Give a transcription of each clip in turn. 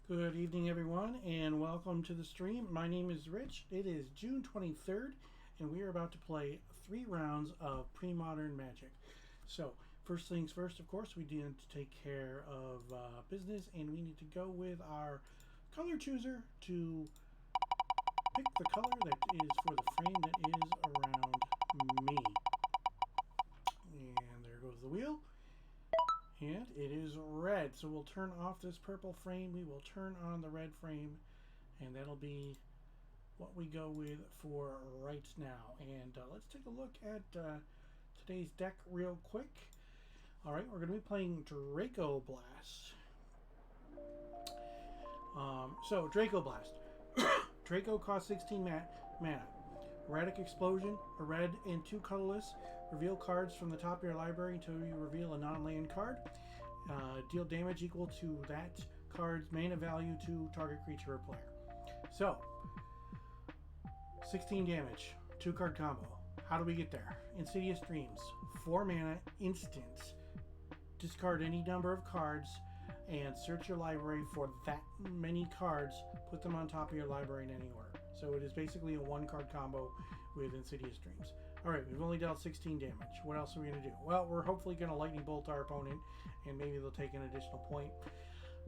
Good evening, everyone, and welcome to the stream. My name is Rich. It is June 23rd, and we are about to play 3 rounds of Premodern Magic. So, first things first, of course, we need to take care of business, and we need to go with our color chooser to pick the color that is for the frame that is around me. And there goes the wheel. And it is red, so we'll turn off this purple frame. We will turn on the red frame, and that'll be what we go with for right now. And let's take a look at today's deck real quick. All right, we're going to be playing Draco Blast. So, Draco Blast. Draco costs 16 mana. Erratic Explosion, a red and 2 colorless. Reveal cards from the top of your library until you reveal a non-land card. Deal damage equal to that card's mana value to target creature or player. So, 16 damage, 2 card combo. How do we get there? Insidious Dreams, 4 mana, instant. Discard any number of cards and search your library for that many cards. Put them on top of your library in any order. So it is basically a 1-card combo with Insidious Dreams. Alright, we've only dealt 16 damage. What else are we going to do? Well, we're hopefully going to lightning bolt our opponent, and maybe they'll take an additional point.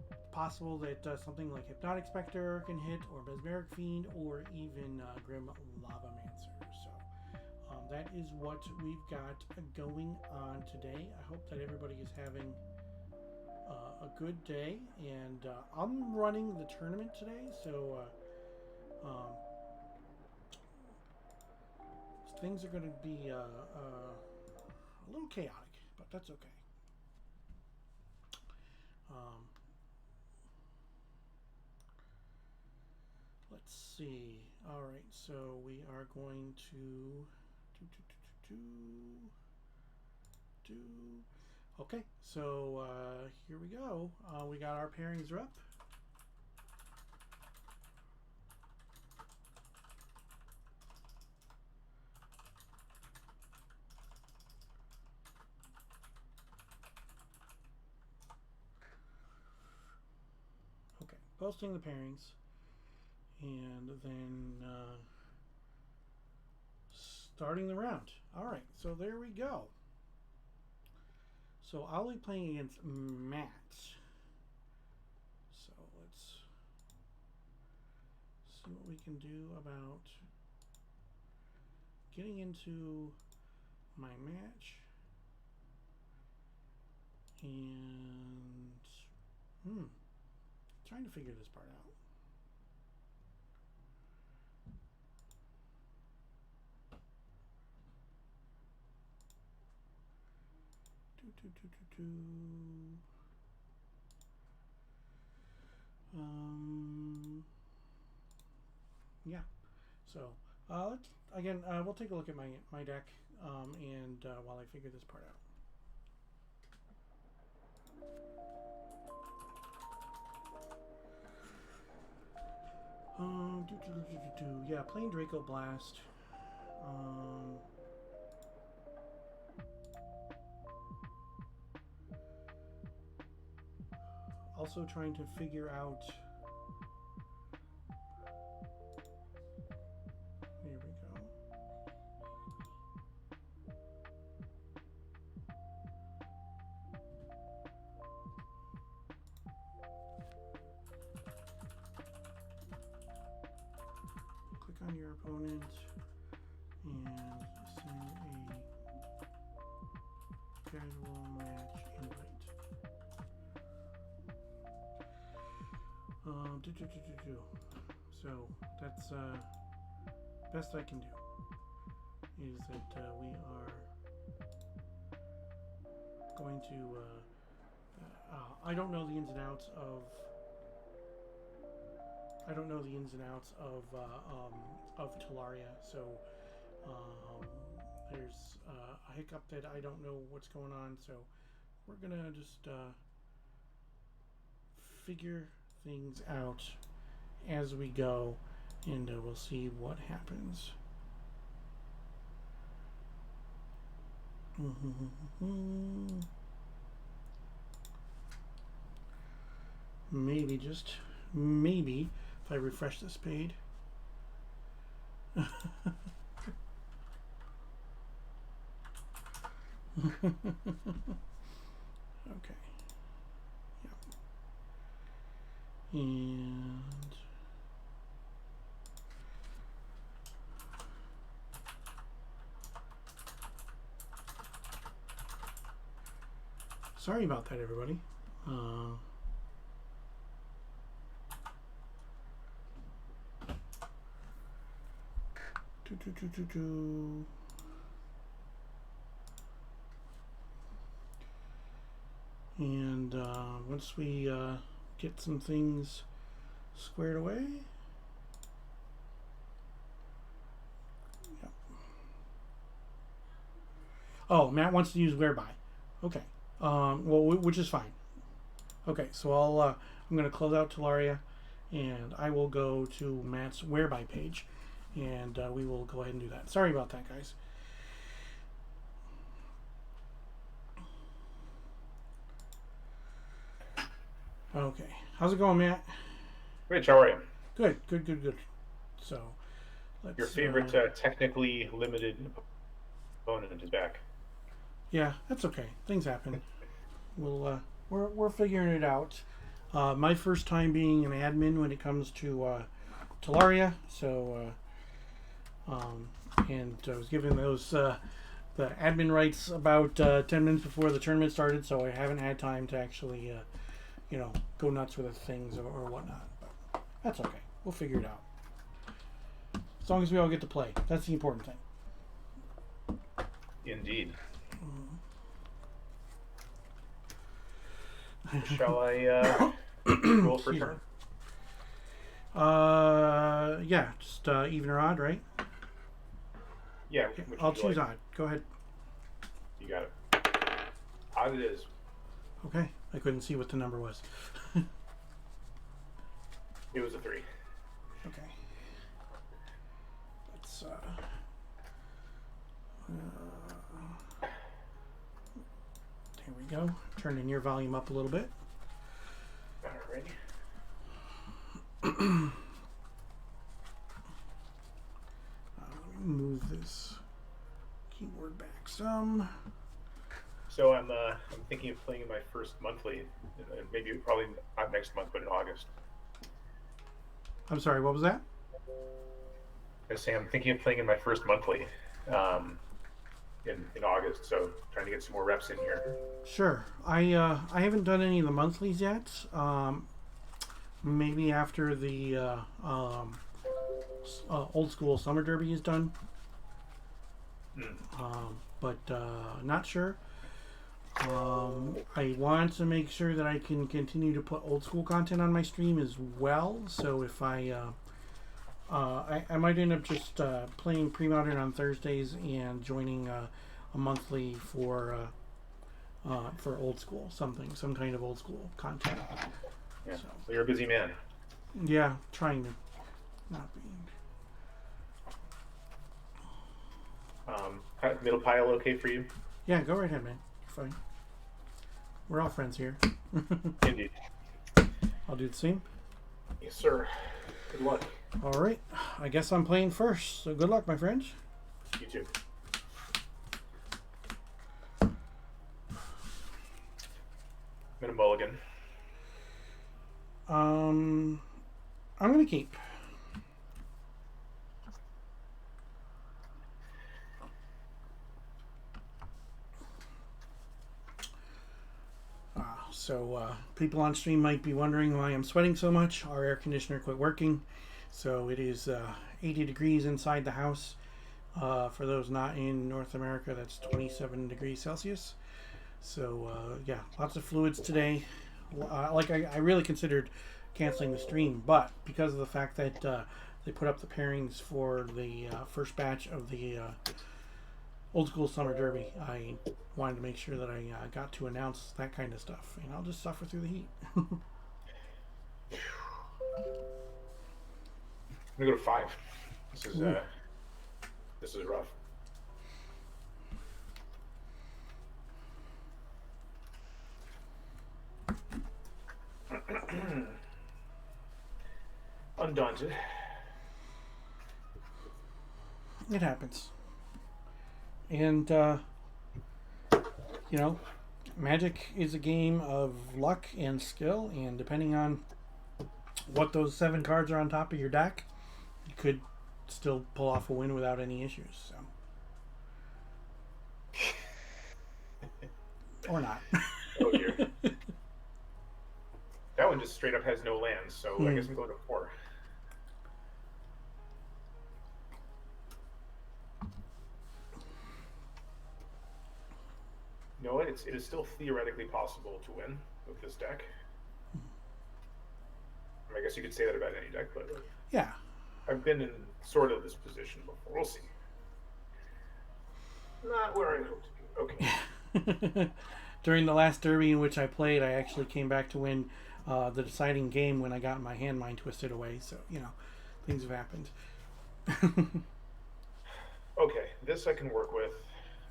It's possible that something like Hypnotic Spectre can hit, or Mesmeric Fiend, or even Grim Lavamancer. So that is what we've got going on today. I hope that everybody is having a good day, and I'm running the tournament today, so things are going to be a little chaotic, but that's okay. Let's see. All right, so we are going to do. Okay, so here we go. We got our pairings up. Okay, posting the pairings, and then starting the round. All right, so there we go. So I'll be playing against Matt. So let's see what we can do about getting into my match. And trying to figure this part out. Yeah. So again, we'll take a look at my deck, and while I figure this part out. Yeah, playing Draco Blast. Also trying to figure out. Here we go. Click on your opponent and send a casual match invite. So that's best I can do is that we are going to I don't know the ins and outs of Tolaria, so there's a hiccup that I don't know what's going on, so we're gonna just figure things out as we go, and we'll see what happens. Maybe just maybe if I refresh this page. Okay. Yep. And sorry about that, everybody. And once we get some things squared away. Yep. Oh, Matt wants to use whereby. Okay. Well, which is fine. Okay, so I'm going to close out Tolaria, and I will go to Matt's whereby page, and we will go ahead and do that. Sorry about that, guys. Okay, how's it going, Matt? Rich, how are you? Good. So, let's, your favorite technically limited opponent is back. Yeah, that's okay. Things happen. We're figuring it out. My first time being an admin when it comes to Tolaria, so and I was given those the admin rights about 10 minutes before the tournament started, so I haven't had time to actually go nuts with the things or whatnot. But that's okay. We'll figure it out. As long as we all get to play, that's the important thing. Indeed. Shall I roll for turn? Yeah, just even or odd, right? Yeah, I'll choose odd. Go ahead. You got it. Odd it is. Okay, I couldn't see what the number was. It was a 3. Okay. Let's there we go. Turning your volume up a little bit. Alrighty. Let me move this keyboard back some. So I'm thinking of playing in my first monthly, probably not next month, but in August. I'm sorry, what was that? I say I'm thinking of playing in my first monthly in August, so trying to get some more reps in here. Sure. I haven't done any of the monthlies yet. Maybe after the old school summer derby is done. But not sure. I want to make sure that I can continue to put old school content on my stream as well. So if I might end up just playing Premodern on Thursdays and joining a monthly for old school, some kind of old school content. Yeah. So you're a busy man. Yeah, trying to not be. Middle pile okay for you? Yeah, go right ahead, man. You're fine. We're all friends here. Indeed. I'll do the same. Yes, sir. Good luck. All right. I guess I'm playing first, so good luck, my friends. You too. I'm in a mulligan. I'm going to keep. So people on stream might be wondering why I'm sweating so much. Our air conditioner quit working, so it is 80 degrees inside the house. For those not in North America, that's 27 degrees Celsius. So yeah, lots of fluids today. I really considered canceling the stream, but because of the fact that they put up the pairings for the first batch of the Old School Summer Derby, I wanted to make sure that I got to announce that kind of stuff, and I'll just suffer through the heat. I'm gonna go to 5. This is rough. undaunted. It happens. And, you know, Magic is a game of luck and skill, and depending on what those 7 cards are on top of your deck, you could still pull off a win without any issues. So. Or not. Oh dear. That one just straight up has no lands, so I guess I'm going to 4. You know what? It is still theoretically possible to win with this deck. I guess you could say that about any deck, but yeah, I've been in sort of this position before. We'll see. Not where I hope to be. Okay. During the last derby in which I played, I actually came back to win the deciding game when I got my hand mine twisted away. So, you know, things have happened. Okay, this I can work with.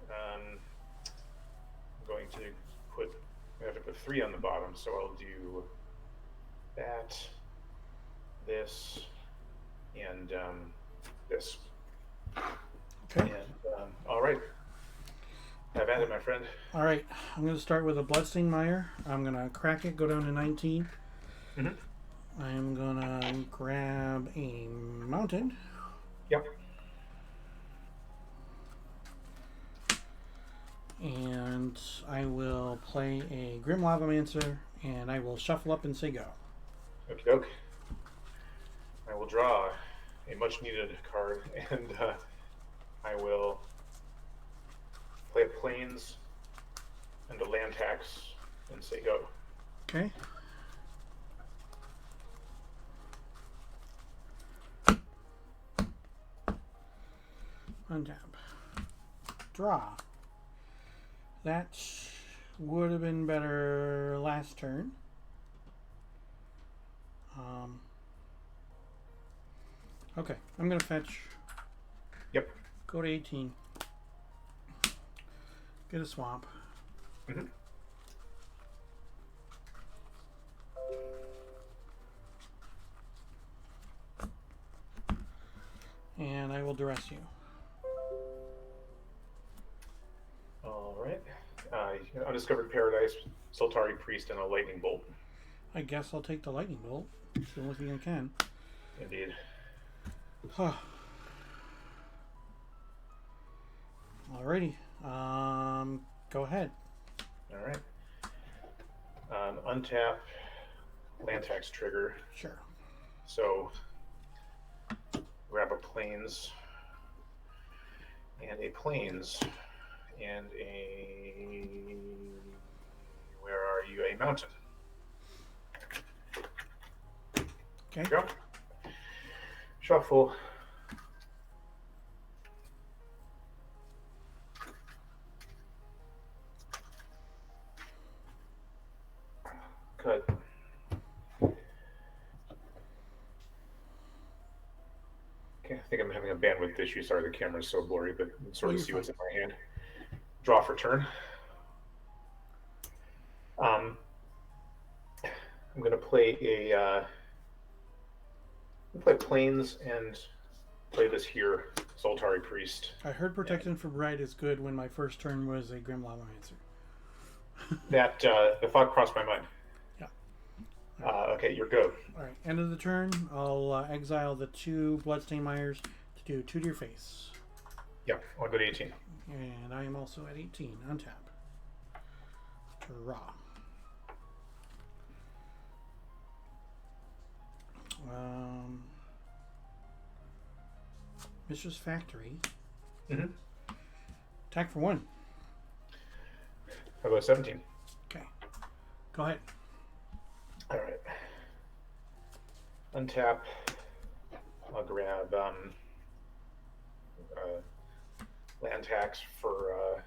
I'm going to I have to put 3 on the bottom, so I'll do that, this, and this. Okay. And, all right. Have at it, my friend. All right. I'm going to start with a Bloodstained Mire. I'm going to crack it, go down to 19. Mm-hmm. I'm going to grab a Mountain. Yep. And I will play a Grim Lavamancer, and I will shuffle up and say go. Okie doke. I will draw a much needed card, and I will play a Plains and a land tax and say go. Okay. Untap. Draw. That would have been better last turn. Okay, I'm going to fetch. Yep. Go to 18. Get a swamp. Mm-hmm. And I will duress you. All right. Undiscovered Paradise, Sultari Priest, and a Lightning Bolt. I guess I'll take the Lightning Bolt. It's the only thing I can. Indeed. Alrighty. Go ahead. All right. Untap, land tax trigger. Sure. So grab a Plains and a Plains and a, where are you? A Mountain. Okay. Go. Shuffle. Cut. Okay, I think I'm having a bandwidth issue. Sorry, the camera's so blurry, but you can sort of see what's in my hand. Draw for turn. I'm going to play Plains and play this here, Sultari Priest. I heard Protection for Bright is good when my first turn was a Grim Lavamancer. That the thought crossed my mind. Yeah. Okay, you're go. All right. End of the turn. I'll exile the 2 Bloodstained Mires to do 2 to your face. Yeah, I'll go to 18. And I am also at 18. Untap. Draw. Mistress Factory. Mm-hmm. Attack for 1. How about 17? Okay. Go ahead. All right. Untap. I'll grab land tax for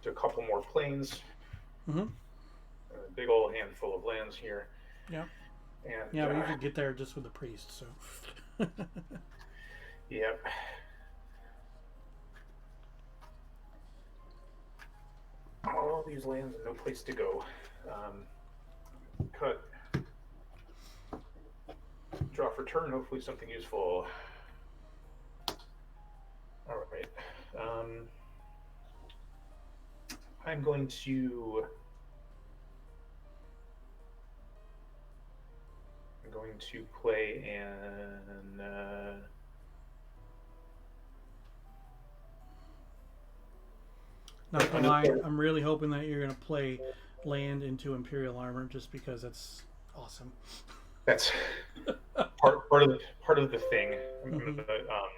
to a couple more Plains. Mm-hmm. A big old handful of lands here. Yeah. And yeah, but you could get there just with the priest, so. Yep. All these lands and no place to go. Cut. turn. Hopefully something useful. All right. I'm going to play an Not gonna lie, I'm really hoping that you're gonna play land into Imperial Armor just because that's awesome. that's part of the thing. I'm Mm-hmm. gonna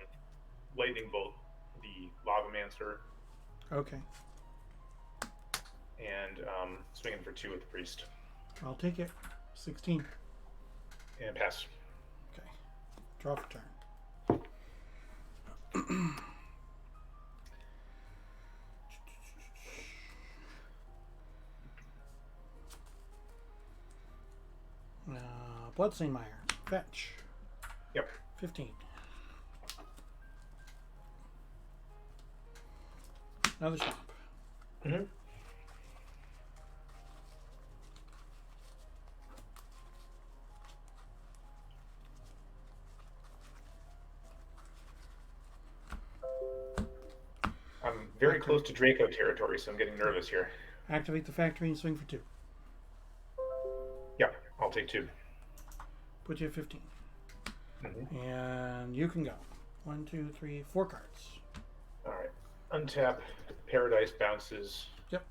lightning bolt the Lavamancer Okay, and swinging for 2 with the priest I'll take it. 16. and pass. Okay, draw for turn. Bloodstained Mire. Fetch. Yep. 15. Another stomp. Mm-hmm. I'm very close to Draco territory, so I'm getting nervous here. Activate the factory and swing for 2. Yep, I'll take 2. Put you at 15. Mm-hmm. And you can go. 1, 2, 3, 4 cards. All right. Untap. Paradise bounces. Yep.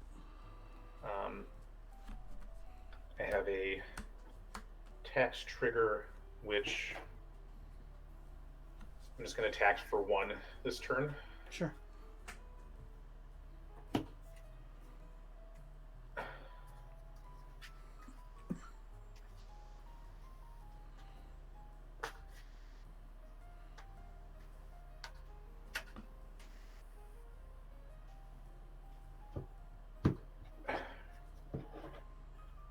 I have a tax trigger, which I'm just going to tax for 1 this turn. Sure.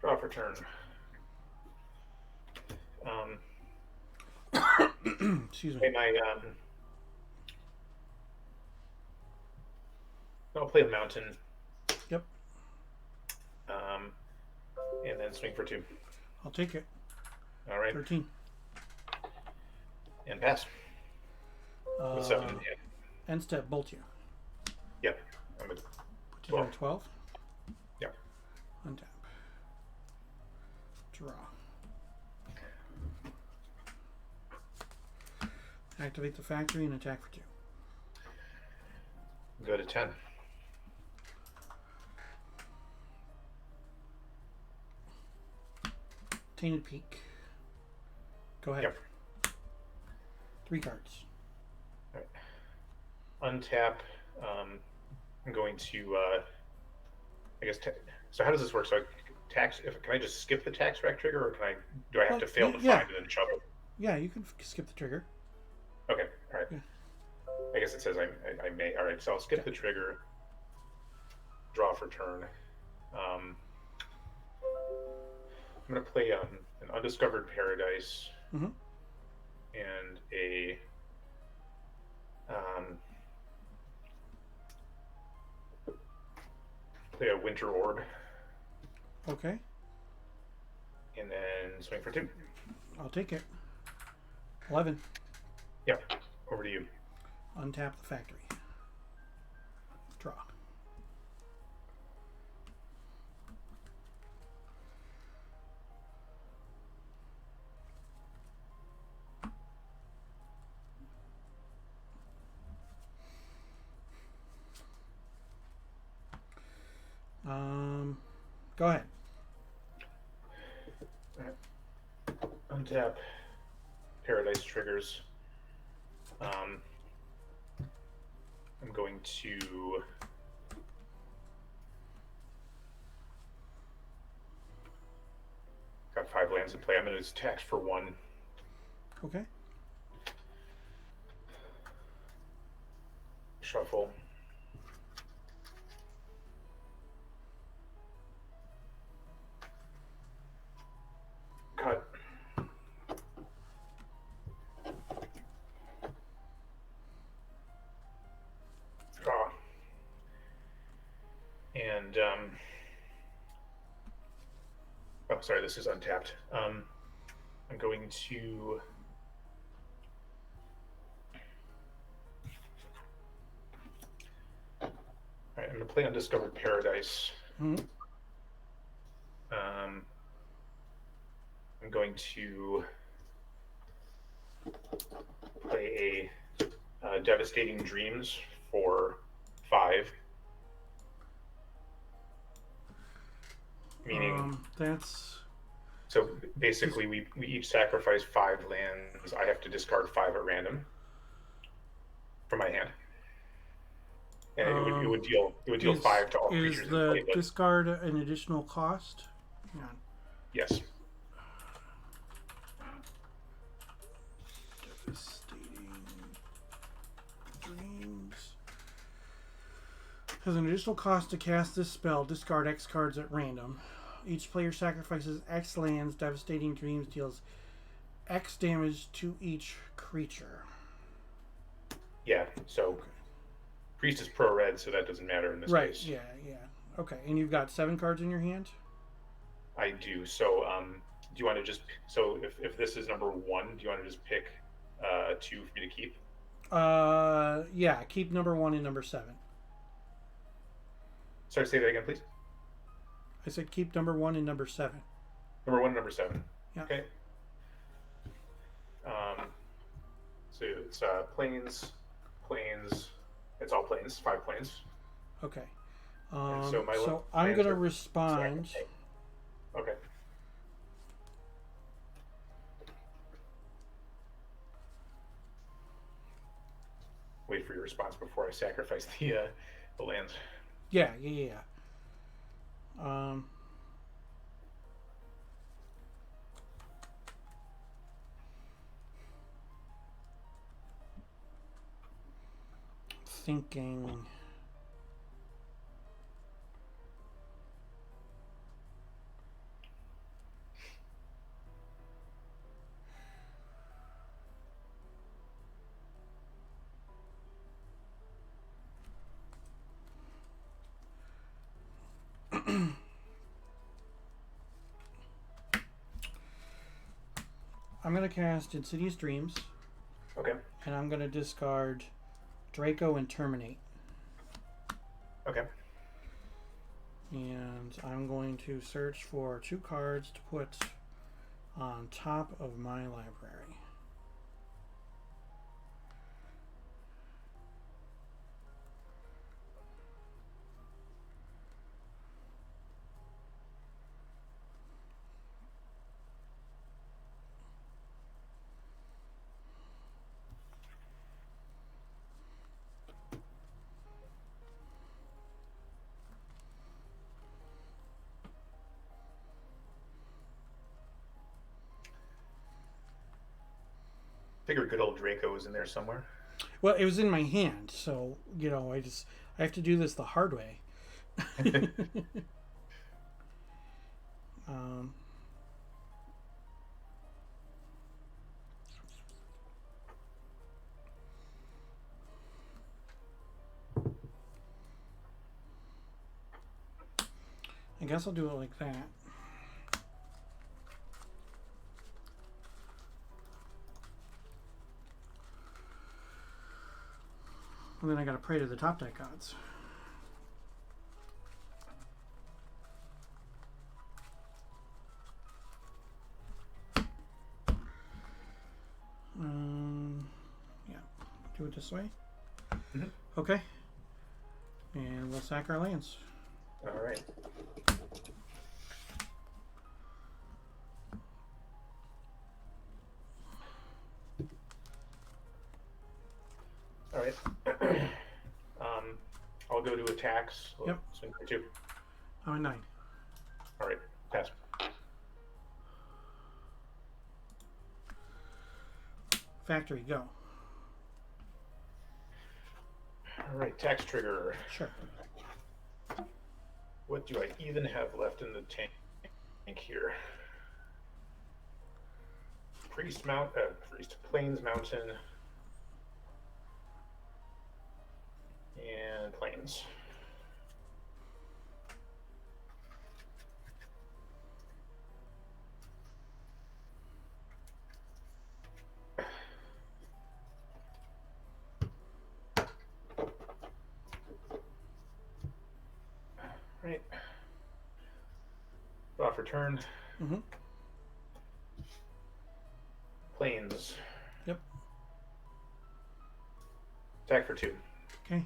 Draw for turn. Excuse me. I'll play a mountain. Yep. And then swing for 2. I'll take it. All right. 13. And pass. With 7 in hand. End step, bolt you. Yep. I'm at Put you at 12. Yep. Untap. Draw. Activate the factory and attack for 2. Go to 10. Tainted Peak. Go ahead. Yep. 3 cards. All right. Untap. I'm going to, I guess. So how does this work? So tax. Can I just skip the tax rack trigger, or do I have to fail to find and then shove it? Yeah, you can skip the trigger. Okay. All right. Yeah. I guess it says I may. All right. So I'll skip the trigger. Draw for turn. I'm going to play an Undiscovered Paradise Mm-hmm. and a play a Winter Orb. Okay. And then swing for 2. I'll take it. 11. Yep. Over to you. Untap the factory. Draw. Go ahead. Untap. Paradise triggers. I'm going to got 5 lands in play. I'm going to tax for 1. Okay. Shuffle. Cut. Draw. And oh, sorry, this is untapped. I'm going to going to play Undiscovered Paradise. Mm-hmm. I'm going to play a Devastating Dreams for 5. Meaning, that's... So basically, we each sacrifice 5 lands. I have to discard 5 at random from my hand, and it would deal 5 to all creatures in play. Is the discard an additional cost? Hang on. Yes. Devastating Dreams has an additional cost to cast this spell. Discard X cards at random. Each player sacrifices X lands. Devastating Dreams deals X damage to each creature. Yeah, so Priest is pro-red, so that doesn't matter in this case. Right, yeah. Okay, and you've got 7 cards in your hand? I do. So do you want to just... So if this is number 1, do you want to just pick 2 for me to keep? Yeah, keep number 1 and number 7. Sorry, say that again, please. I said keep number 1 and number 7. Number 1 and number 7. Yeah. Okay. So it's plains. It's all plains. 5 plains. Okay. So I'm going to respond. Okay. Wait for your response before I sacrifice the lands. Yeah. Thinking. I'm going to cast Insidious Dreams. Okay. And I'm going to discard Draco and Terminate. Okay. And I'm going to search for 2 cards to put on top of my library. Figured good old Draco was in there somewhere. Well, it was in my hand, so I have to do this the hard way. I guess I'll do it like that. And then I gotta pray to the top deck gods. Yeah, do it this way. Mm-hmm. Okay. And we'll sack our lands. All right. All right. I'll go to attacks. Yep. Swing for 2. I'm at 9. All right. Pass. Factory, go. All right. Tax trigger. Sure. What do I even have left in the tank here? Plains Mountain. And plains. for turn. Mm-hmm. Planes. Yep. Attack for 2. Okay.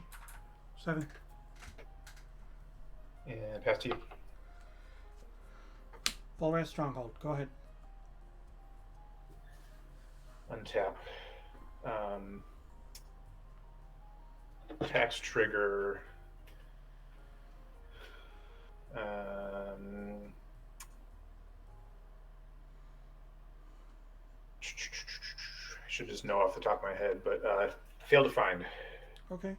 7. And pass to you. Full rest stronghold. Go ahead. Untap. Tax trigger. I should just know off the top of my head, but failed to find. Okay.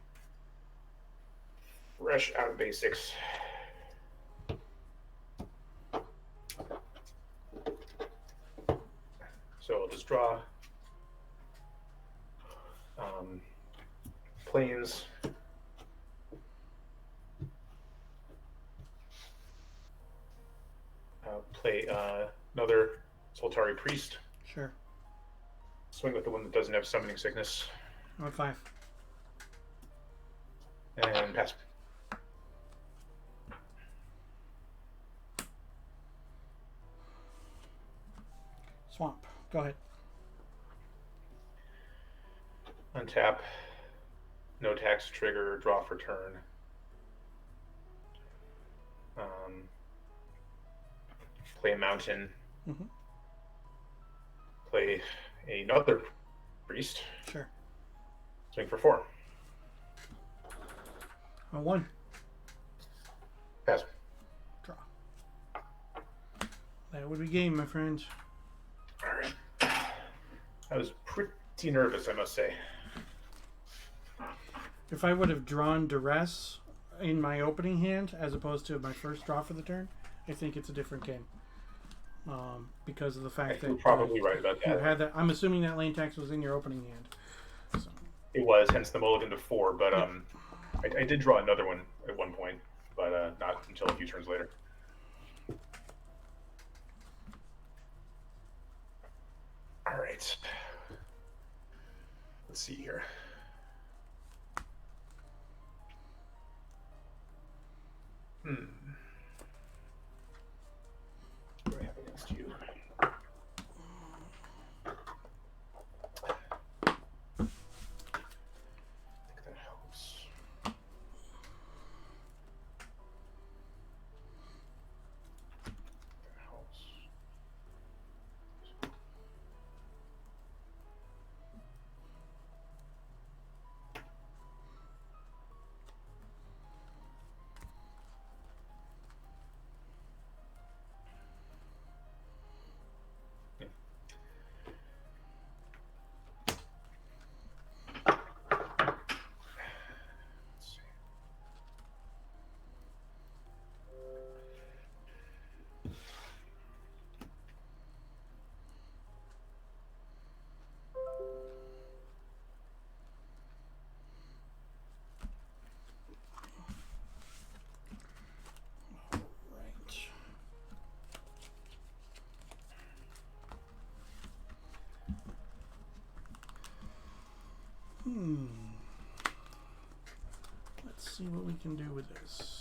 Fresh out of basics. So I'll just draw. Planes. Play another Solitary Priest. Sure. Swing with the one that doesn't have summoning sickness. I'm at 5. And pass. Swamp. Go ahead. Untap. No tax trigger. Draw for turn. Play a mountain. Mm-hmm. Play another priest. Sure. Swing for 4. A 1. Pass. Draw. That would be game, my friend. All right. I was pretty nervous, I must say. If I would have drawn Duress in my opening hand as opposed to my first draw for the turn, I think it's a different game. Because of the fact that you're probably right about that. You had that. I'm assuming that lane tax was in your opening hand. So. It was, hence the mulligan to 4. But I did draw another one at one point, but not until a few turns later. All right. Let's see here. What do I have against you? I think that helps. That helps. Let's see what we can do with this.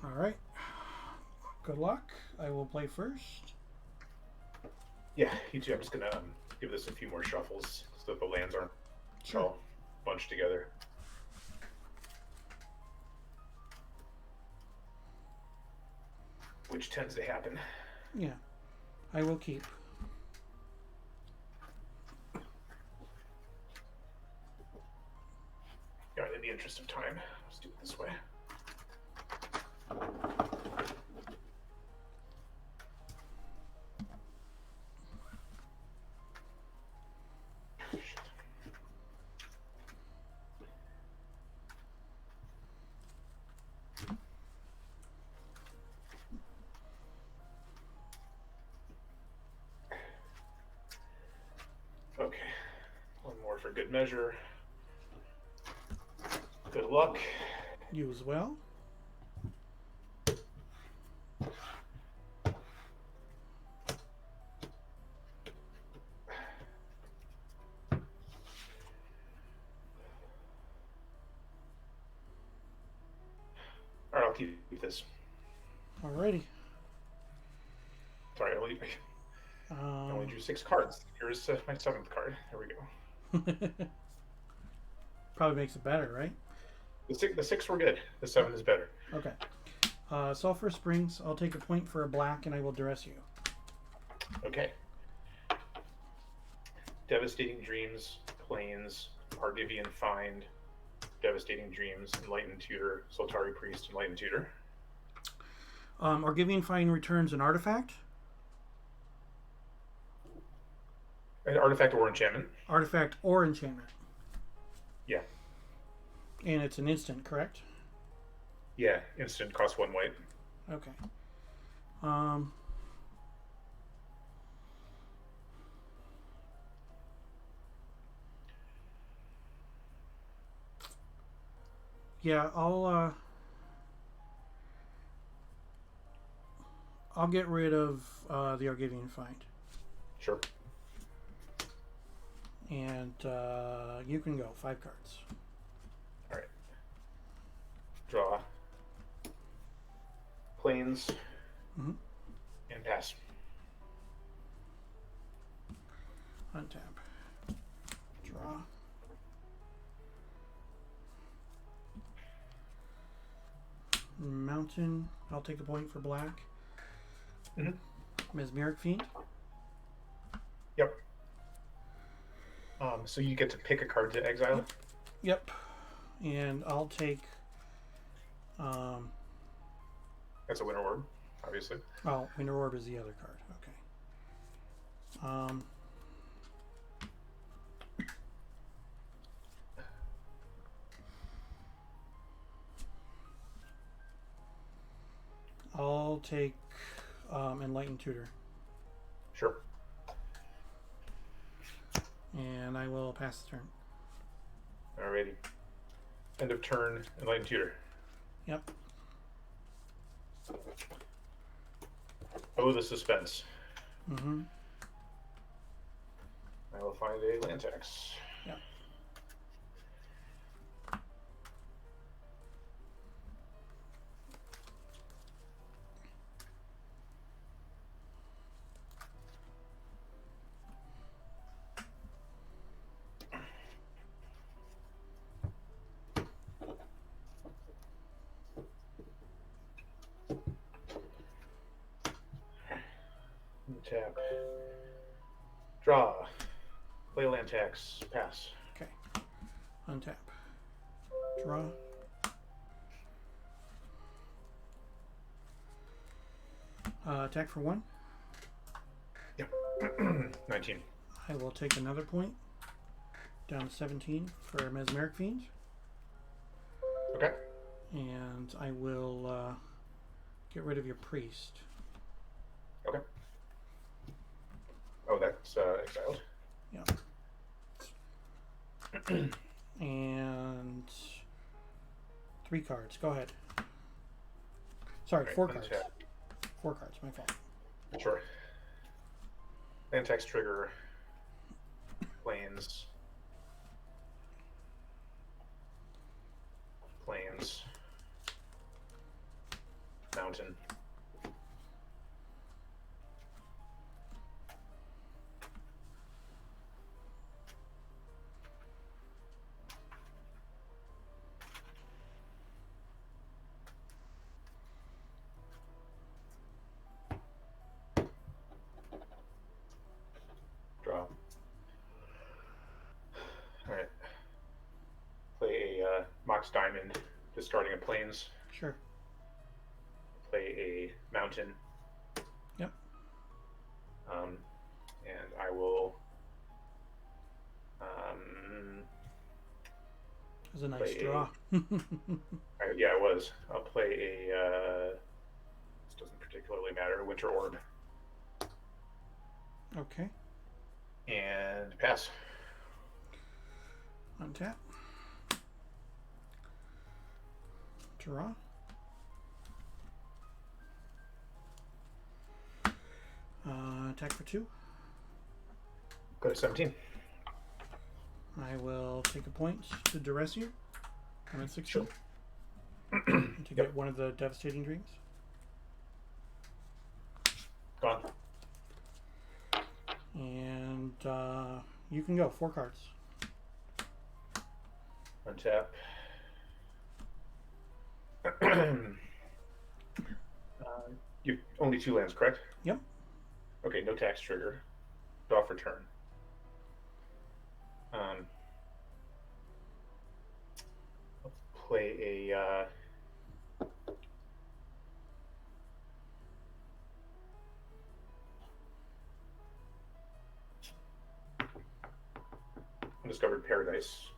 Alright. Good luck. I will play first. Yeah, you too. I'm just going to give this a few more shuffles so that the lands aren't all bunched together. Which tends to happen. Yeah. I will keep. Yeah, in the interest of time, let's do it this way. measure. Good luck. You as well. All right, I'll keep this. Alrighty. Sorry, I only drew 6 cards. Here's my 7th card. There we go. Probably makes it better, right? The 6 were good. The 7 is better. Okay. Sulfur Springs. I'll take a point for a black, and I will duress you. Okay. Devastating Dreams, Plains, Argivian Find, Devastating Dreams, Enlightened Tutor, Soltari Priest, Enlightened Tutor. Argivian Find returns an artifact. An artifact or enchantment. Artifact or enchantment. Yeah. And it's an instant, correct? Yeah, instant, costs 1 white. Okay. Yeah, I'll get rid of the Argivian Find. Sure. And you can go 5 cards. All right. Draw. Plains. Mm-hmm. And pass. Untap. Draw. Mountain. I'll take the point for black. Mm-hmm. Mesmeric Fiend. Yep. So you get to pick a card to exile? Yep. And I'll take... That's a Winter Orb, obviously. Oh, Winter Orb is the other card. Okay. I'll take Enlightened Tutor. Sure. And I will pass the turn. Alrighty. End of turn, Enlightened Tutor. Yep. Oh, the suspense. Mm-hmm. I will find a land tax. Yep. Tap. Draw. Play land tax. Pass. Okay. Untap. Draw. Attack for 1. Yep. 19. I will take another point. Down to 17 for Mesmeric Fiend. Okay. And I will get rid of your priest. Okay. Oh, that's exiled. Yeah. And 3 cards. Go ahead. Sorry, Right, 4 cards. untap. 4 cards. My fault. Sure. Land tax trigger. Plains. Plains. Mountain. Draw. Alright. Play a Mox Diamond, discarding a Plains. Sure. Play a Mountain. Yep. And I will It was a nice play draw. yeah, it was. I'll play a this doesn't particularly matter, a Winter Orb. Okay. And pass. Untap. Draw. Attack for 2. Go to 17. I will take a point to duress you. I'm at 16. Sure. To get one of the devastating dreams. Gone. And you can go 4 cards. Untap. You only 2 lands, correct? Yep. Okay, no tax trigger. Draw for turn. Let's play a Undiscovered Paradise.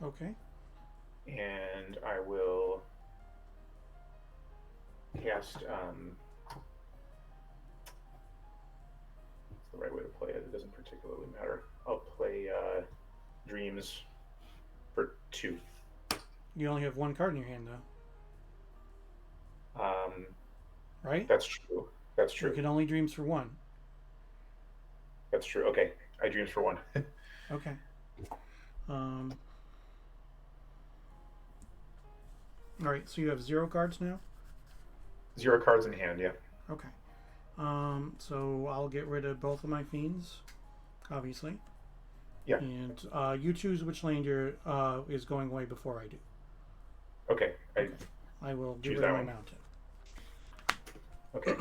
Okay. And I will cast what's the right way to play it? It doesn't particularly matter. I'll play Dreams for 2. You only have 1 card in your hand, though. Right? That's true. That's true. You can only Dreams for 1. That's true. Okay. I Dreams for 1. Okay. Alright, so you have 0 cards now? 0 cards in hand, yeah. Okay. So I'll get rid of both of my fiends, obviously. Yeah. And you choose which land is going away before I do. Okay. I will get choose rid of that my one. mountain. Okay.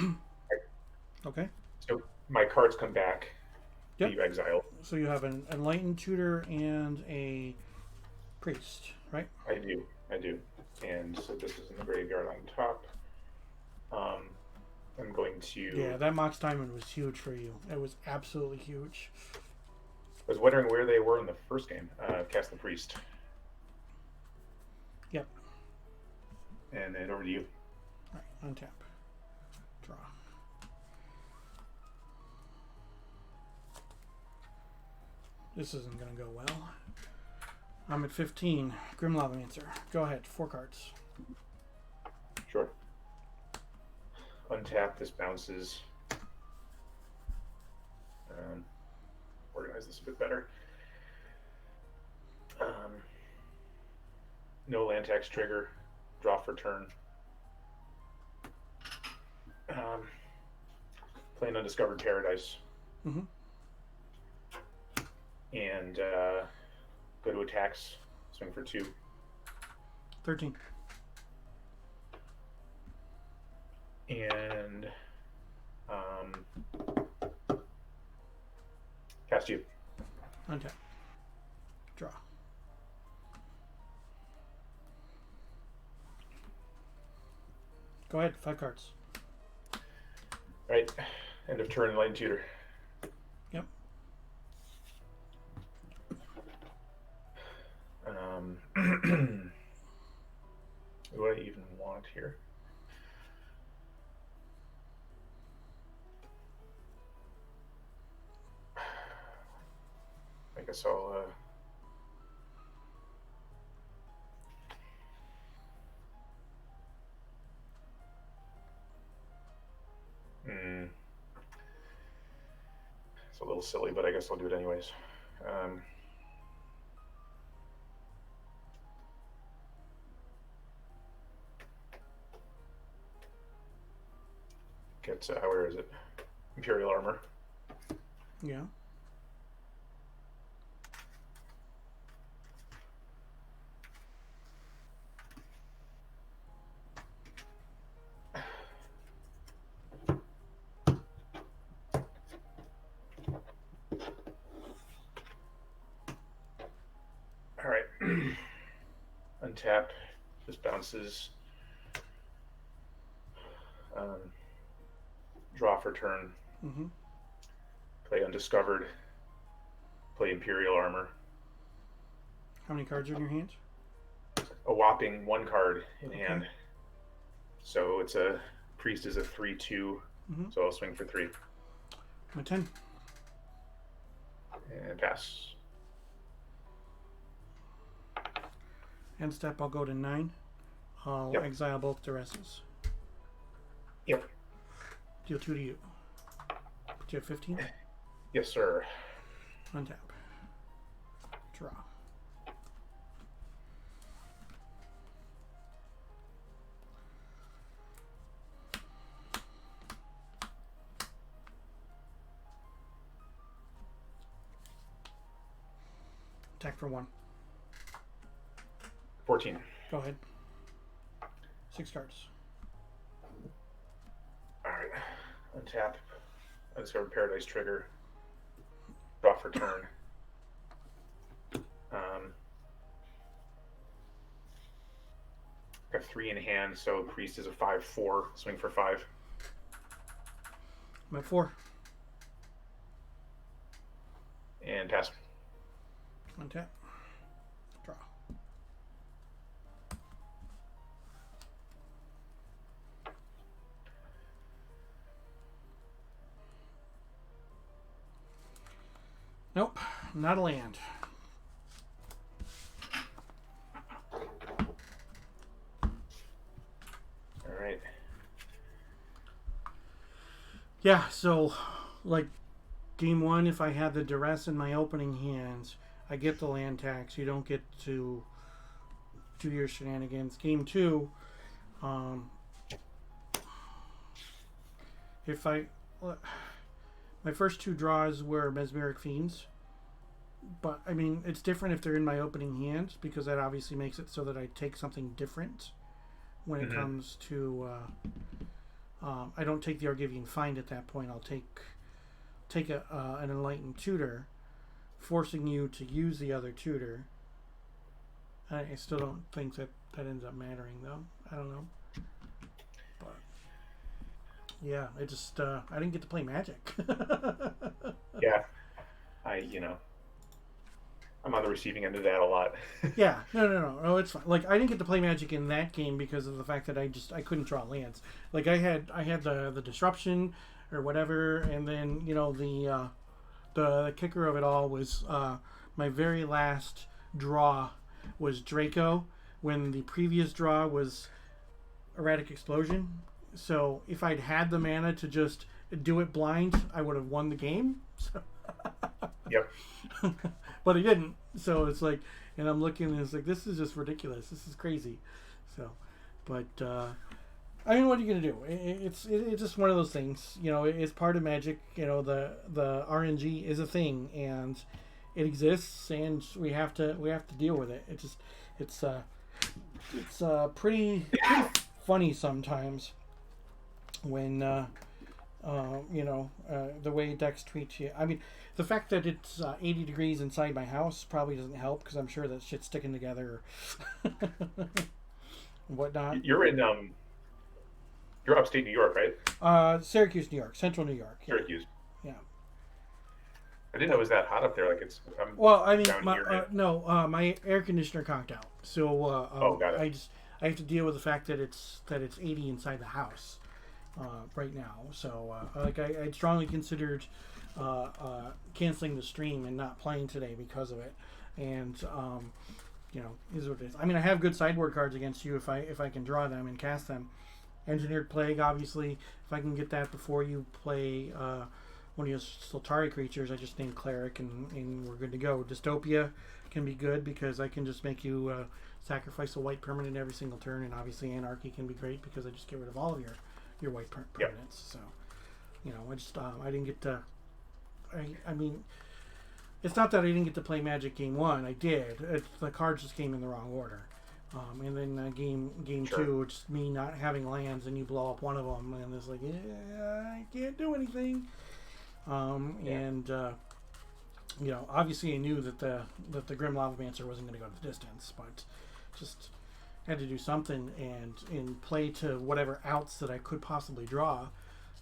Okay. So my cards come back. Yep. You exile. So you have an enlightened tutor and a priest, right? I do. And so this is in the graveyard on top. I'm going to... Yeah, that Mox Diamond was huge for you. It was absolutely huge. I was wondering where they were in the first game. Cast the priest. Yep. And then over to you. All right, untap. Draw. This isn't going to go well. I'm at 15. Grim Lavamancer. Go ahead. 4 cards. Sure. Untap. This bounces. Organize this a bit better. No land tax trigger. Draw for turn. Play an Undiscovered Paradise. Mm-hmm. And go to attacks. Swing for 2. 13. And cast you. Untap. Draw. Go ahead. 5 cards. Right. End of turn, Enlightened Tutor. Yep. What do I even want here? I guess I'll it's a little silly, but I guess I'll do it anyways. Get where is it? Imperial Armor. Yeah. All right. Untap. This bounces. Draw for turn. Mm-hmm. Play Undiscovered. Play Imperial Armor. How many cards are in your hand? A whopping 1 card in Okay. hand. So it's a priest is a 3/2. Mm-hmm. So I'll swing for 3 I'm at 10. and pass. End step, I'll go to 9. I'll exile both duresses. Yep. Deal 2 to you. Put you at 15? Yes, sir. Untap. Draw. Attack for 1. 14. Go ahead. 6 cards. Alright. Untap. Undiscovered Paradise trigger. Draw for turn. Got 3 in hand, so Priest is a 5/4. Swing for 5. I'm at 4. And pass. Untap. Draw. Nope, not a land. All right. Yeah, so like game 1, if I had the duress in my opening hands, I get the land tax. You don't get to do your shenanigans. Game 2, if I... My first 2 draws were Mesmeric Fiends. But, I mean, it's different if they're in my opening hand, because that obviously makes it so that I take something different when it comes to... I don't take the Argivian Find at that point. I'll take an Enlightened Tutor, forcing you to use the other tutor. I still don't think that ends up mattering, though. I don't know. But yeah, it just I didn't get to play Magic. Yeah, I'm on the receiving end of that a lot. Yeah, no, it's fine. Like, I didn't get to play Magic in that game because of the fact that I couldn't draw lands. Like, I had the disruption or whatever, and then the kicker of it all was my very last draw was Draco, when the previous draw was Erratic Explosion. So if I'd had the mana to just do it blind, I would have won the game. So Yep. But I didn't. So it's like, and I'm looking and it's like, this is just ridiculous. This is crazy. So, but I mean, what are you gonna do? It's just one of those things. It's part of Magic. The RNG is a thing, and it exists, and we have to deal with it. It's pretty funny sometimes when the way decks treat you. I mean, the fact that it's 80 degrees inside my house probably doesn't help, because I'm sure that shit's sticking together and whatnot. You're upstate New York, right? Syracuse, New York, Central New York. Yeah. Syracuse. Yeah. I didn't know it was that hot up there. Like it's. Well, I mean, my air conditioner conked out, so got it. I have to deal with the fact that it's 80 inside the house right now. So I strongly considered canceling the stream and not playing today because of it. And is what it is. I mean, I have good sideboard cards against you if I can draw them and cast them. Engineered Plague, obviously, if I can get that before you play one of your Soltari creatures, I just name Cleric and we're good to go. Dystopia can be good because I can just make you sacrifice a white permanent every single turn, and obviously Anarchy can be great because I just get rid of all of your white permanents. Yep. So, I didn't get to. I mean, it's not that I didn't get to play Magic Game 1. I did. The cards just came in the wrong order. And then game Sure. 2, it's me not having lands, and you blow up one of them, and it's like, I can't do anything. And obviously I knew that the Grim Lavamancer wasn't going to go to the distance, but just had to do something and play to whatever outs that I could possibly draw.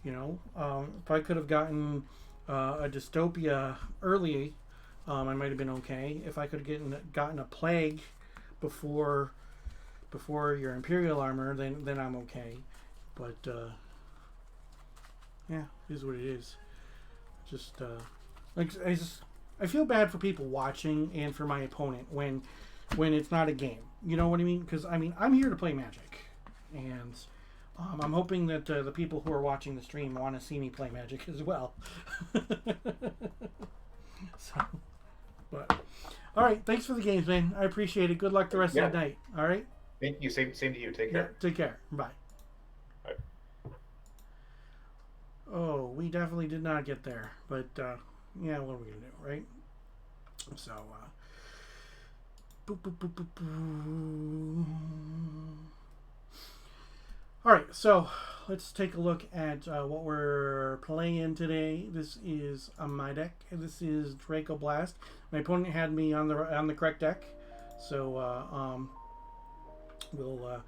If I could have gotten a Dystopia early, I might have been okay. If I could have gotten a Plague before your Imperial Armor, then I'm okay. But yeah, it is what it is. I feel bad for people watching and for my opponent when when it's not a game. You know what I mean? Because I mean, I'm here to play Magic, and I'm hoping that the people who are watching the stream want to see me play Magic as well. So, but all right, thanks for the games, man. I appreciate it. Good luck the rest of the night. All right. Thank you. Same to you. Take care. Yeah, take care. Bye. Bye. Oh, we definitely did not get there, but yeah, what are we gonna do, right? So, boop, boop, boop, boop, boop. All right, so let's take a look at what we're playing today. This is my deck. This is Draco Blast. My opponent had me on the correct deck, so we'll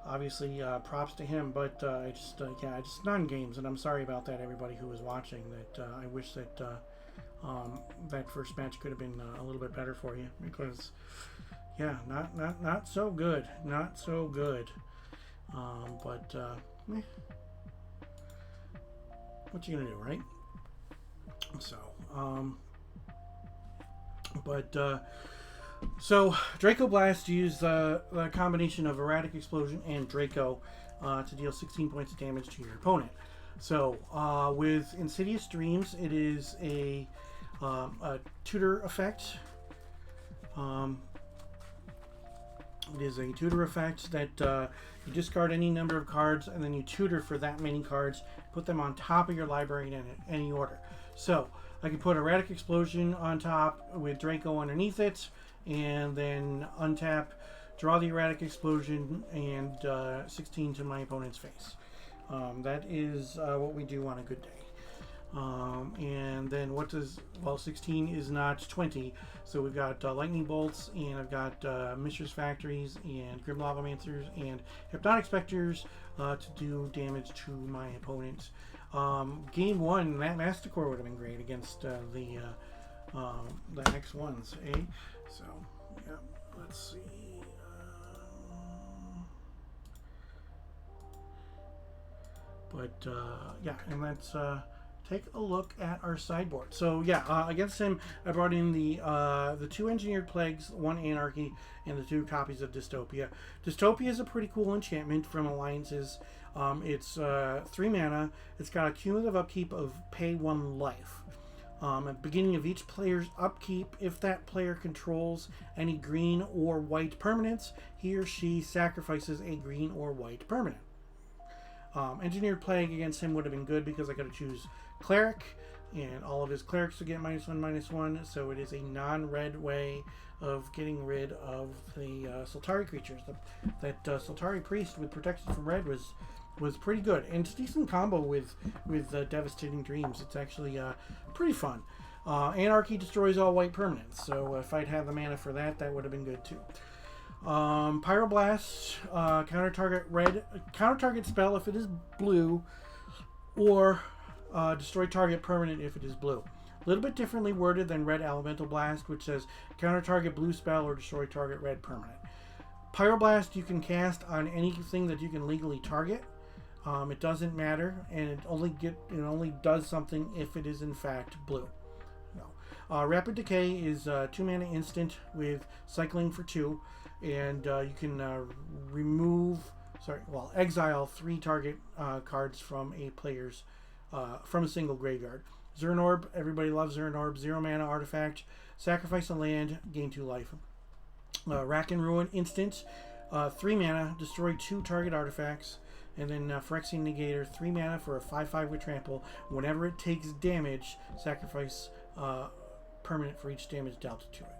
obviously props to him. But I just non-games, and I'm sorry about that, everybody who was watching. That I wish that that first match could have been a little bit better for you, because yeah, not so good, not so good. But what you gonna do, right? So, so Draco Blast used the combination of Erratic Explosion and Draco to deal 16 points of damage to your opponent. So with Insidious Dreams, it is a tutor effect. It is a tutor effect that you discard any number of cards, and then you tutor for that many cards, put them on top of your library in any order. So I can put Erratic Explosion on top with Draco underneath it, and then untap, draw the Erratic Explosion, and 16 to my opponent's face. That is what we do on a good day. And then what does, well, 16 is not 20, so we've got Lightning Bolts, and I've got Mishra's Factories, and Grim Lavomancers, and Hypnotic Specters to do damage to my opponent. Game 1, that Mastercore would have been great against the X1s, eh? So, yeah, let's see. Yeah, and let's take a look at our sideboard. So yeah, against him, I brought in the 2 Engineered Plagues, 1 Anarchy, and the 2 copies of Dystopia. Dystopia is a pretty cool enchantment from Alliances. It's 3 mana. It's got a cumulative upkeep of pay 1 life. At the beginning of each player's upkeep, if that player controls any green or white permanents, he or she sacrifices a green or white permanent. Engineered Plague against him would have been good because I got to choose Cleric, and all of his Clerics to get -1/-1, so it is a non-red way of getting rid of the Sultari creatures. That Sultari Priest with protection from red was pretty good, and it's a decent combo with Devastating Dreams. It's actually pretty fun. Anarchy destroys all white permanents, so if I'd had the mana for that, that would have been good too. Pyroblast, counter target spell if it is blue, or destroy target permanent if it is blue. A little bit differently worded than Red Elemental Blast, which says counter target blue spell or destroy target red permanent. Pyroblast you can cast on anything that you can legally target. It doesn't matter, and it only does something if it is in fact blue. No. Rapid Decay is 2 mana instant with cycling for 2, and you can exile 3 target cards from a player's from a single graveyard. Zernorb, everybody loves Zernorb. 0 mana artifact, sacrifice a land, gain 2 life. Rack and Ruin instant, 3 mana, destroy 2 target artifacts, and then Phyrexian Negator, 3 mana for a 5/5 with trample. Whenever it takes damage, sacrifice permanent for each damage dealt to it.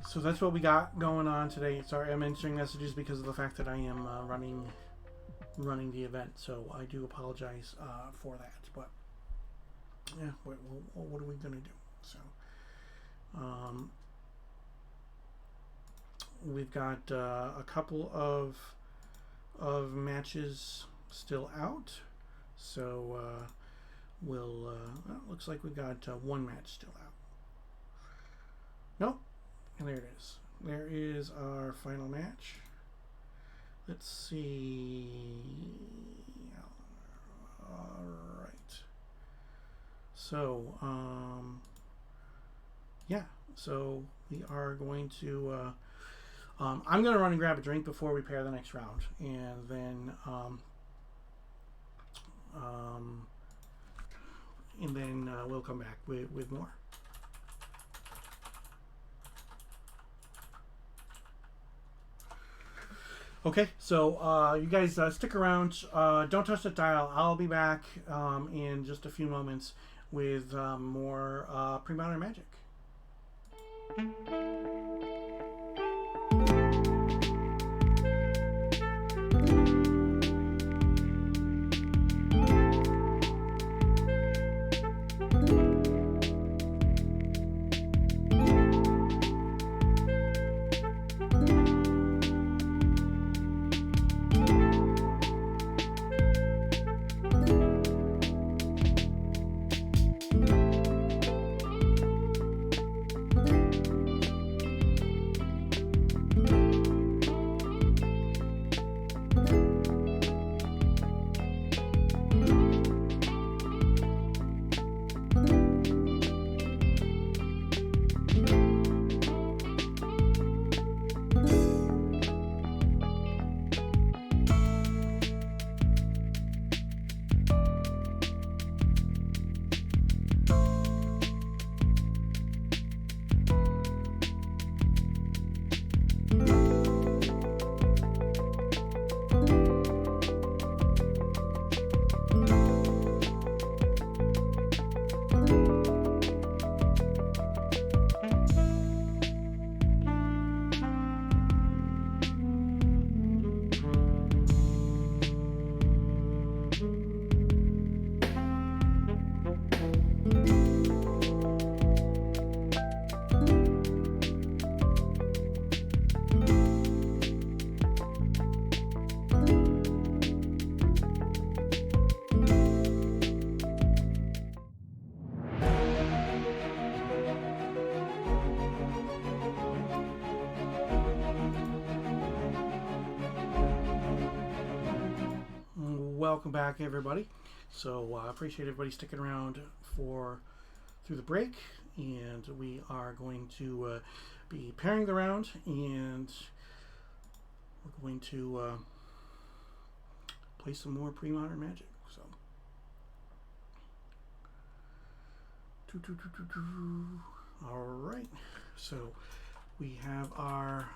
So that's what we got going on today. Sorry, I'm answering messages because of the fact that I am running the event, so I do apologize for that. But yeah, what are we gonna do? So we've got a couple of matches still out, so we'll looks like we've got 1 match still out. Nope. And there it is. there is our final match. Let's see. All right. So, yeah. So we are going to. I'm going to run and grab a drink before we pair the next round, and then we'll come back with more. Okay, so you guys stick around. Don't touch the dial. I'll be back in just a few moments with more Premodern Magic. Welcome back, everybody. So I appreciate everybody sticking around through the break, and we are going to be pairing the round, and we're going to play some more Premodern Magic. So, all right. So we have our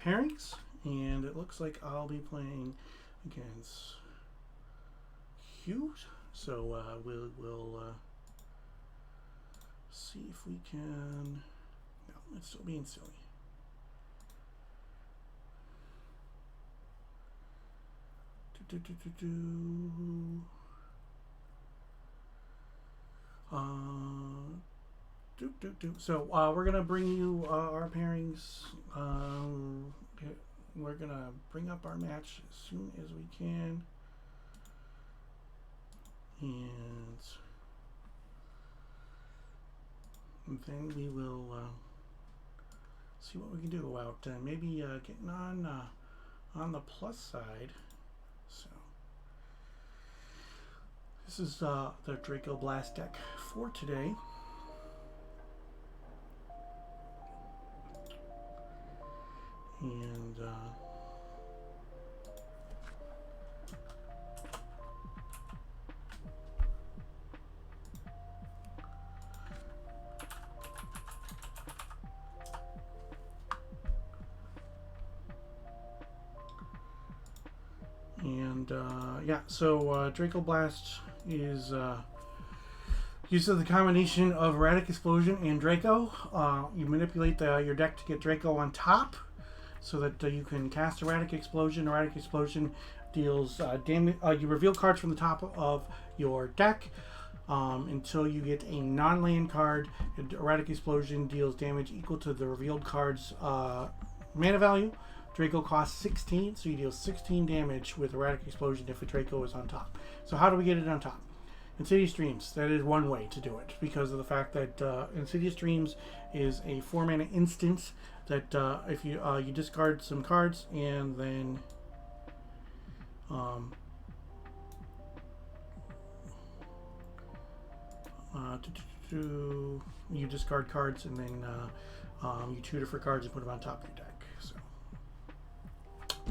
pairings, and it looks like I'll be playing against Hugh. So we'll see if we can. No, it's still being silly. So we're gonna bring you our pairings. We're gonna bring up our match as soon as we can, and then we will see what we can do about maybe getting on the plus side. So this is the Draco Blast deck for today. And yeah, so Draco Blast is uses the combination of Erratic Explosion and Draco. You manipulate your deck to get Draco on top, so that you can cast Erratic Explosion. Erratic Explosion deals damage. You reveal cards from the top of your deck until you get a non-land card. Erratic Explosion deals damage equal to the revealed card's mana value. Draco costs 16, so you deal 16 damage with Erratic Explosion if a Draco is on top. So how do we get it on top? Insidious Dreams. That is one way to do it because of the fact that Insidious Dreams is a 4-mana instance that if you you discard some cards and then um, you discard cards and then you tutor for cards and put them on top of your deck. So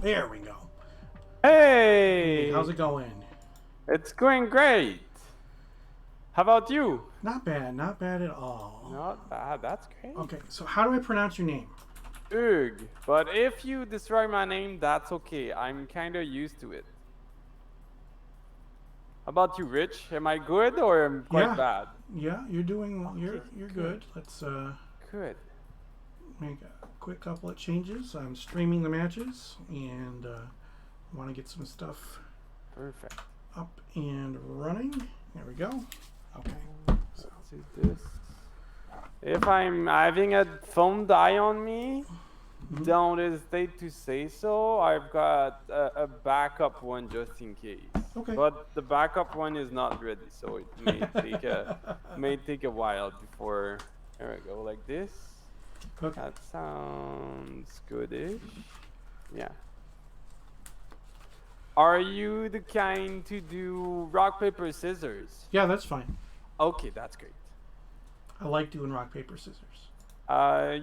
there we go. Hey! How's it going? It's going great. How about you? Not bad at all. Not bad, that's great. Okay, so how do I pronounce your name? Ugh, but if you destroy my name, that's okay. I'm kinda used to it. How about you, Rich? Am I good or am I quite bad? Yeah, you're doing. You're good. Let's Good. make a quick couple of changes. I'm streaming the matches and want to get some stuff Perfect. up and running. There we go. Okay. So, Let's do this. If I'm having a phone die on me, don't hesitate to say so. I've got a backup one just in case. Okay. But the backup one is not ready, so it may take a while before. There we go, like this. okay. That sounds goodish. Yeah. Are you the kind to do rock, paper, scissors? Yeah, that's fine. Okay, that's great. I like doing rock paper scissors.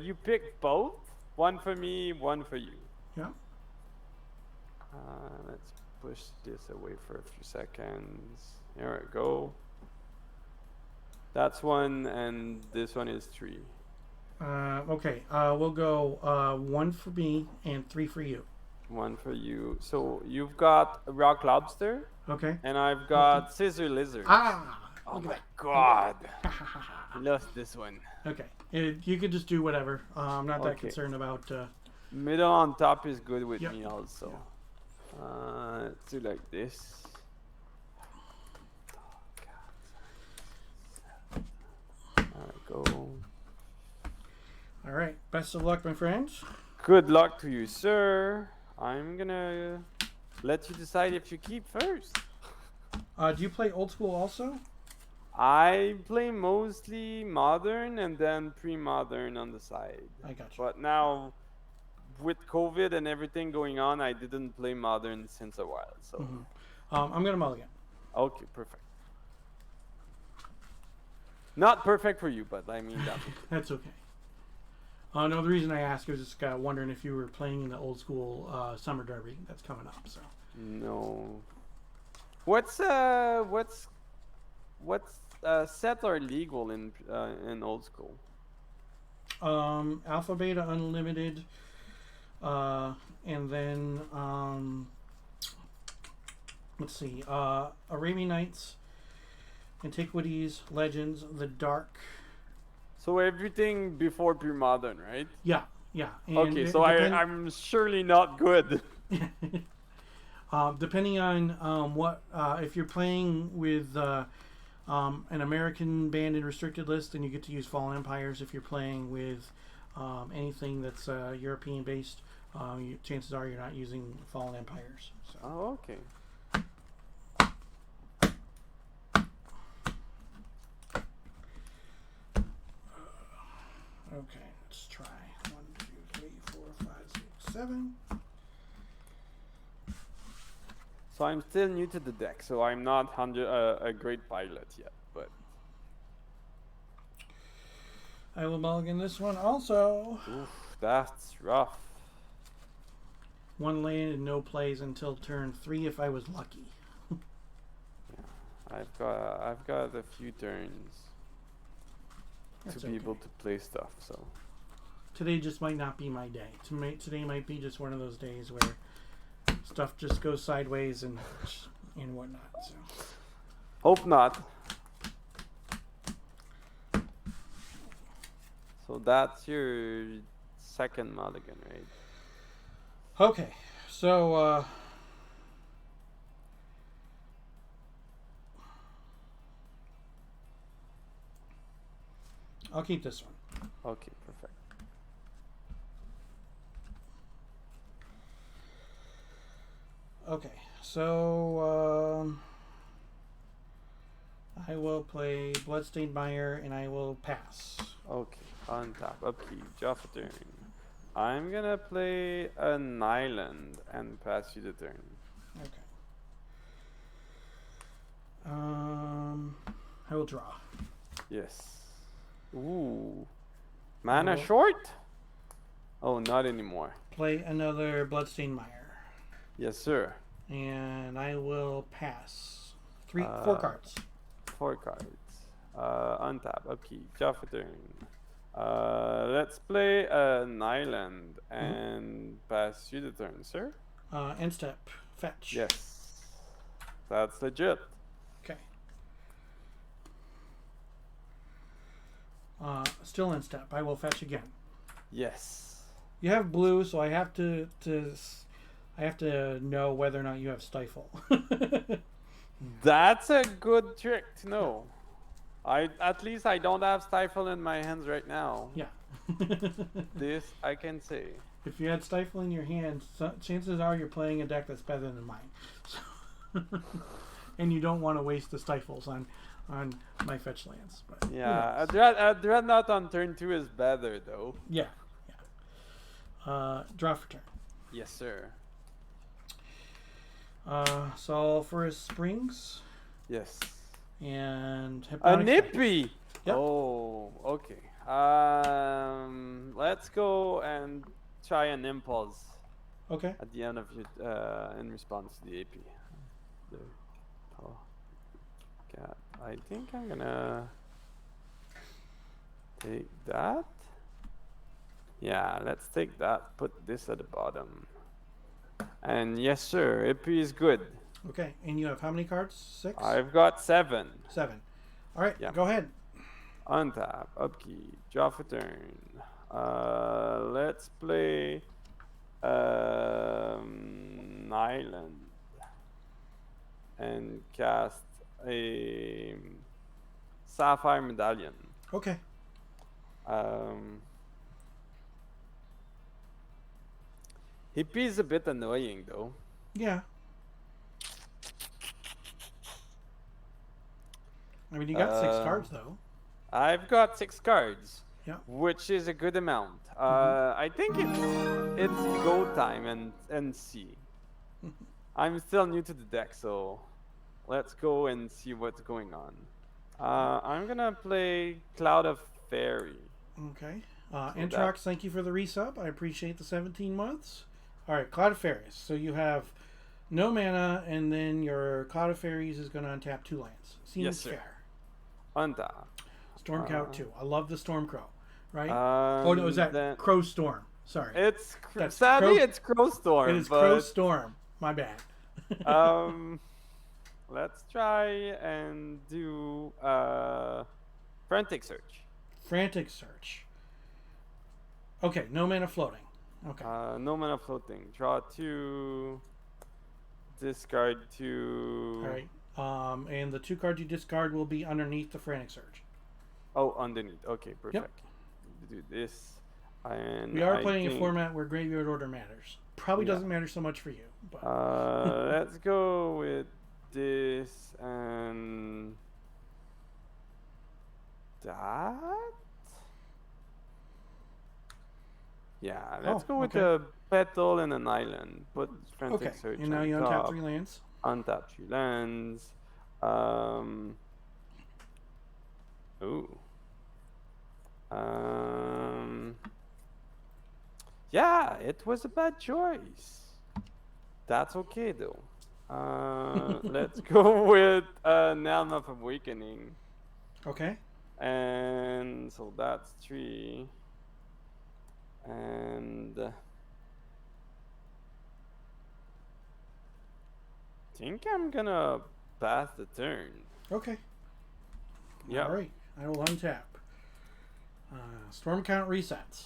You pick both. One for me, one for you. Yeah. Let's push this away for a few seconds. There we go. That's one, and this one is 3. Okay. We'll go 1 for me and 3 for you. 1 for you. So you've got a rock lobster, Okay. and I've got scissor lizard. Ah. Oh Look my at god. that. I lost this one. Okay. You could just do whatever. I'm not that Okay. concerned about. Middle on top is good with Yep. me also. Let's do like this. There we go. All right. Best of luck, my friends. Good luck to you, sir. I'm gonna let you decide if you keep first. Do you play old school also? I play mostly modern and then pre-modern on the side. I got you. But now, with COVID and everything going on, I didn't play modern since a while. So, I'm gonna mulligan. okay, perfect. Not perfect for you, but I mean that's okay. That's okay. No, the reason I asked was just wondering if you were playing in the old school summer derby that's coming up. So. No. What's sets are legal in old school? Alpha Beta Unlimited, and then let's see, Arabian Nights, Antiquities, Legends, The Dark. So everything before pre-modern, right? Yeah. And Okay, so I'm surely not good. depending on what, if you're playing with an American banned and restricted list, then you get to use Fallen Empires. If you're playing with anything that's European based, chances are you're not using Fallen Empires. So. Oh, okay. Okay, let's try 1, 2, 3, 4, 5, 6, 7. So I'm still new to the deck, so I'm not a great pilot yet, but I will mulligan this one also. oof, that's rough. 1 land and no plays until turn 3 if I was lucky. I've got a few turns That's to be able okay. to play stuff. So Today just might not be my day. Today might be just one of those days where stuff just goes sideways and whatnot. So. hope not. So that's your second mulligan, right? Okay, so I'll keep this one. Okay, perfect. Okay, so I will play Bloodstained Mire, and I will pass. Okay, on top, upkeep, draw for turn. I'm gonna play an island and pass you the turn. Okay. I will draw. Yes. Ooh. Mana Well- short? Oh, not anymore. Play another Bloodstained Mire, Yes, sir. and I will pass. 4 cards. 4 cards. Untap, upkeep, draw for turn. Let's play an island and pass you the turn, sir. End step. Fetch. Yes. That's legit. Okay. Still in step. I will fetch again. Yes. You have blue, so I have to know whether or not you have stifle. That's a good trick to know. At least I don't have stifle in my hands right now. Yeah. This I can say. If you had stifle in your hand, chances are you're playing a deck that's better than mine. And you don't want to waste the stifles on my fetch lands. But Yeah, a dreadnought on turn 2 is better though. yeah. Draw for turn. Yes, sir. So for his springs Yes. and A hypnotic nippy. Yep. Oh, okay. Let's go and try an impulse Okay. at the end of your in response to the AP. Oh, God. I think I'm gonna take that. Yeah, let's take that. Put this at the bottom. And yes, sir. AP is good. Okay. And you have how many cards? 6? I've got 7. 7. All right. Yeah. Go ahead. Untap, upkeep, draw for turn. Let's play an island and cast a sapphire medallion. Okay. Hippie is a bit annoying though. Yeah. I mean, you got 6 cards though. I've got 6 cards. Yeah. Which is a good amount. I think it's go time and see. I'm still new to the deck, so let's go and see what's going on. I'm gonna play Cloud of Fairy. Okay. Antrox, thank you for the resub. I appreciate the 17 months. All right, Cloud of Fairies. So you have no mana, and then your Cloud of Fairies is going to untap 2 lands. Seems Yes, sir. fair. Untap. Stormcow 2. I love the Stormcrow, right? Oh no, is that Crow Storm? Sorry. It's That's sadly Crow- it's Crow Storm. It is but, Crow Storm. My bad. Let's try and do Frantic Search. Frantic Search. Okay, no mana floating. Okay. No mana floating. Draw 2. Discard 2. All right. And the 2 cards you discard will be underneath the Frantic Search. Oh, underneath. Okay, perfect. Do this. And We are I playing a think, format where graveyard order matters. Probably Yeah. doesn't matter so much for you, but let's go with this and that. Yeah, let's go with okay. a petal and an island. Put Frantic okay. Search And now on you top. untap 3 lands. Untap 3 lands. Ooh. Yeah, it was a bad choice. That's okay though. Let's go with Nelm of Awakening. Okay. And so that's 3. And I think I'm gonna pass the turn. Okay. Yeah. All right. I will untap. Storm count resets.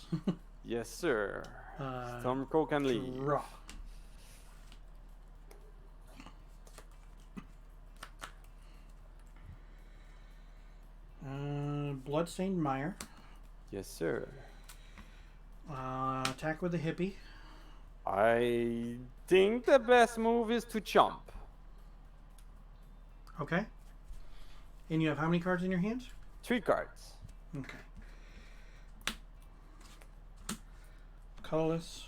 Yes, sir. Uh, Stormcrow can leave. Draw. Bloodstained Mire. Yes, sir. Attack with the hippie. I think the best move is to chomp. Okay. And you have how many cards in your hand? 3 cards. Okay. Colorless.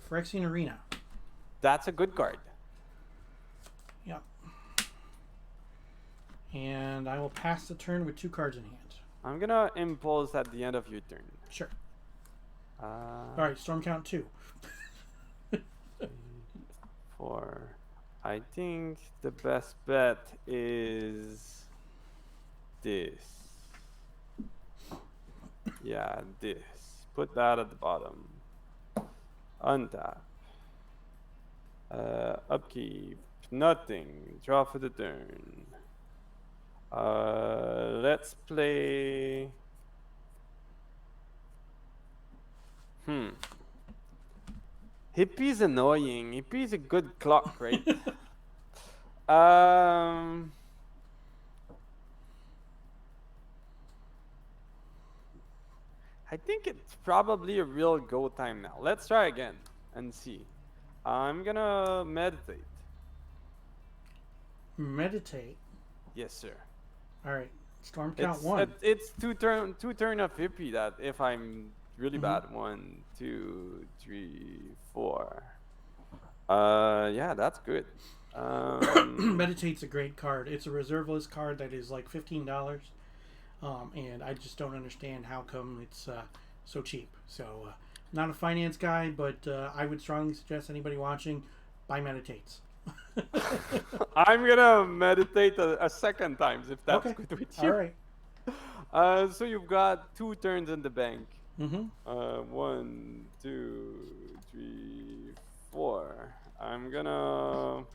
Phyrexian Arena. That's a good card. Yep. And I will pass the turn with 2 cards in hand. I'm gonna impulse at the end of your turn. Sure. Alright, storm count 2. 3, 4. I think the best bet is this. Yeah, this. Put that at the bottom. Untap. Upkeep. Nothing. Draw for the turn. Let's play. Hippie's annoying. Hippie's a good clock, right? I think it's probably a real go time now. Let's try again and see. I'm gonna meditate. Meditate. Yes, sir. Alright, storm count 1. It's two turn of hippie that if I'm really bad. 1, 2, 3, 4. Yeah, that's good. Meditate's a great card. It's a reserve list card that is like $15. And I just don't understand how come it's so cheap. So, not a finance guy, but I would strongly suggest anybody watching buy Meditates. I'm gonna meditate a second time if that's Okay. good with you. All right. So you've got 2 turns in the bank. Mm-hmm. 1, 2, 3, 4. I'm gonna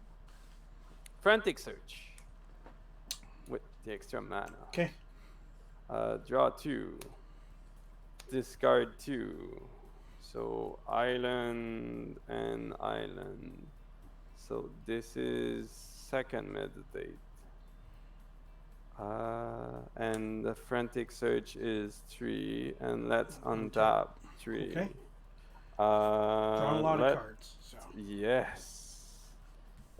frantic search with the extra mana. Okay. Draw 2. Discard 2. So island and island. So this is second meditate. And the frantic search is 3, and let's untap 3. Okay. Draw a lot of cards. So. Yes.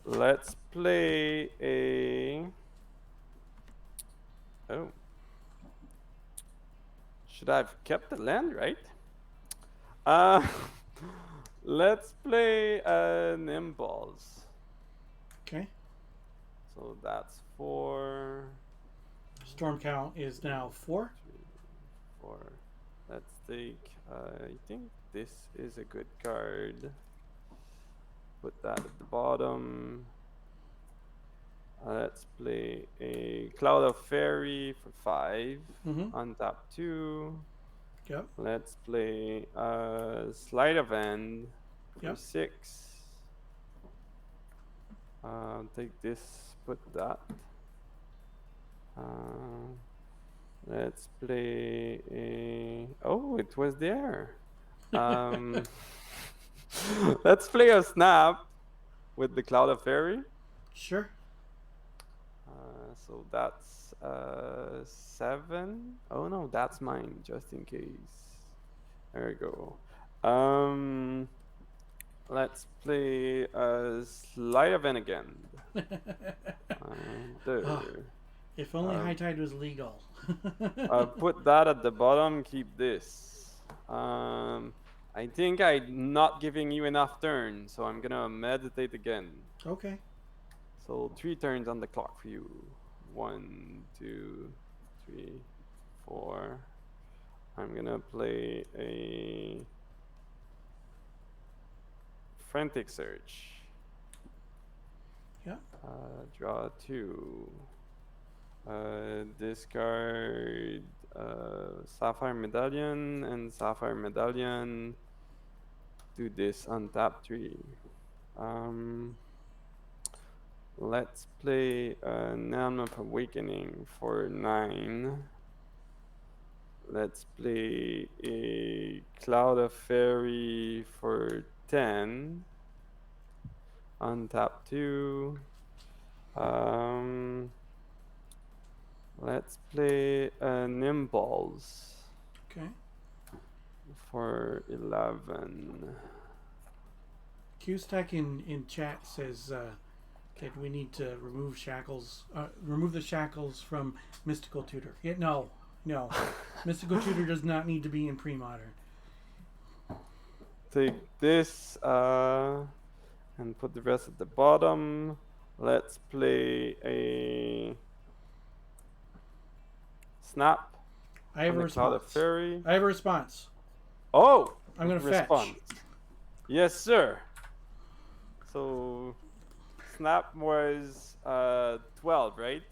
Let's play a. Oh. Should I have kept the land, right? Let's play an impulse. Okay. So that's 4. Storm count is now 4. 3, 4. Let's take. I think this is a good card. Put that at the bottom. Let's play a Cloud of Fairy for 5. Untap 2. Yep. Let's play Sleight of Hand for 6. Take this, put that. Let's play a. Oh, it was there. Let's play a Snap with the Cloud of Fairy. Sure. So that's 7. Oh no, that's mine, just in case. There we go. Let's play a Sleight of Hand again. If only High Tide was legal. Put that at the bottom, keep this. I think I'm not giving you enough turns, so I'm gonna meditate again. Okay. So 3 turns on the clock for you. 1, 2, 3, 4. I'm gonna play a frantic search. Yeah. Draw 2. Discard Sapphire Medallion and Sapphire Medallion. Do this on tap 3. Let's play an Element of Awakening for 9. Let's play a Cloud of Fairy for 10. Untap 2. Let's play an Impulse. Okay. For 11. Q-Stack in chat says Okay, we need to remove shackles. Remove the shackles from Mystical Tutor. Yeah, no. Mystical Tutor does not need to be in Premodern. Take this and put the rest at the bottom. Let's play a snap. I have a response. Fairy. I have a response. Oh! I'm going to fetch. Yes, sir. So, snap was 12, right?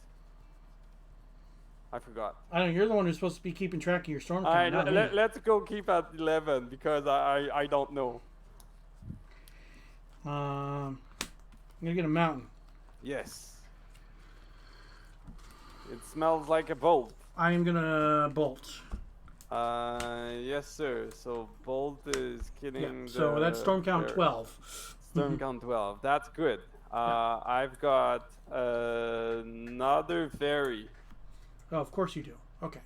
I forgot. I don't know, you're the one who's supposed to be keeping track of your storm count. Alright, let's go keep at 11 because I don't know. I'm going to get a mountain. Yes. It smells like a bolt. I am going to bolt. Yes, sir. So bolt is killing. So that's storm count 12. Storm count 12. That's good. I've got another fairy. Oh, of course you do. Okay.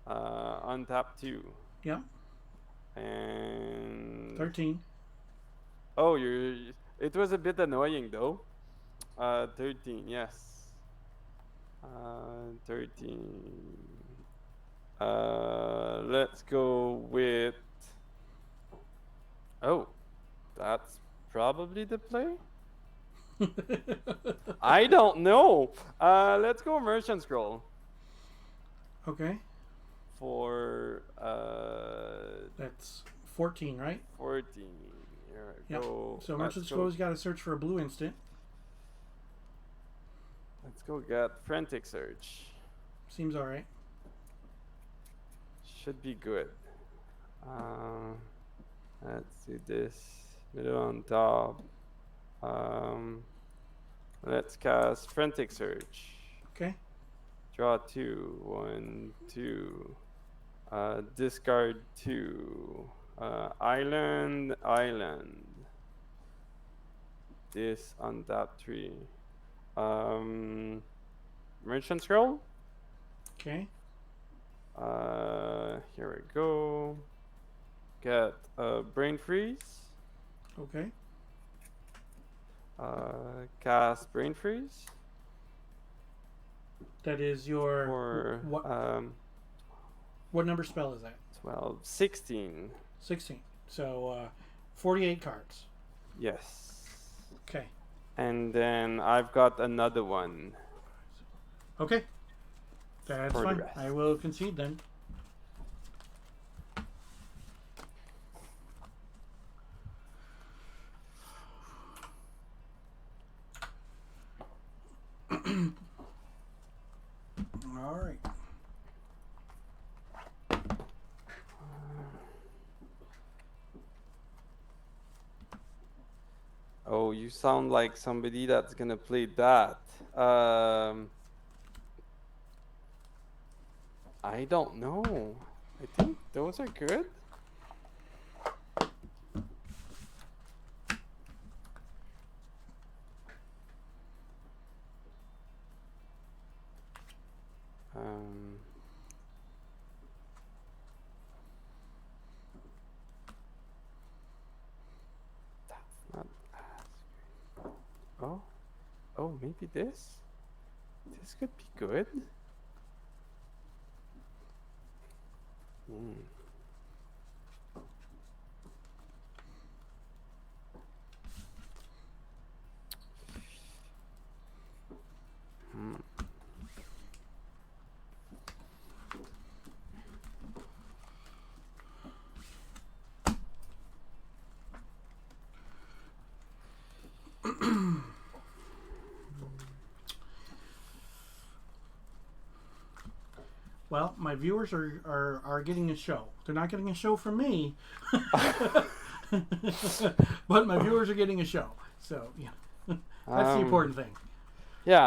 Untap 2. Yeah. And 13. Oh, it was a bit annoying though. 13. Yes. 13. Let's go with. Oh, that's probably the play. I don't know. Let's go Merchant Scroll. Okay. For that's 14, right? 14. Here I go. So Merchant Scroll's got to search for a blue instant. Let's go get Frantic Search. Seems alright. Should be good. Let's do this. Middle on top. Let's cast Frantic Search. Okay. Draw 2. 1, 2. Discard 2. Island. This on that 3. Merchant Scroll. Okay. Here we go. Get Brain Freeze. Okay. Cast Brain Freeze. That is your. Or what number spell is that? 12, 16. 16. So 48 cards. Yes. Okay. And then I've got another one. Okay. That's fine. I will concede then. All right. Oh, you sound like somebody that's gonna play that. I don't know. I think those are good. That's not as good. Oh, maybe this? This could be good. Well, my viewers are getting a show. They're not getting a show from me, but my viewers are getting a show. So yeah, that's the important thing. Yeah,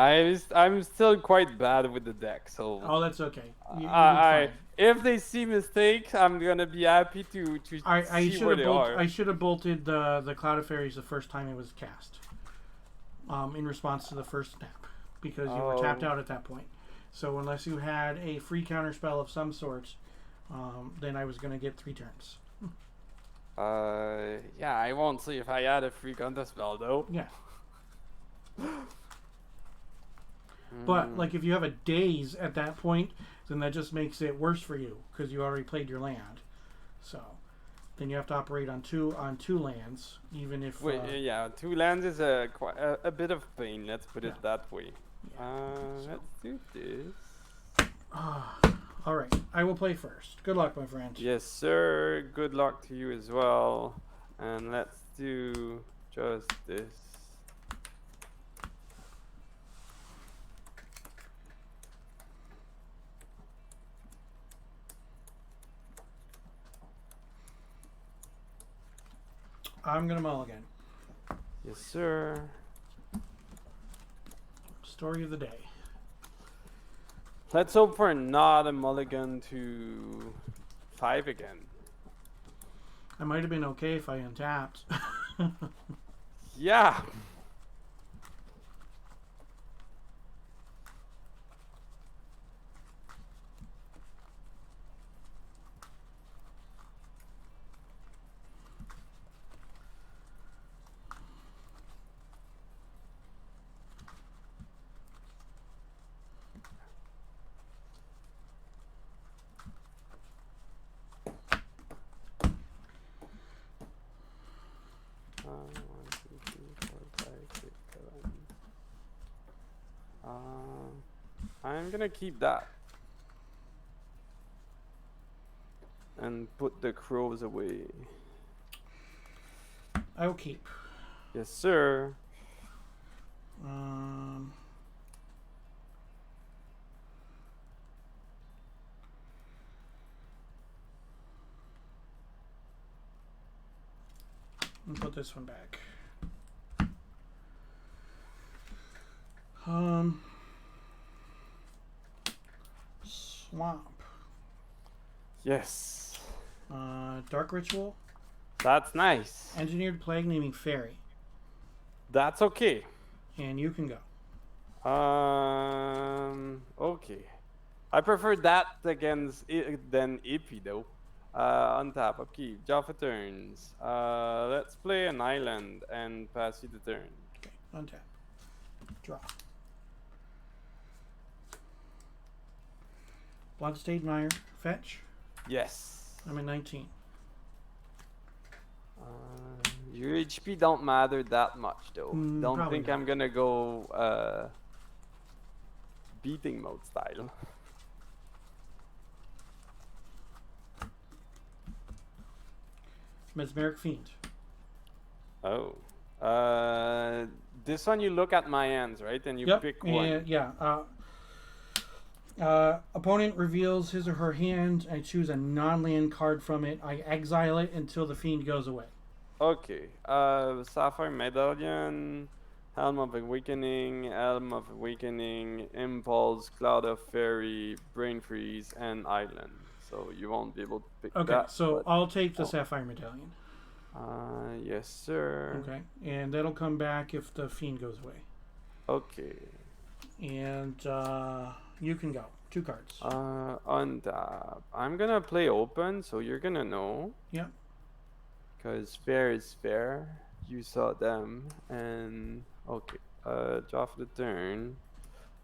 I'm still quite bad with the deck, so. Oh, that's okay. If they see mistakes, I'm gonna be happy to see where they are. I should have bolted the Cloud of Fairies the first time it was cast, in response to the first snap, because you were tapped out at that point. So unless you had a free counter spell of some sort, then I was going to get 3 turns. Yeah, I won't see if I had a free counter spell though. Yeah. But like if you have a daze at that point, then that just makes it worse for you because you already played your land. So then you have to operate on two lands, even if. Wait, yeah, 2 lands is a bit of pain. Let's put it that way. Let's do this. All right, I will play first. Good luck, my friend. Yes, sir. Good luck to you as well. And let's do just this. I'm gonna mulligan. Yes, sir. Story of the day. Let's hope for not a mulligan to 5 again. I might have been okay if I untapped. Yeah. I'm gonna keep that and put the crows away. I will keep. Yes, sir. And put this one back. Swamp. Yes. Dark Ritual. That's nice. Engineered Plague naming Fairy. That's okay. And you can go. Okay. I prefer that against than AP though. Untap, upkeep, draw for turns. Let's play an island and pass you the turn. Okay, untap. Draw. Bloodstained Mire, fetch. Yes. I'm at 19. Your HP don't matter that much though. Don't probably think not. I'm gonna go beating mode style. Mesmeric Fiend. Oh. This one you look at my hands, right? And you pick one. Opponent reveals his or her hand. I choose a non-land card from it. I exile it until the fiend goes away. Okay. Sapphire Medallion, Helm of Awakening, Impulse, Cloud of Fairy, Brain Freeze, and Island. So you won't be able to pick that. Okay, so I'll take the Sapphire Medallion. Yes, sir. Okay, and that'll come back if the fiend goes away. Okay. And you can go. 2 cards. Untap. I'm gonna play open, so you're gonna know. Yep. Because fair is fair. You saw them, and okay. Draw for the turn.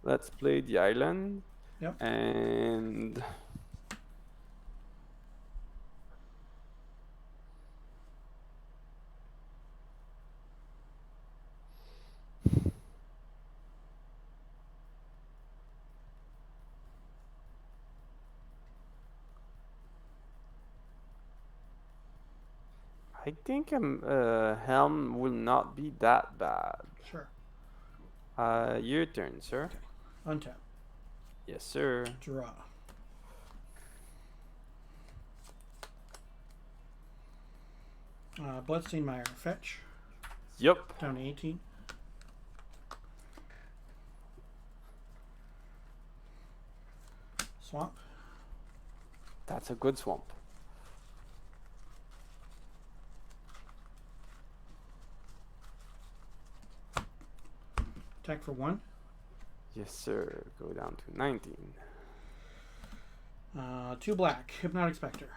Let's play the island. Yep. And I think Helm will not be that bad. Sure. Your turn, sir. Okay. Untap. Yes, sir. Draw. Bloodstained Mire, fetch. Yup. Down to 18. Swamp. That's a good swamp. Attack for 1. Yes, sir. Go down to 19. 2 black. Hypnotic Spectre.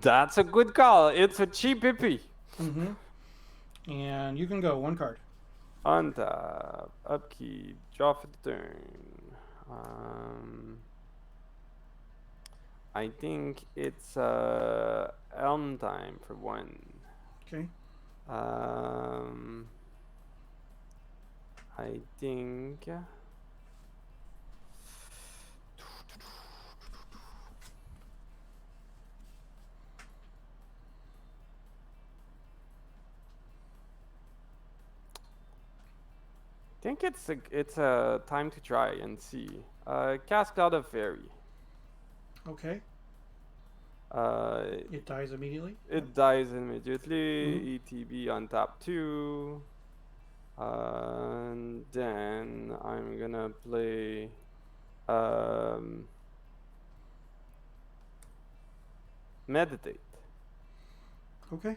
That's a good call. It's a cheap hippie. And you can go 1 card. Untap, upkeep, draw for the turn. I think it's Elm time for 1. Okay. I think. It's a time to try and see. Cast Cloud of Fairy. Okay. It dies immediately. It dies immediately. ETB on tap 2. And then I'm gonna play Meditate. Okay.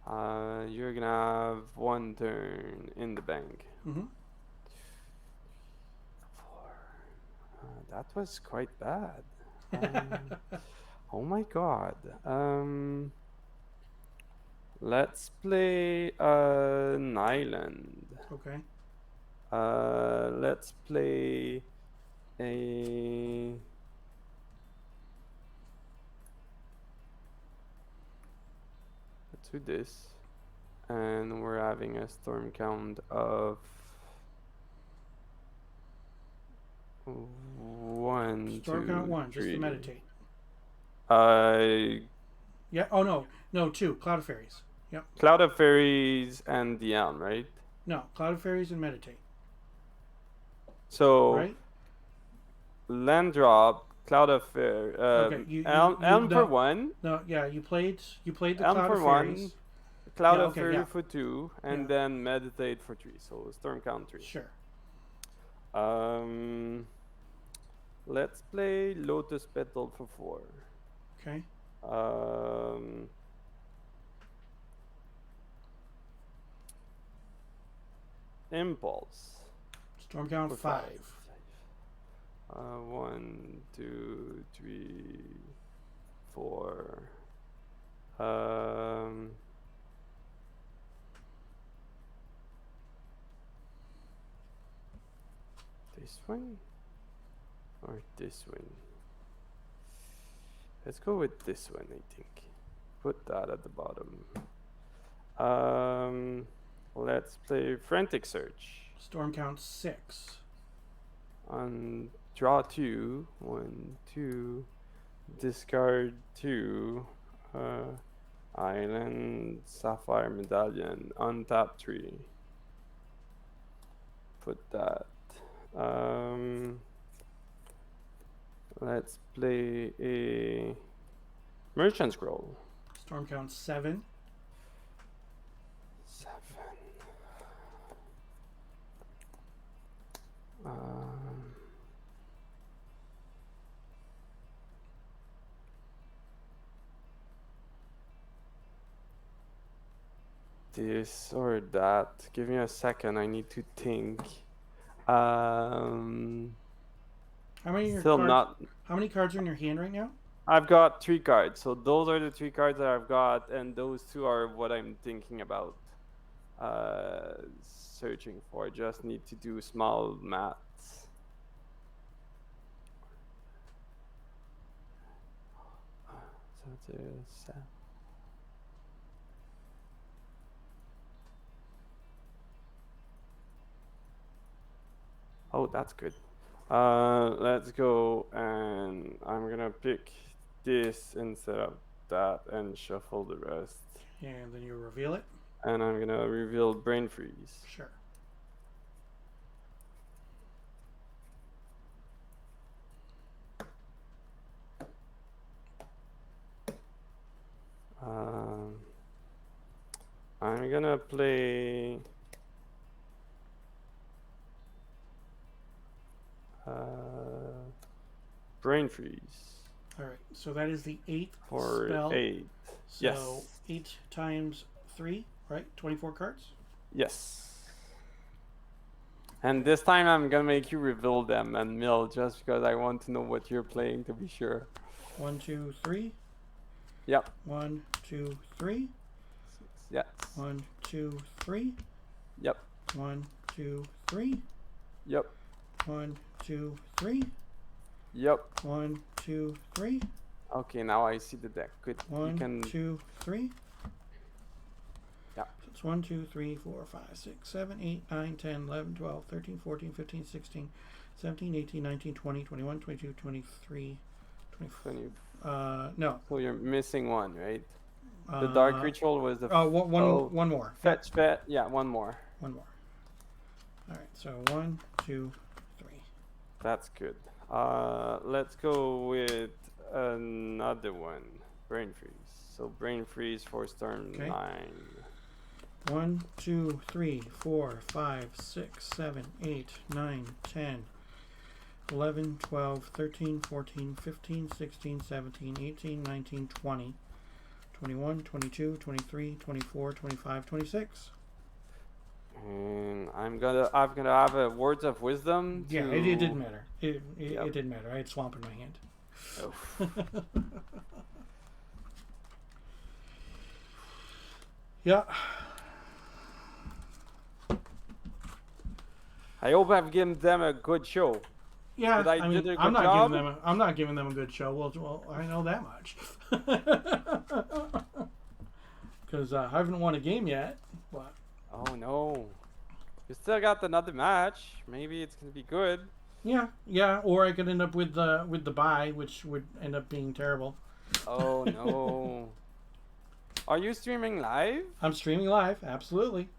You're gonna have 1 turn in the bank. Mm-hmm. 4. That was quite bad. Oh my god. Let's play an island. Okay. Let's play a. Let's do this. And we're having a storm count of 1, Storm 2, count 1, 3. just to meditate. Yeah. Oh no, no 2. Cloud of Fairies. Yep. Cloud of Fairies and the Elm, right? No, Cloud of Fairies and meditate. So Right. land drop, Cloud of Fairies. Okay. Elm for no, 1. No. Yeah. You played the Elm Cloud for of 1. Fairies. Cloud Yeah, of okay, Fairy yeah. for 2, and Yeah. then meditate for 3. So storm count 3. Sure. Let's play Lotus Petal for 4. Okay. Impulse. Storm count for 5. 1, 2, 3, 4. This one or this one? Let's go with this one, I think. Put that at the bottom. Let's play Frantic Search. Storm count 6. On draw 2, 1, 2, discard 2, Island, Sapphire Medallion, untap 3. Put that. Let's play a Merchant Scroll. Storm count 7. 7. This or that. Give me a second. I need to think. How many of your Still cards? not. How many cards are in your hand right now? I've got 3 cards. So those are the 3 cards that I've got, and those 2 are what I'm thinking about searching for. Just need to do small maths. So there's. Oh, that's good. Let's go, and I'm gonna pick this instead of that and shuffle the rest. And then you reveal it. And I'm gonna reveal Brain Freeze. Sure. I'm gonna play Brain Freeze. All right. So that is the 8th For spell. 8. So Yes. 8 times 3, right? 24 cards. Yes. And this time I'm gonna make you reveal them and mill just because I want to know what you're playing to be sure. 1, 2, 3. Yep. 1, 2, 3. Yes. 1, 2, 3. Yep. 1, 2, 3. Yep. 1, 2, 3. Yep. 1, 2, 3. Okay, now I see the deck. Good. 1, 2, 3. Yeah. So it's 1, 2, 3, 4, 5, 6, 7, 8, 9, 10, 11, 12, 13, 14, 15, 16, 17, 18, 19, 20, 21, 22, 23, 24. No. So you're missing one, right? The dark ritual was the. One more. Fetch. Yeah, one more. One more. All right. So 1, 2, 3. That's good. Let's go with another one. Brain freeze. So brain freeze for turn 9. 1, 2, 3, 4, 5, 6, 7, 8, 9, 10, 11, 12, 13, 14, 15, 16, 17, 18, 19, 20, 21, 22, 23, 24, 25, 26. And I'm gonna have a words of wisdom. Yeah, it didn't matter. It didn't matter. I had swamp in my hand. Oh. Yeah. I hope I've given them a good show. Yeah, I mean, I'm not giving them a good show. Well, I know that much. Because I haven't won a game yet. But Oh no. You still got another match. Maybe it's gonna be good. yeah. Or I could end up with the bye, which would end up being terrible. Oh no. Are you streaming live? I'm streaming live, absolutely.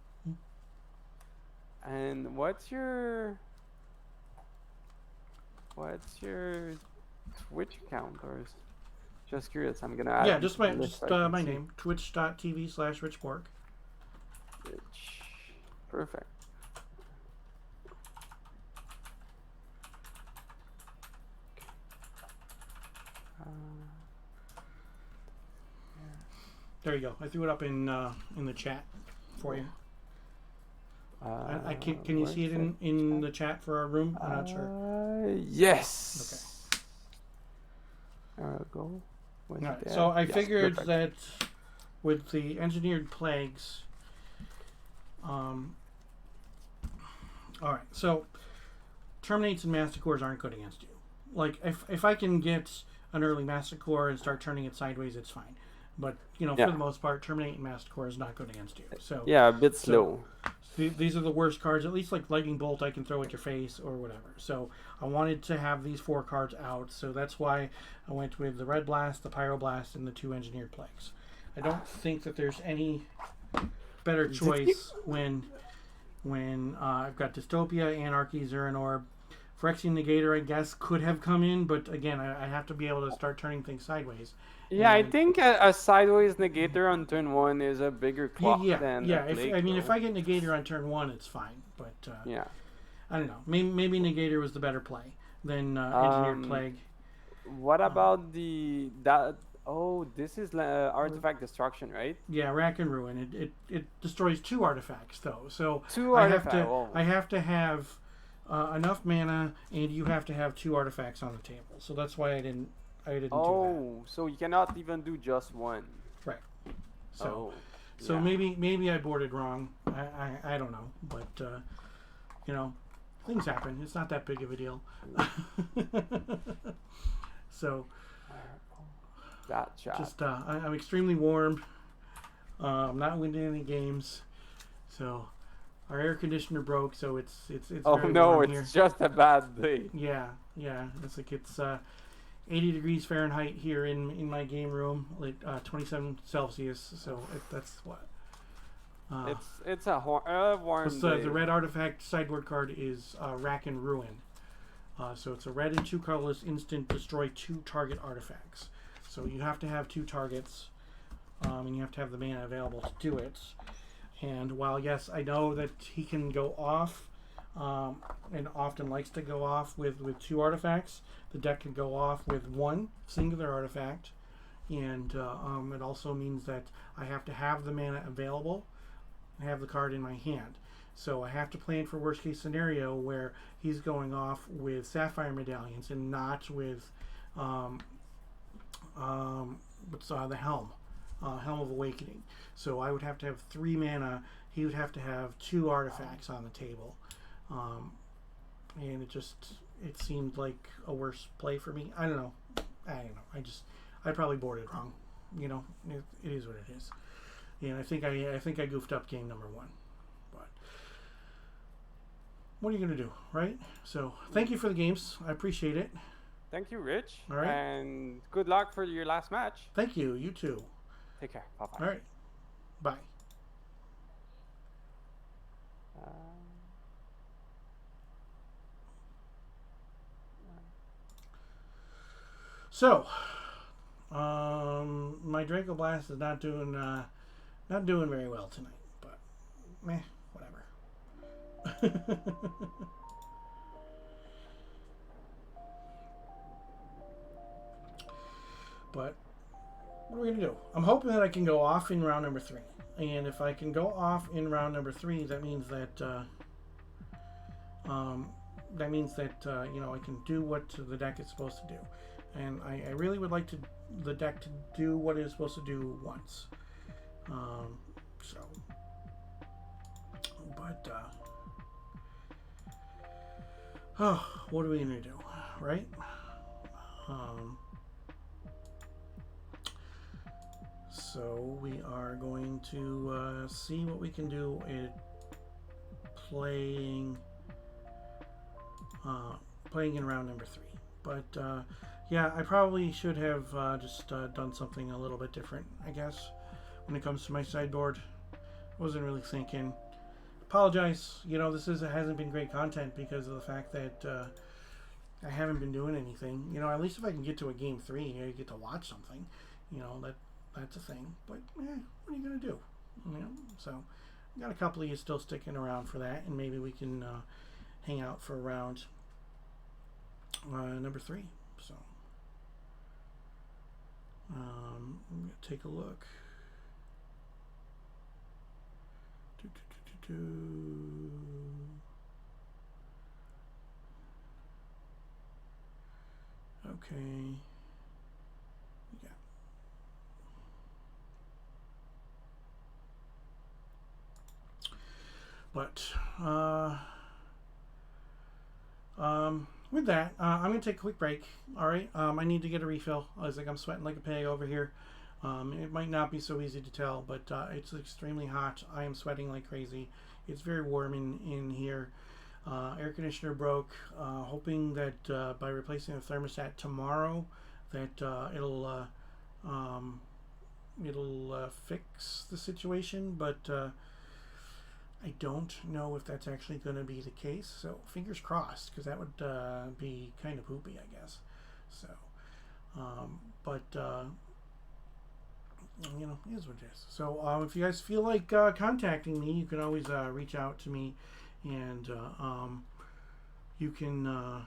And what's your Twitch account? Or just curious. I'm gonna add. Yeah, just my name, twitch.tv/richpork. Rich. Perfect. There you go. I threw it up in the chat for you. Can you see it in the chat for our room? I'm not sure. Yes. Okay. Go. Right, so I figured that with the engineered plagues, all right. So terminates and massacres aren't good against you. Like if I can get an early massacre and start turning it sideways, it's fine. But for the most part, terminate and massacre is not good against you. So yeah, a bit slow. These are the worst cards. At least like lightning bolt, I can throw at your face or whatever. So I wanted to have these 4 cards out. So that's why I went with the red blast, the pyro blast, and the 2 engineered plagues. I don't think that there's any better choice when I've got dystopia, anarchy, Zurin orb. Phyrexian Negator, I guess, could have come in, but again, I have to be able to start turning things sideways. Yeah, I think a sideways Negator on turn 1 is a bigger clock than a plague, if I get Negator on turn 1, it's fine. But yeah, I don't know. Maybe Negator was the better play than Engineered Plague. What about Oh, this is artifact destruction, right? Yeah, Rack and Ruin. It destroys 2 artifacts though. So 2 artifacts. I have to have enough mana, and you have to have 2 artifacts on the table. So that's why I didn't do that. Oh, so you cannot even do just one. Right. So maybe I boarded wrong. I don't know, but things happen. It's not that big of a deal. So Gotcha. just I'm extremely warm. I'm not winning any games, so our air conditioner broke. So it's oh very no, warm it's here. just a bad day. Yeah. It's like it's 80 degrees Fahrenheit here in my game room, like 27 Celsius. So that's what. It's a warm day. The red artifact sideboard card is Rack and Ruin. So it's a red and 2 colorless instant, destroy 2 target artifacts. So you have to have 2 targets, and you have to have the mana available to do it. And while yes, I know that he can go off, and often likes to go off with 2 artifacts, the deck can go off with 1 singular artifact, and it also means that I have to have the mana available and have the card in my hand. So I have to plan for worst case scenario where he's going off with Sapphire Medallions and not with the Helm. Helm of Awakening. So I would have to have 3 mana. He would have to have 2 artifacts on the table. And it seemed like a worse play for me. I don't know. I probably boarded wrong. You know, it is what it is. And I think I goofed up game number 1. But what are you gonna do, right? So thank you for the games. I appreciate it. Thank you, Rich. All right. And good luck for your last match. Thank you. You too. Take care. Bye-bye. All right. Bye. So, my Draco Blast is not doing very well tonight, but meh, whatever. But what are we gonna do? I'm hoping that I can go off in round number 3, and if I can go off in round number 3, that means that you know, I can do what the deck is supposed to do. And I really would like the deck to do what it's supposed to do once. What are we gonna do, right? So we are going to see what we can do at playing in round number 3. But yeah, I probably should have just done something a little bit different, I guess, when it comes to my sideboard. Wasn't really thinking. Apologize, you know, this hasn't been great content because of the fact that I haven't been doing anything. You know, at least if I can get to a game 3, you know, you get to watch something. You know, that's a thing. But what are you gonna do? You know, so got a couple of you still sticking around for that, and maybe we can hang out for round number 3. So I'm gonna take a look. Okay. Yeah. But with that, I'm gonna take a quick break. All right. I need to get a refill. I was like, I'm sweating like a pig over here. It might not be so easy to tell, but it's extremely hot. I am sweating like crazy. It's very warm in here. Air conditioner broke. Hoping that by replacing the thermostat tomorrow, that it'll fix the situation. But I don't know if that's actually going to be the case. So fingers crossed, because that would be kind of poopy, I guess. So, you know, it is what it is. So if you guys feel like contacting me, you can always reach out to me, and you can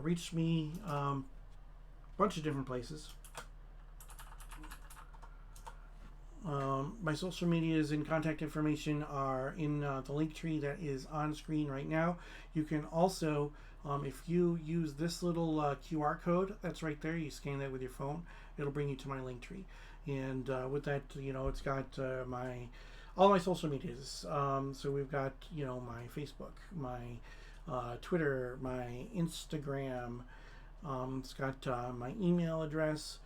reach me a bunch of different places. My social medias and contact information are in the link tree that is on screen right now. You can also, if you use this little QR code that's right there, you scan that with your phone, it'll bring you to my link tree. And with that, you know, it's got all my social medias. So we've got, you know, my Facebook, my Twitter, my Instagram. It's got my email address.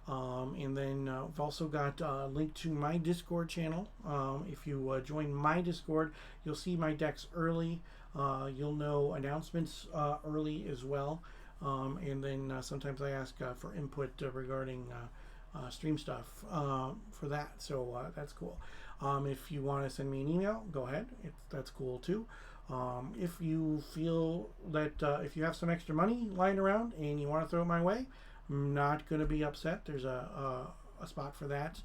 And then we've also got a link to my Discord channel. If you join my Discord, you'll see my decks early. You'll know announcements early as well. And then sometimes I ask for input regarding stream stuff for that. So that's cool. If you want to send me an email, go ahead. That's cool too. If you feel that if you have some extra money lying around and you want to throw it my way, I'm not going to be upset. There's a spot for that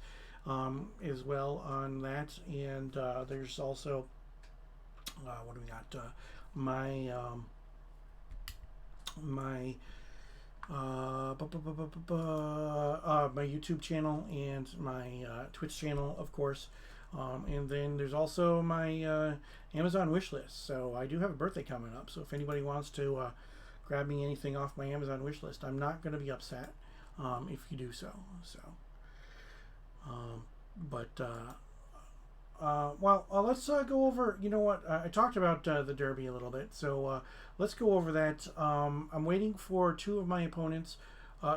as well on that. And there's also, what do we got? My YouTube channel and my Twitch channel, of course. And then there's also my Amazon wish list. So I do have a birthday coming up. So if anybody wants to grab me anything off my Amazon wish list, I'm not going to be upset if you do so. So But let's go over. You know what? I talked about the Derby a little bit, so let's go over that. I'm waiting for two of my opponents.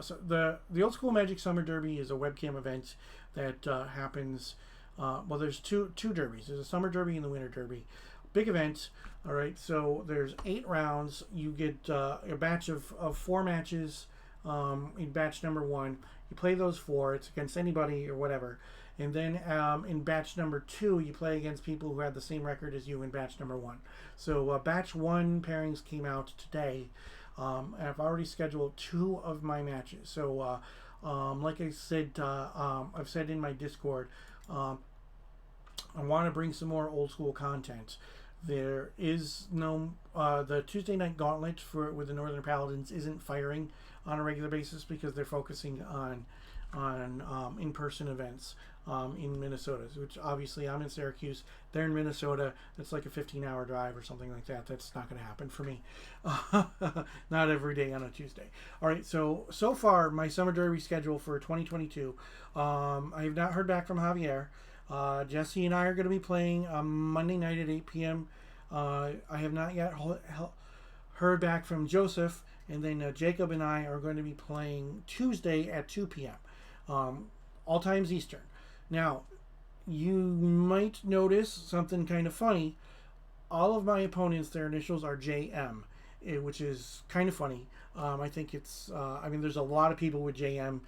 So the Old School Magic Summer Derby is a webcam event that happens. Well, there's two derbies. There's a Summer Derby and the Winter Derby. Big event. All right. So there's 8 rounds. You get a batch of 4 matches in batch number 1. You play those 4. It's against anybody or whatever. And then in batch number 2, you play against people who had the same record as you in batch number 1. So batch 1 pairings came out today. And I've already scheduled 2 of my matches. So like I said, I've said in my Discord, I want to bring some more old school content. There is no the Tuesday night gauntlet with the Northern Paladins isn't firing on a regular basis because they're focusing on in-person events in Minnesota, which obviously I'm in Syracuse. They're in Minnesota. It's like a 15-hour drive or something like that. That's not going to happen for me. Not every day on a Tuesday. All right, so far, my Summer Derby schedule for 2022, I have not heard back from Javier. Jesse and I are going to be playing Monday night at 8 p.m. I have not yet heard back from Joseph, and then Jacob and I are going to be playing Tuesday at 2 p.m. All times Eastern. Now, you might notice something kind of funny. All of my opponents, their initials are JM, which is kind of funny. I think it's, there's a lot of people with JM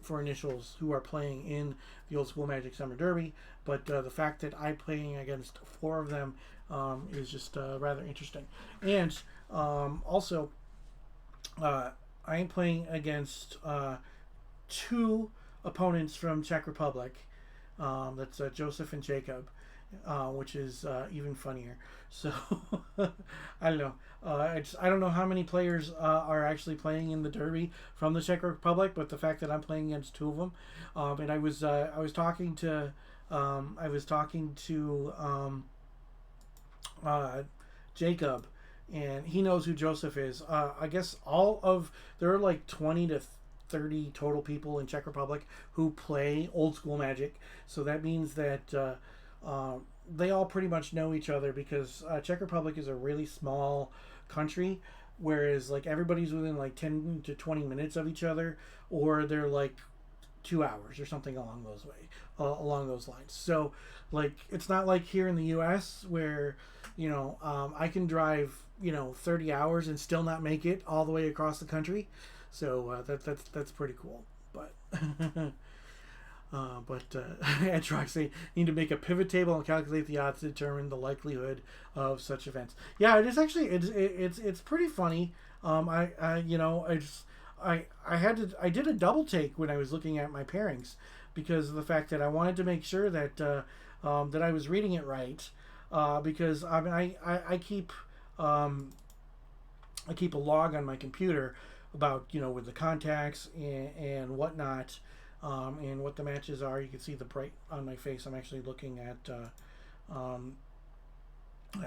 for initials who are playing in the Old School Magic Summer Derby, but the fact that I'm playing against 4 of them is just rather interesting. And also, I am playing against 2 opponents from Czech Republic. That's Joseph and Jacob, which is even funnier. So I don't know. I don't know how many players are actually playing in the Derby from the Czech Republic, but the fact that I'm playing against 2 of them, and I was talking to Jacob, and he knows who Joseph is. I guess there are like 20 to 30 total people in Czech Republic who play Old School Magic, so that means that they all pretty much know each other because Czech Republic is a really small country, whereas like everybody's within like 10 to 20 minutes of each other, or they're like 2 hours or something along those lines. So like it's not like here in the US where I can drive 30 hours and still not make it all the way across the country. So that's pretty cool. But Edrock say need to make a pivot table and calculate the odds to determine the likelihood of such events. Yeah, it is actually it's pretty funny. I did a double take when I was looking at my pairings because of the fact that I wanted to make sure that that I was reading it right. Because I keep a log on my computer about with the contacts and whatnot, and what the matches are. You can see the bright on my face. I'm actually looking at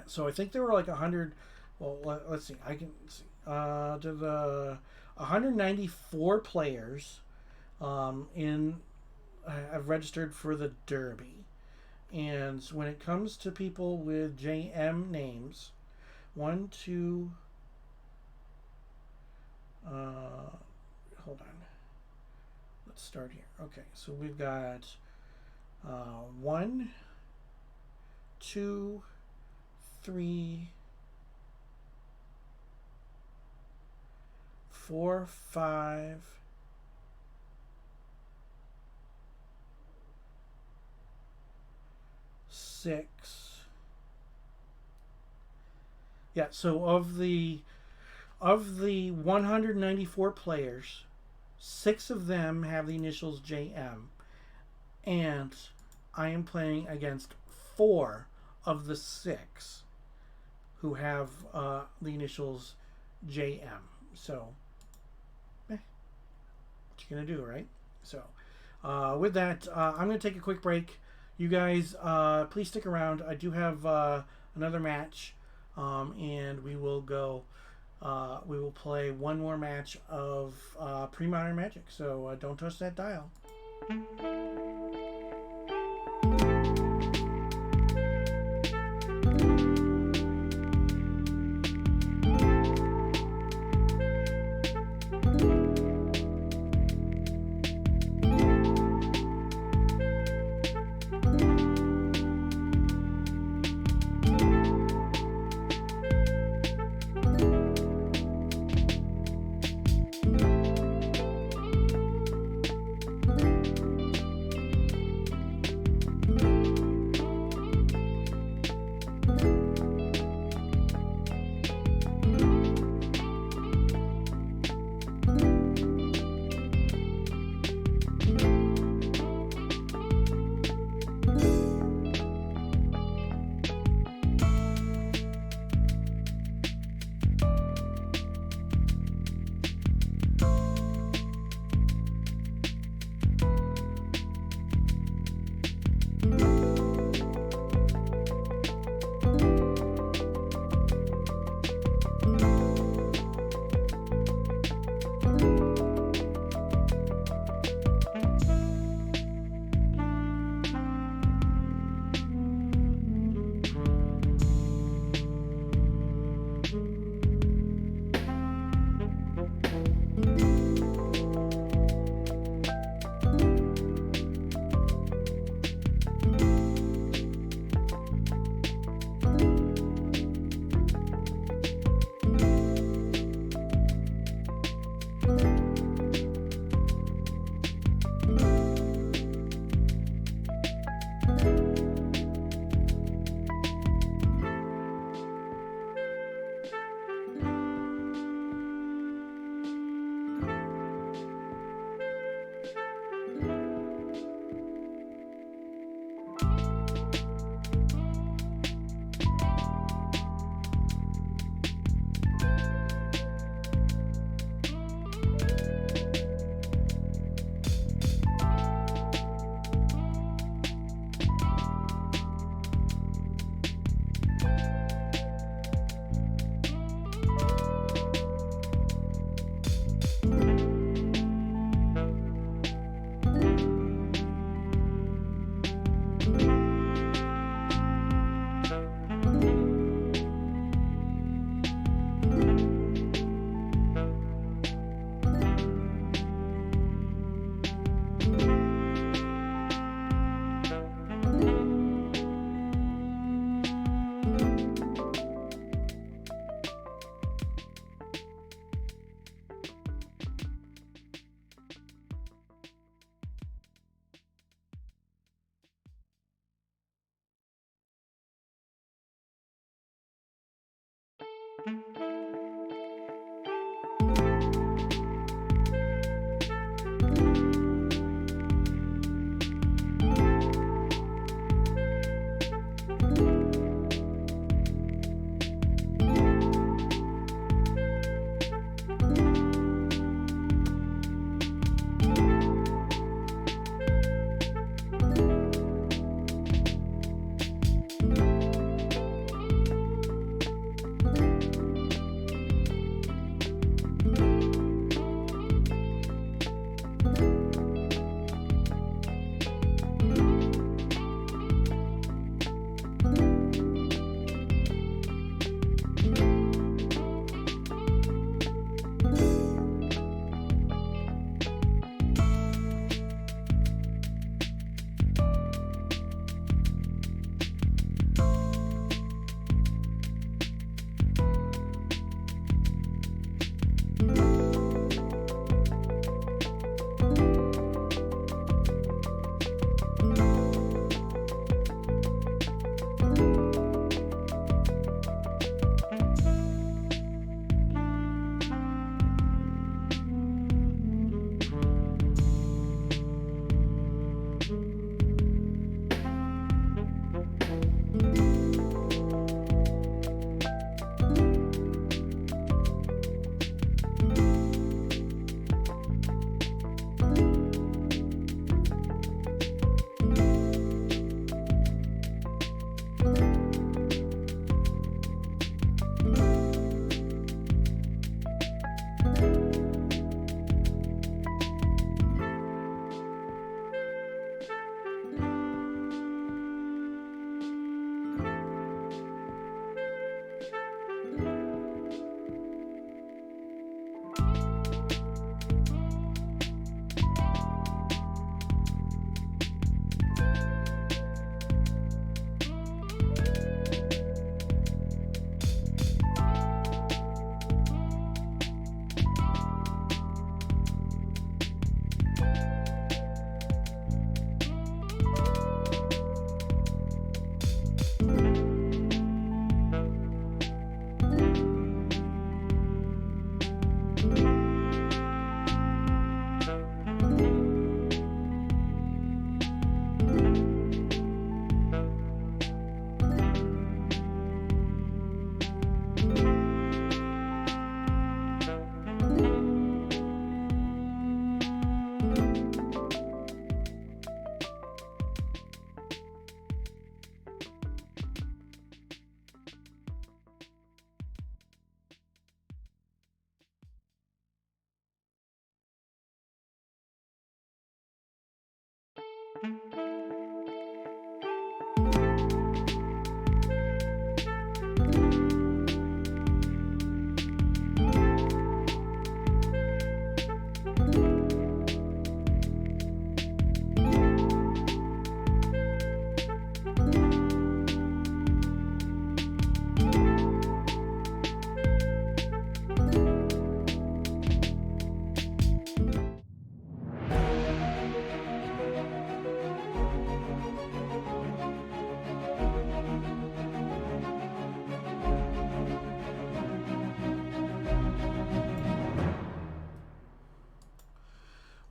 so I think there were like 100. Well, let's see. I can see to the 194 players I've registered for the Derby. And when it comes to people with JM names, 1, 2, hold on. Let's start here. Okay, so we've got 1, 2, 3, 4, 5, 6. Yeah, so of the 194 players, 6 of them have the initials JM, and I am playing against 4 of the 6 who have the initials JM. So, what you gonna do, right? So, with that, I'm gonna take a quick break. You guys, please stick around. I do have another match, and we will go. We will play one more match of Premodern Magic. So don't touch that dial.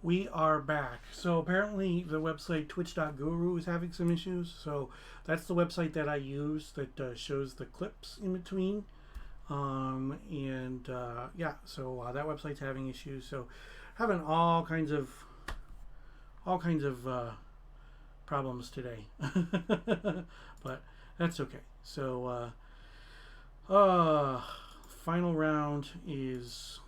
We are back. So apparently the website twitch.guru is having some issues. So that's the website that I use that shows the clips in between. Yeah, so that website's having issues. So having all kinds of problems today. But that's okay. So final round is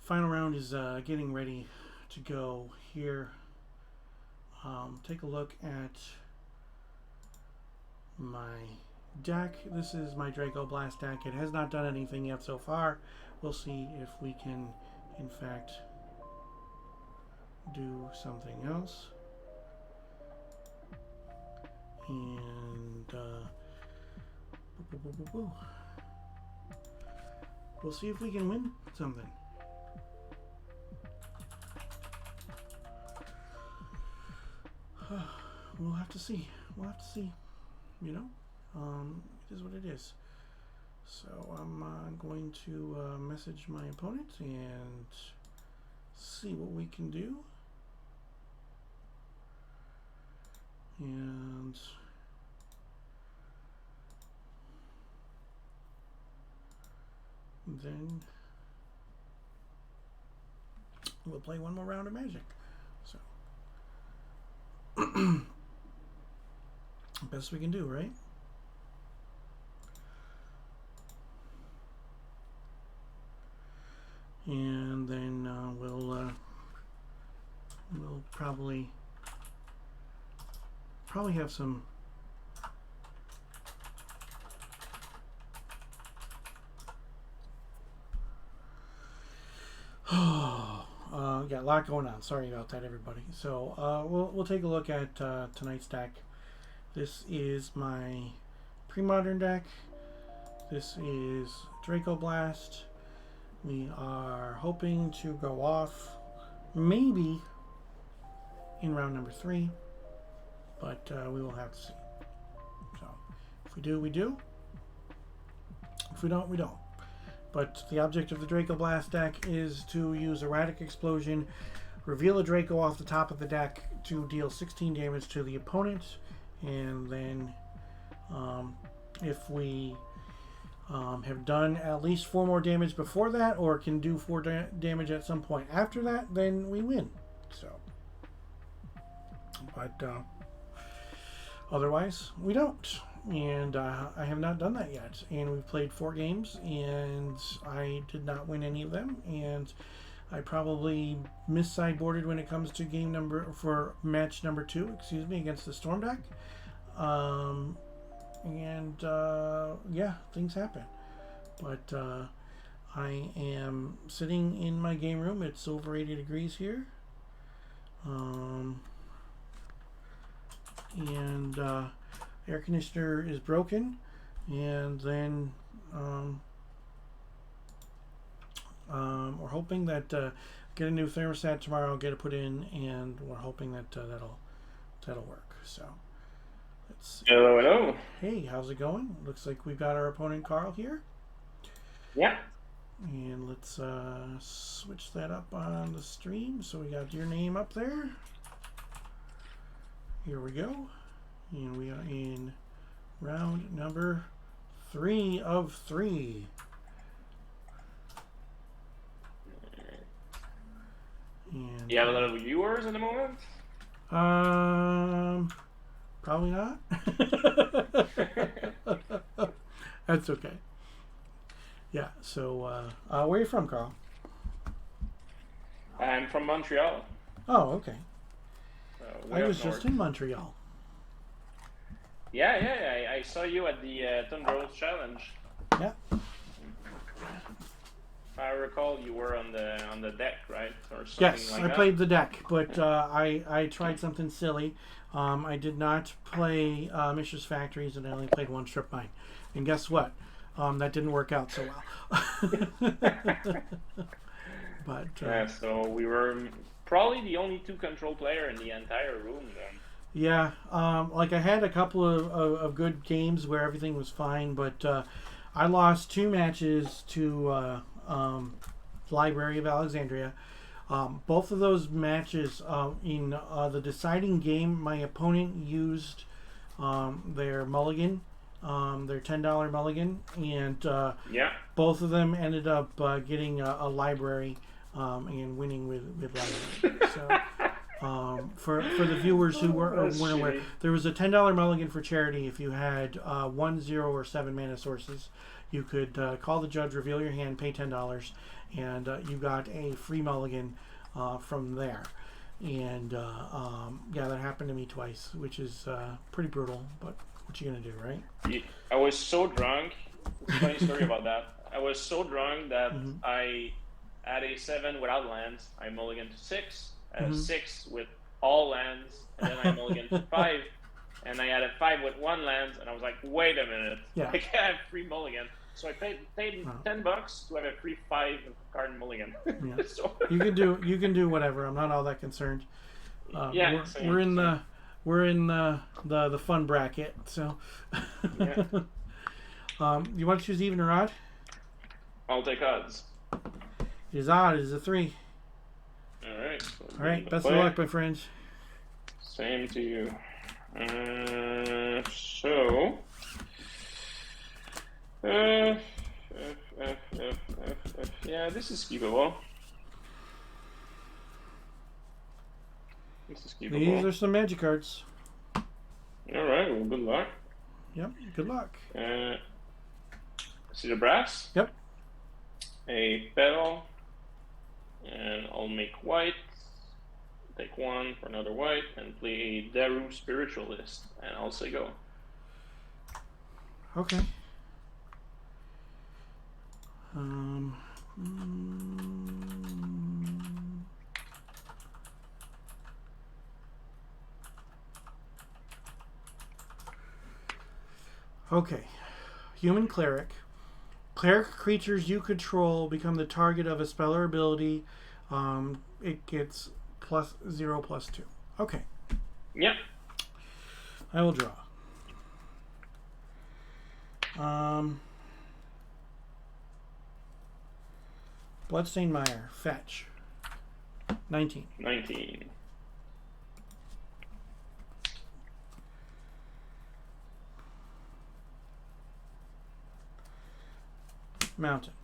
final round is getting ready to go here. Take a look at my deck. This is my Draco Blast deck. It has not done anything yet so far. We'll see if we can in fact do something else. And we'll see if we can win something. We'll have to see. We'll have to see. You know, it is what it is. So I'm going to message my opponent and see what we can do. And then we'll play one more round of Magic. So best we can do, right? And then we'll probably have some yeah, a lot going on. Sorry about that, everybody. So we'll take a look at tonight's deck. This is my Premodern deck. This is Draco Blast. We are hoping to go off maybe in round number 3, but we will have to see. So if we do, we do. If we don't, we don't. But the object of the Draco Blast deck is to use Erratic Explosion, reveal a Draco off the top of the deck to deal 16 damage to the opponent, and then if we have done at least 4 more damage before that, or can do 4 damage at some point after that, then we win. So, but otherwise, we don't. And I have not done that yet. And we've played 4 games, and I did not win any of them. And I probably mis-sideboarded when it comes to match number 2, excuse me, against the Storm deck. Yeah, things happen. But I am sitting in my game room. It's over 80 degrees here. Air conditioner is broken, and then we're hoping that get a new thermostat tomorrow, get it put in, and we're hoping that that'll work. So let's see. Hello, hello. Hey, how's it going? Looks like we've got our opponent Carl here. Yeah. And let's switch that up on the stream. So we got your name up there. Here we go. And we are in round number 3 of 3. And you have a lot of viewers at the moment? Probably not. That's okay. Yeah. So, where are you from, Carl? I'm from Montreal. Oh, okay. Way I up was north. just in Montreal. Yeah. I saw you at the Tundra Challenge. Yeah. If I recall, you were on the deck, right, or something Yes, like I that. played the deck, but I tried something silly. I did not play Mishra's Factories, and I only played one strip mine. And guess what? That didn't work out so well. But Yeah, so we were probably the only two control player in the entire room then. yeah, like I had a couple of good games where everything was fine, but I lost 2 matches to Library of Alexandria. Both of those matches, in the deciding game, my opponent used their mulligan, their $10 mulligan, and Yeah. both of them ended up getting a library and winning with library. So for the viewers who weren't aware, there was a $10 mulligan for charity if you had 1, 0, or 7 mana sources. You could call the judge, reveal your hand, pay $10, and you got a free mulligan from there. And yeah, that happened to me twice, which is pretty brutal. But what you gonna do, right? I was so drunk. It's a funny story about that. I was so drunk that I had a 7 without lands. I mulliganed to 6. I had a 6 with all lands, and then I mulliganed to 5. And I had a 5 with 1 land, and I was like, wait a minute, Yeah. I can't have free mulligan. So I paid $10 to have a free 5 card mulligan. Yeah. So, You can do whatever. I'm not all that concerned. yeah, we're in the fun bracket. So, Yeah. You want to choose even or odd? I'll take odds. It is odd. It is a 3. All right. All right. Best of luck, my friends. Same to you. So. Yeah, this is keepable. This is These keepable. are some magic cards. All right. Well, good luck. Yep. Good luck. See the brass? Yep. A petal. And I'll make white. Take 1 for another white and play a Daru Spiritualist. And I'll say go. Okay. Okay. Human Cleric. Cleric creatures you control become the target of a spell or ability. It gets +0/+2. Okay. Yep. I will draw. Bloodstained Mire. Fetch. 19. 19. Mountain.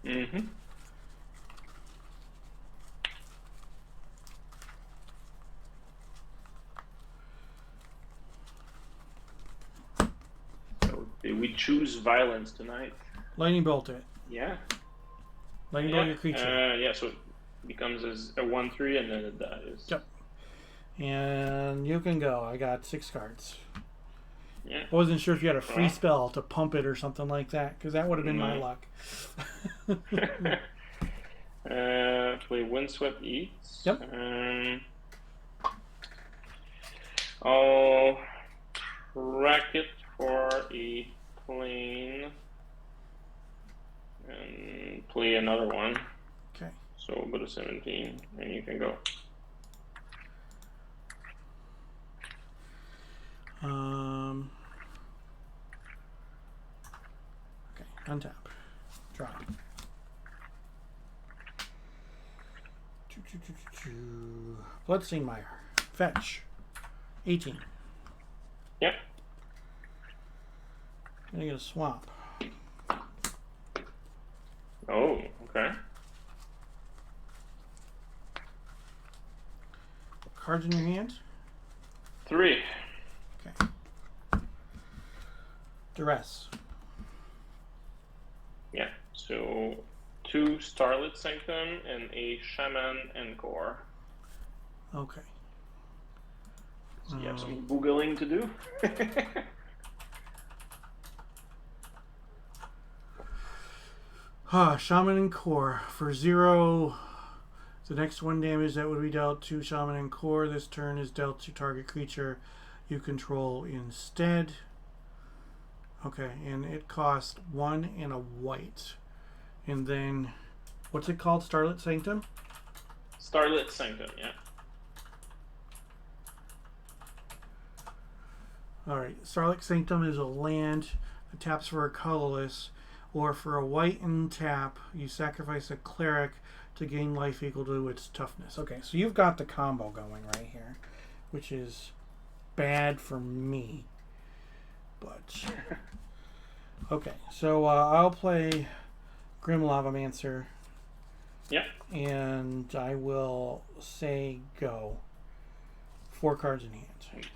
Mm-hmm. So we choose violence tonight. Lightning Bolt it. Yeah. Lightning Bolt your creature. Yeah, so it becomes as a 1/3 and then it dies. Yep. And you can go. I got 6 cards. Yeah. I wasn't sure if you had a free spell to pump it or something like that, because that would have been my No. luck. Play Windswept Eats. Yep. I'll rack it for a plane and play another one. Okay. So go to 17 and you can go. Okay, untap. Draw. Bloodstained Mire. Fetch. 18. Yep. Gonna get a swamp. Oh, okay. Cards in your hand? 3. Okay. Duress. Yeah. So 2 Starlit Sanctum and a Shaman Encore. Okay. So you have some Googling to do. Shaman and Core. For 0, the next 1 damage that would be dealt to Shaman and Core this turn is dealt to target creature you control instead. Okay, and it costs 1 and a white. And then, what's it called? Starlit Sanctum? Starlit Sanctum, yeah. Alright, Starlit Sanctum is a land that taps for a colorless, or for a white and tap, you sacrifice a cleric to gain life equal to its toughness. Okay, so you've got the combo going right here, which is bad for me. But, okay, so I'll play Grim Lavamancer. Yeah. And I will say go. 4 cards in hand.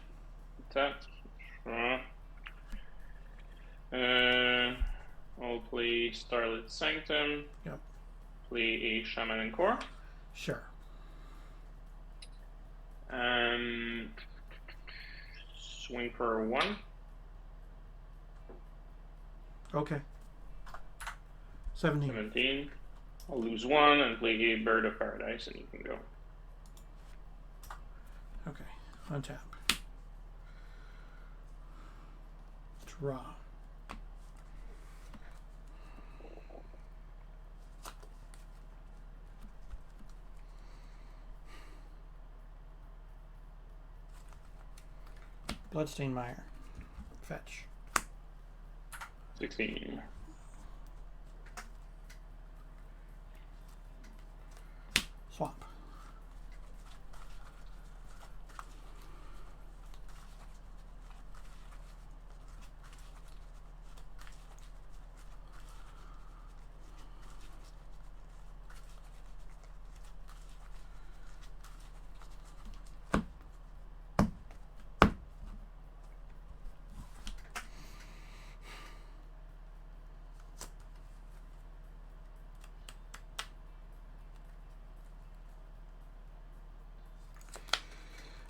Tap. I'll play Starlit Sanctum. Yep. Play a Shaman Encore. Sure. Swing for 1. Okay. 17. 17. I'll lose 1 and play a Bird of Paradise, and you can go. Okay. Untap. Draw. Bloodstained Mire. Fetch. 16. Swamp.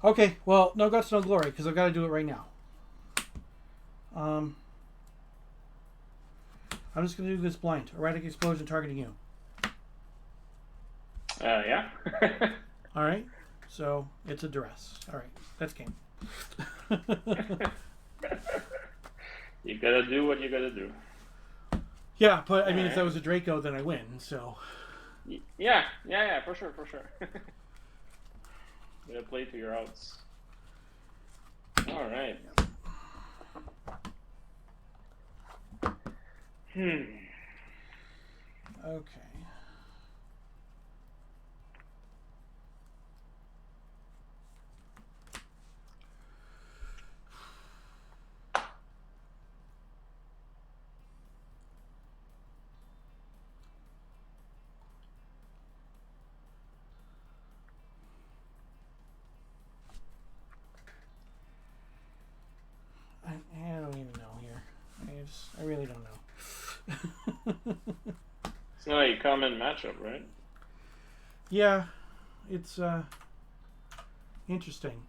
Okay, well, no guts, no glory, because I've got to do it right now. I'm just going to do this blind. Erratic Explosion targeting you. Yeah. Alright, so it's a duress. Alright, that's game. You gotta do what you gotta do. Yeah, but I mean, if that was a Draco, then I win, so. Yeah, for sure. You gotta play to your outs. Alright. Okay. I don't even know here. I really don't know. It's not a common matchup, right? Yeah, it's interesting.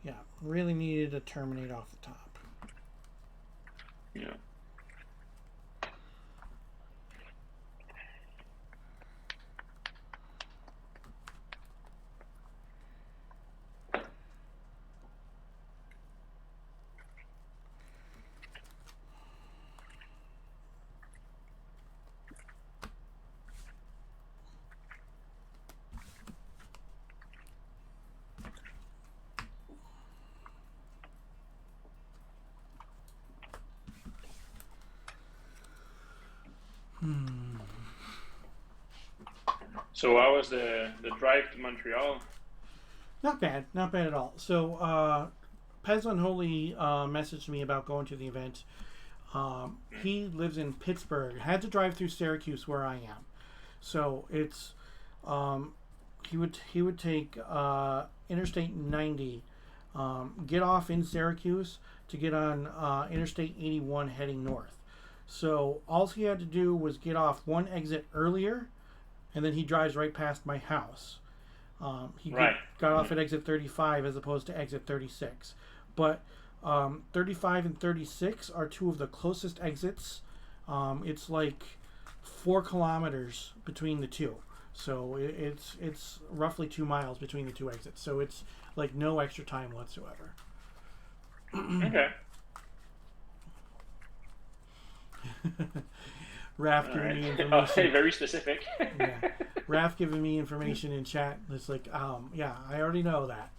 Yeah, really needed to terminate off the top. Yeah. So how was the drive to Montreal? Not bad. Not bad at all. So, Pez Unholy messaged me about going to the event. He lives in Pittsburgh. Had to drive through Syracuse where I am. So it's he would take Interstate 90, get off in Syracuse to get on Interstate 81 heading north. So all he had to do was get off one exit earlier, and then he drives right past my house. He got off at exit 35 as opposed to exit 36. But 35 and 36 are two of the closest exits. It's like 4 kilometers between the two. So it's roughly 2 miles between the two exits. So it's like no extra time whatsoever. Okay. Raph giving me information. Okay, very specific. Yeah. Raph giving me information in chat. It's like, yeah, I already know that.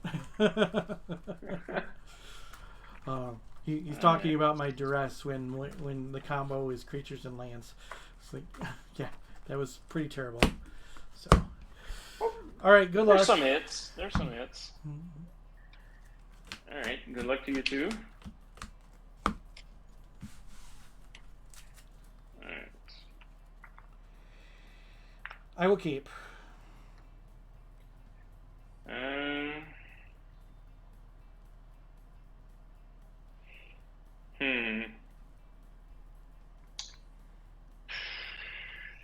He's talking about my duress when the combo is creatures and lands. It's like, yeah, that was pretty terrible. So, all right, good luck. There's some hits. All right, good luck to you too. All right. I will keep.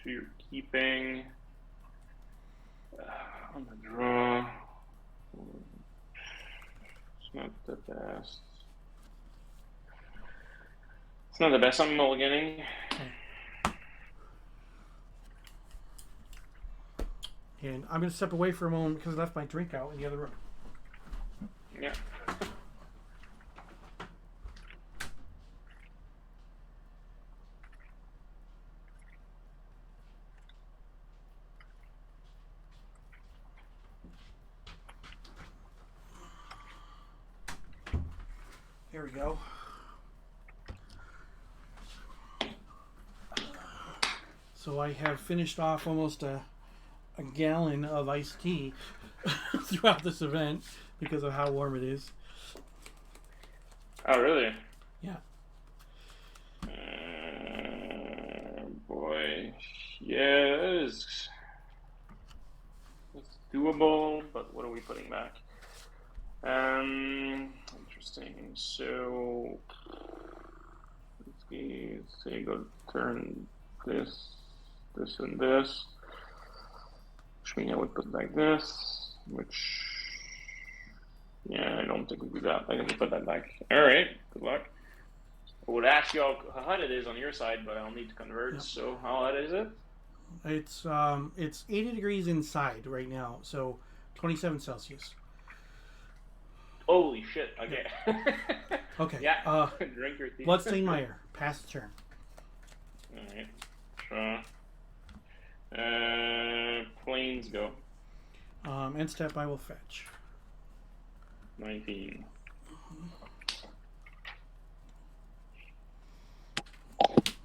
So you're keeping on the draw. It's not the best. It's not the best. I'm mulliganing. And I'm going to step away for a moment because I left my drink out in the other room. Yeah. Here we go. So I have finished off almost a gallon of iced tea throughout this event because of how warm it is. Oh, really? Yeah. Boy. Yeah, it's doable, but what are we putting back? Interesting. So, let's say go turn this, and this. Which means I would put like this, which, yeah, I don't think we do that. I think we put that back. All right, good luck. I would ask you how hot it is on your side, but I'll need to convert. Yep. So how hot is it? It's 80 degrees inside right now, so 27 Celsius. Holy shit! Okay. Okay. Yeah. Drink your tea. Bloodstained Mire. Pass the turn. All right. Planes go. End step. I will fetch. 19.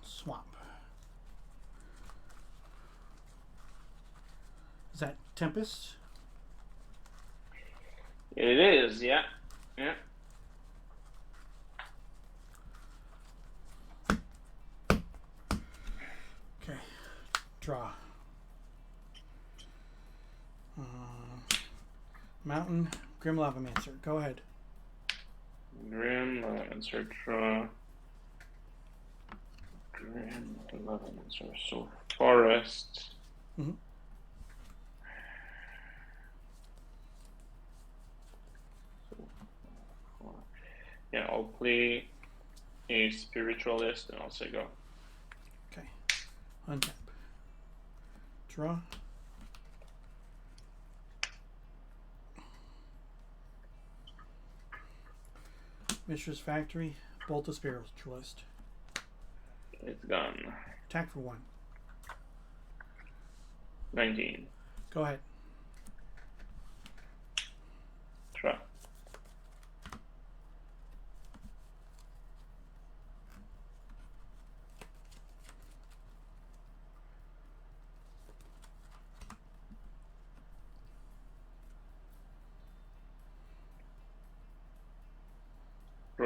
Swamp. Is that Tempest? It is, yeah. Yeah. Okay. Draw. Mountain, Grim Lavamancer. Go ahead. Grim Lavamancer, draw. Grim Lavamancer. So, forest. Mm-hmm. Yeah, I'll play a spiritualist and I'll say go. Okay. Untap. Draw. Mishra's Factory. Bolt of Spiritualist. It's gone. Attack for 1. 19. Go ahead. Draw.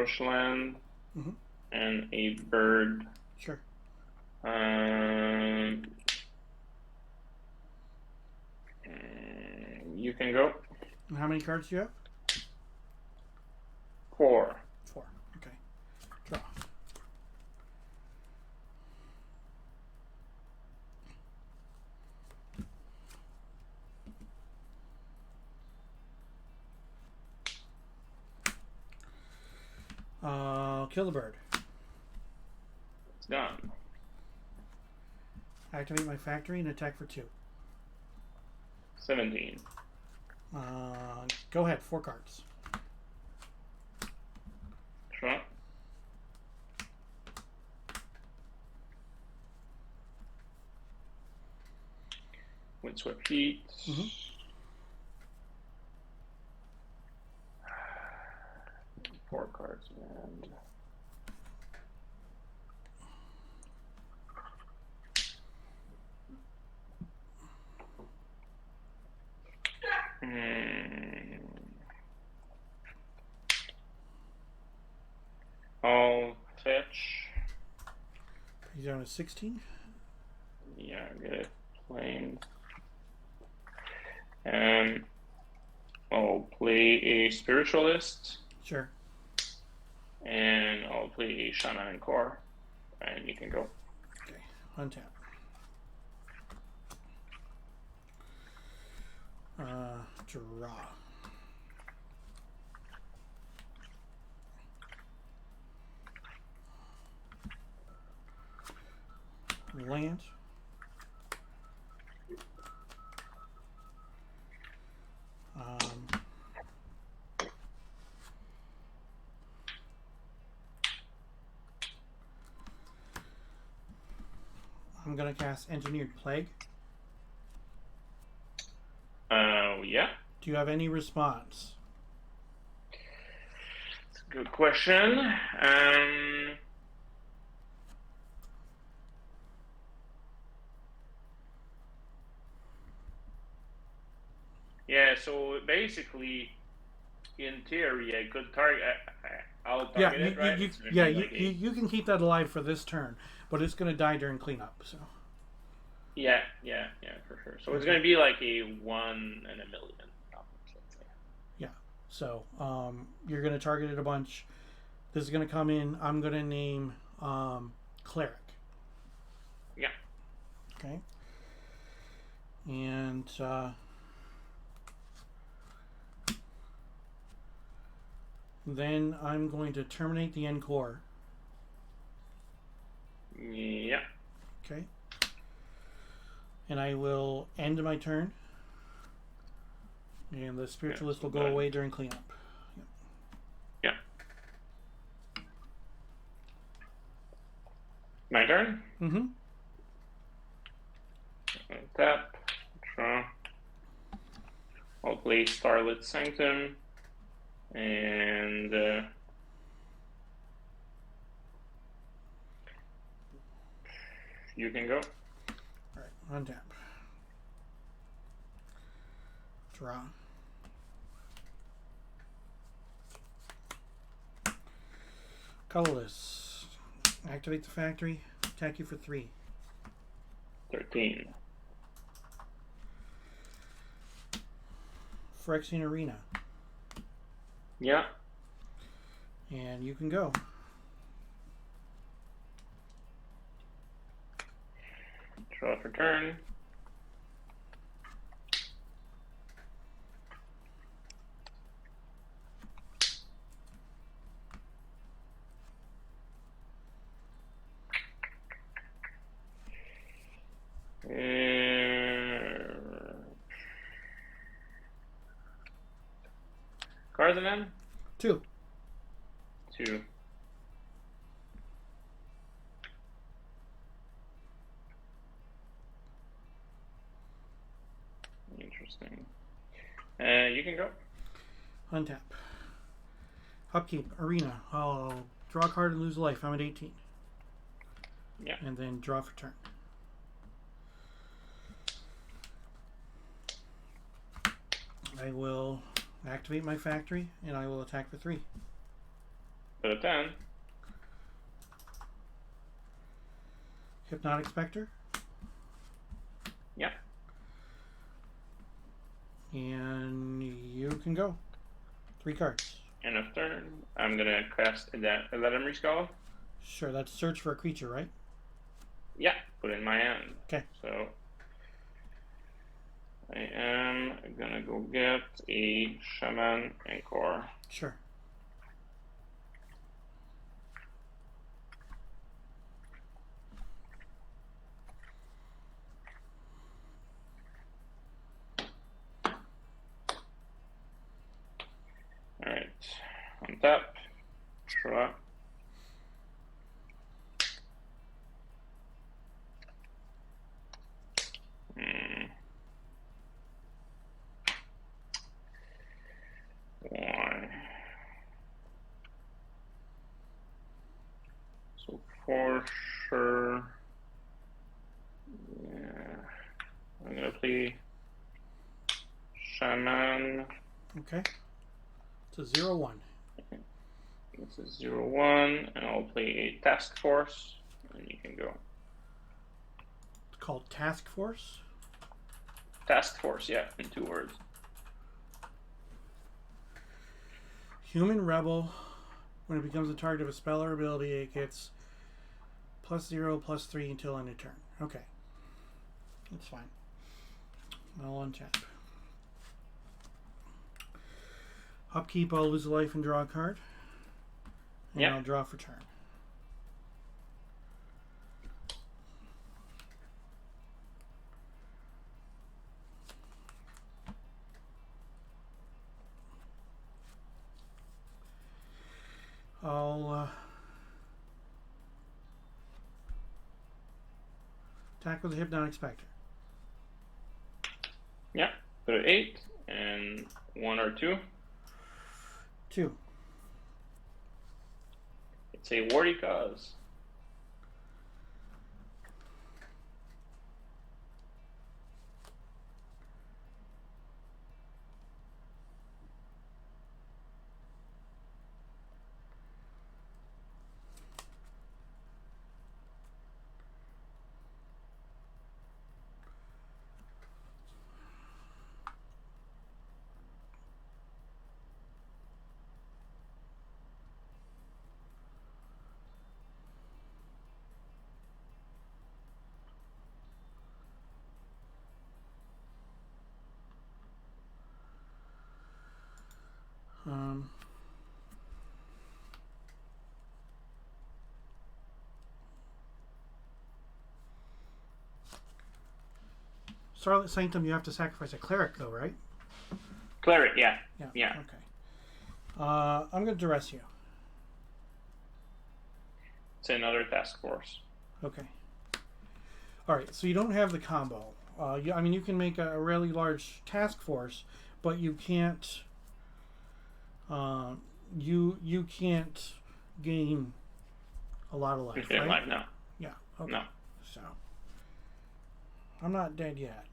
bushland, Mhm. and a bird. Sure. You can go. And how many cards do you have? 4. 4. Okay. Draw. Kill the bird. It's done. Activate my factory and attack for 2. 17. Go ahead. 4 cards. Draw. Windswept Heat. Mhm. Four cards, man. I'll fetch. He's down to 16. Yeah, get it. Playing. I'll play a Spiritualist. Sure. And I'll play a Shaman and Core. And you can go. Okay. Untap. Draw. Land. I'm gonna cast Engineered Plague. Yeah. Do you have any response? That's a good question. Yeah, so basically, in theory, I could target. I'll target it, right? You can keep that alive for this turn, but it's going to die during cleanup. So. Yeah, for sure. So it's going to be like a 1 in a million. Let's say. Yeah. So you're going to target it a bunch. This is going to come in. I'm going to name Cleric. Yeah. Okay. And then I'm going to terminate the end core. Yeah. Okay. And I will end my turn. And the Spiritualist will go away during cleanup. Yeah. My turn? Mm-hmm. Tap. Draw. I'll play Starlit Sanctum. And you can go. Alright, untap. Draw. Colorless. Activate the factory. Attack you for 3. 13. Phyrexian Arena. Yeah. And you can go. Draw for turn. Cards again? 2. 2. Interesting. You can go. Untap. Upkeep. Arena. I'll draw a card and lose a life. I'm at 18. Yeah. And then draw for turn. I will activate my factory and I will attack for 3. Put a 10. Hypnotic Spectre. Yeah. And you can go. 3 cards. End of turn. I'm gonna cast that 11 Rescala. Sure, that's search for a creature, right? Yeah, put it in my hand. Okay. So I am gonna go get a Shaman Encore. Sure. Alright. On tap. Draw. Why? So for sure, yeah, I'm gonna play Shaman. Okay. It's a 0/1. It's a 0/1, and I'll play a Task Force, and you can go. It's called Task Force. Task Force, yeah, in 2 words. Human Rebel. When it becomes the target of a spell or ability, it gets +0/+3 until end of turn. Okay. That's fine. I'll untap. Upkeep, I'll lose a life and draw a card. And Yeah. I'll draw for turn. I'll attack with a Hypnotic Spectre. Yeah, put an 8 and 1 or 2. 2. It's a Worthy Cause. Starlit Sanctum, you have to sacrifice a cleric, though, right? Cleric, yeah. Yeah. Okay. I'm going to duress you. It's another Task Force. Okay. All right. So you don't have the combo. I mean, you can make a really large task force, but you can't. You can't gain a lot of life. Infinite right? life, no. Yeah. Okay. No. So I'm not dead yet.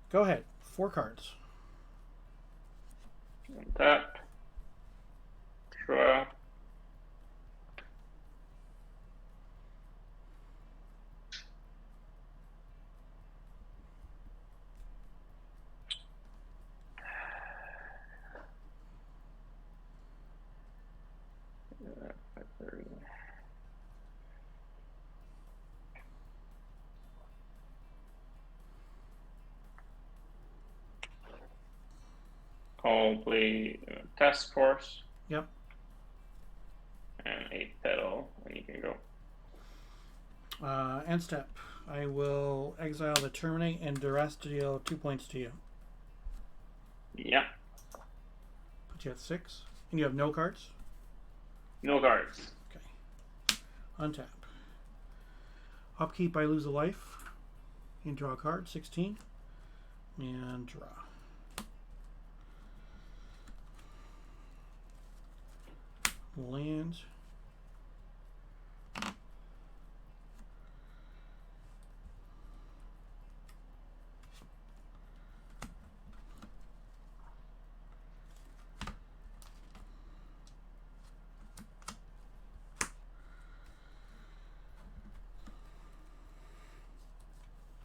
Go ahead. 4 cards. Tap. Draw. I'll play Task Force. Yep. And a Petal, and you can go. End step. I will exile the Terminate and duress to deal 2 points to you. Yeah. Put you at 6. And you have no cards? No cards. Okay. Untap. Upkeep, I lose a life. And draw a card, 16. And draw. Land.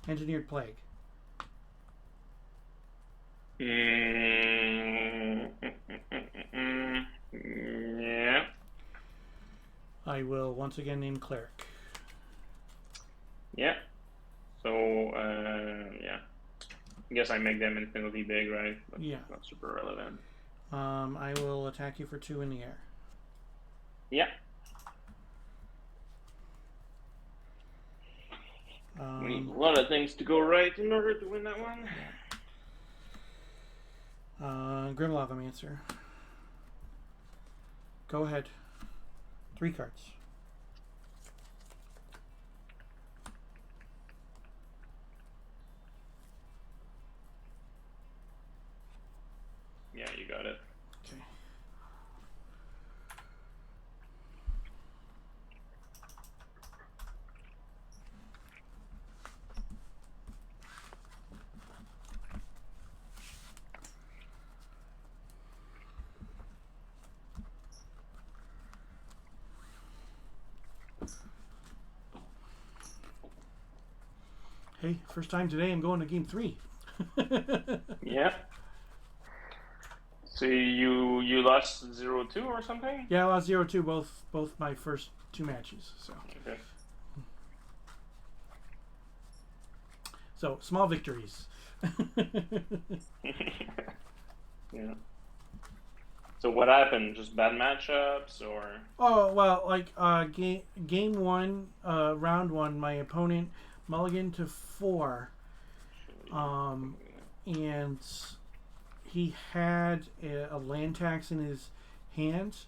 Engineered Plague. Yeah. I will once again name Cleric. Yeah. So, yeah. I guess I make them infinitely big, right? But Yeah. not super relevant. I will attack you for 2 in the air. Yeah. We need a lot of things to go right in order to win that one. Yeah. Grim Lavamancer. Go ahead. 3 cards. Yeah, you got it. Okay. Hey, first time today I'm going to game 3. Yeah. So you lost 0-2 or something? Yeah, I lost 0-2 both my first 2 matches. Okay. So small victories. Yeah. So what happened? Just bad matchups, or? Oh well, like game 1, round 1, my opponent mulliganed to 4, and he had a land tax in his hands.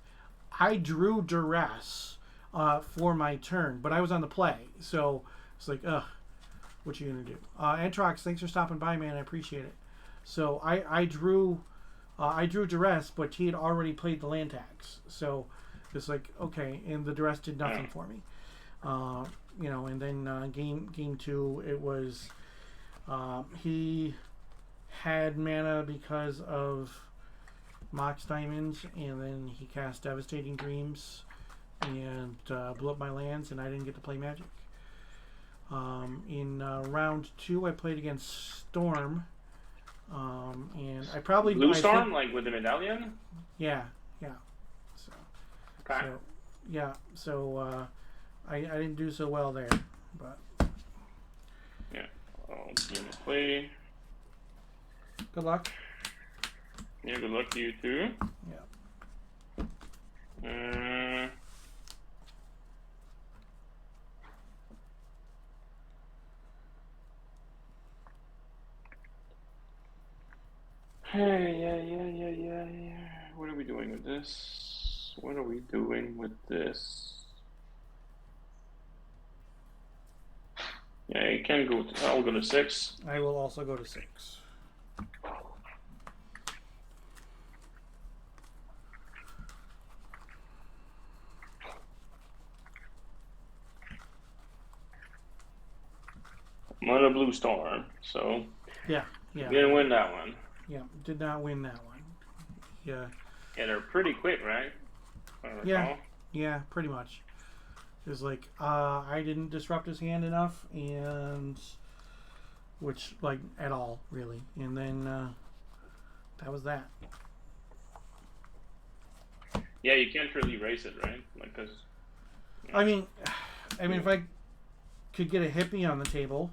I drew duress for my turn, but I was on the play, so it's like, ugh, what you gonna do? Antrox, thanks for stopping by, man. I appreciate it. So I drew duress, but he had already played the land tax, so it's like, okay, and the duress did nothing for me. You know, and then game 2, it was he had mana because of Mox Diamonds, and then he cast Devastating Dreams and blew up my lands, and I didn't get to play Magic. In round 2, I played against Storm, and I probably Blue Storm, like with the medallion. Yeah. So, Okay. so yeah, so I didn't do so well there, but Yeah. I'll give him a play. good luck. Yeah, good luck to you too. Yeah. Yeah. What are we doing with this? What are we doing with this? Yeah, you can go. I'll go to 6. I will also go to 6. I'm on a Blue Storm, so Yeah. didn't win that one. Yeah, did not win that one. Yeah. Yeah, they're pretty quick, right? If I recall. Yeah, pretty much. It was like, I didn't disrupt his hand enough, and which, like, at all, really. And then that was that. Yeah, you can't really race it, right? Like, cause. You know, I mean, if I could get a hippie on the table,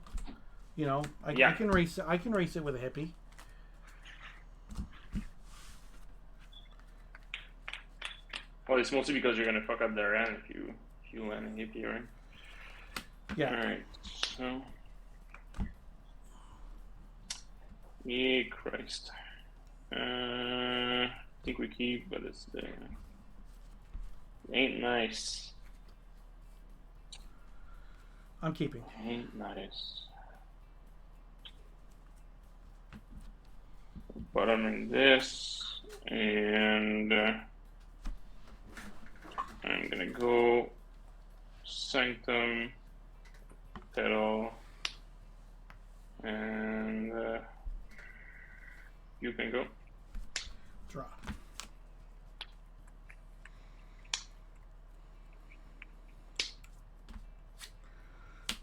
you know, I can race it. I can race it with a hippie. Well, it's mostly because you're gonna fuck up their end if you land a hippie, right? Yeah. All right. So. Yeah, Christ. I think we keep, but it's there. Ain't nice. I'm keeping. Ain't nice. Bottoming this, and I'm gonna go Sanctum, Petal, and you can go. Draw.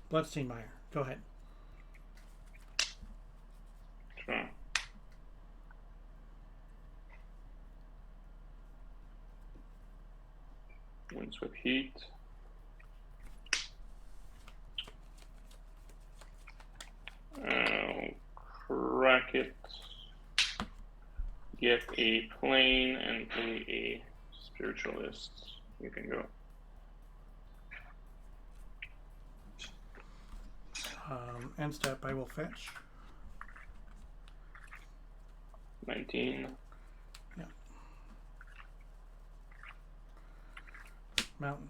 Bloodstained Mire. Go ahead. Let's with heat. Crack it. Get a plane and play a spiritualist. You can go. End step, I will fetch. 19. Yeah. Mountain.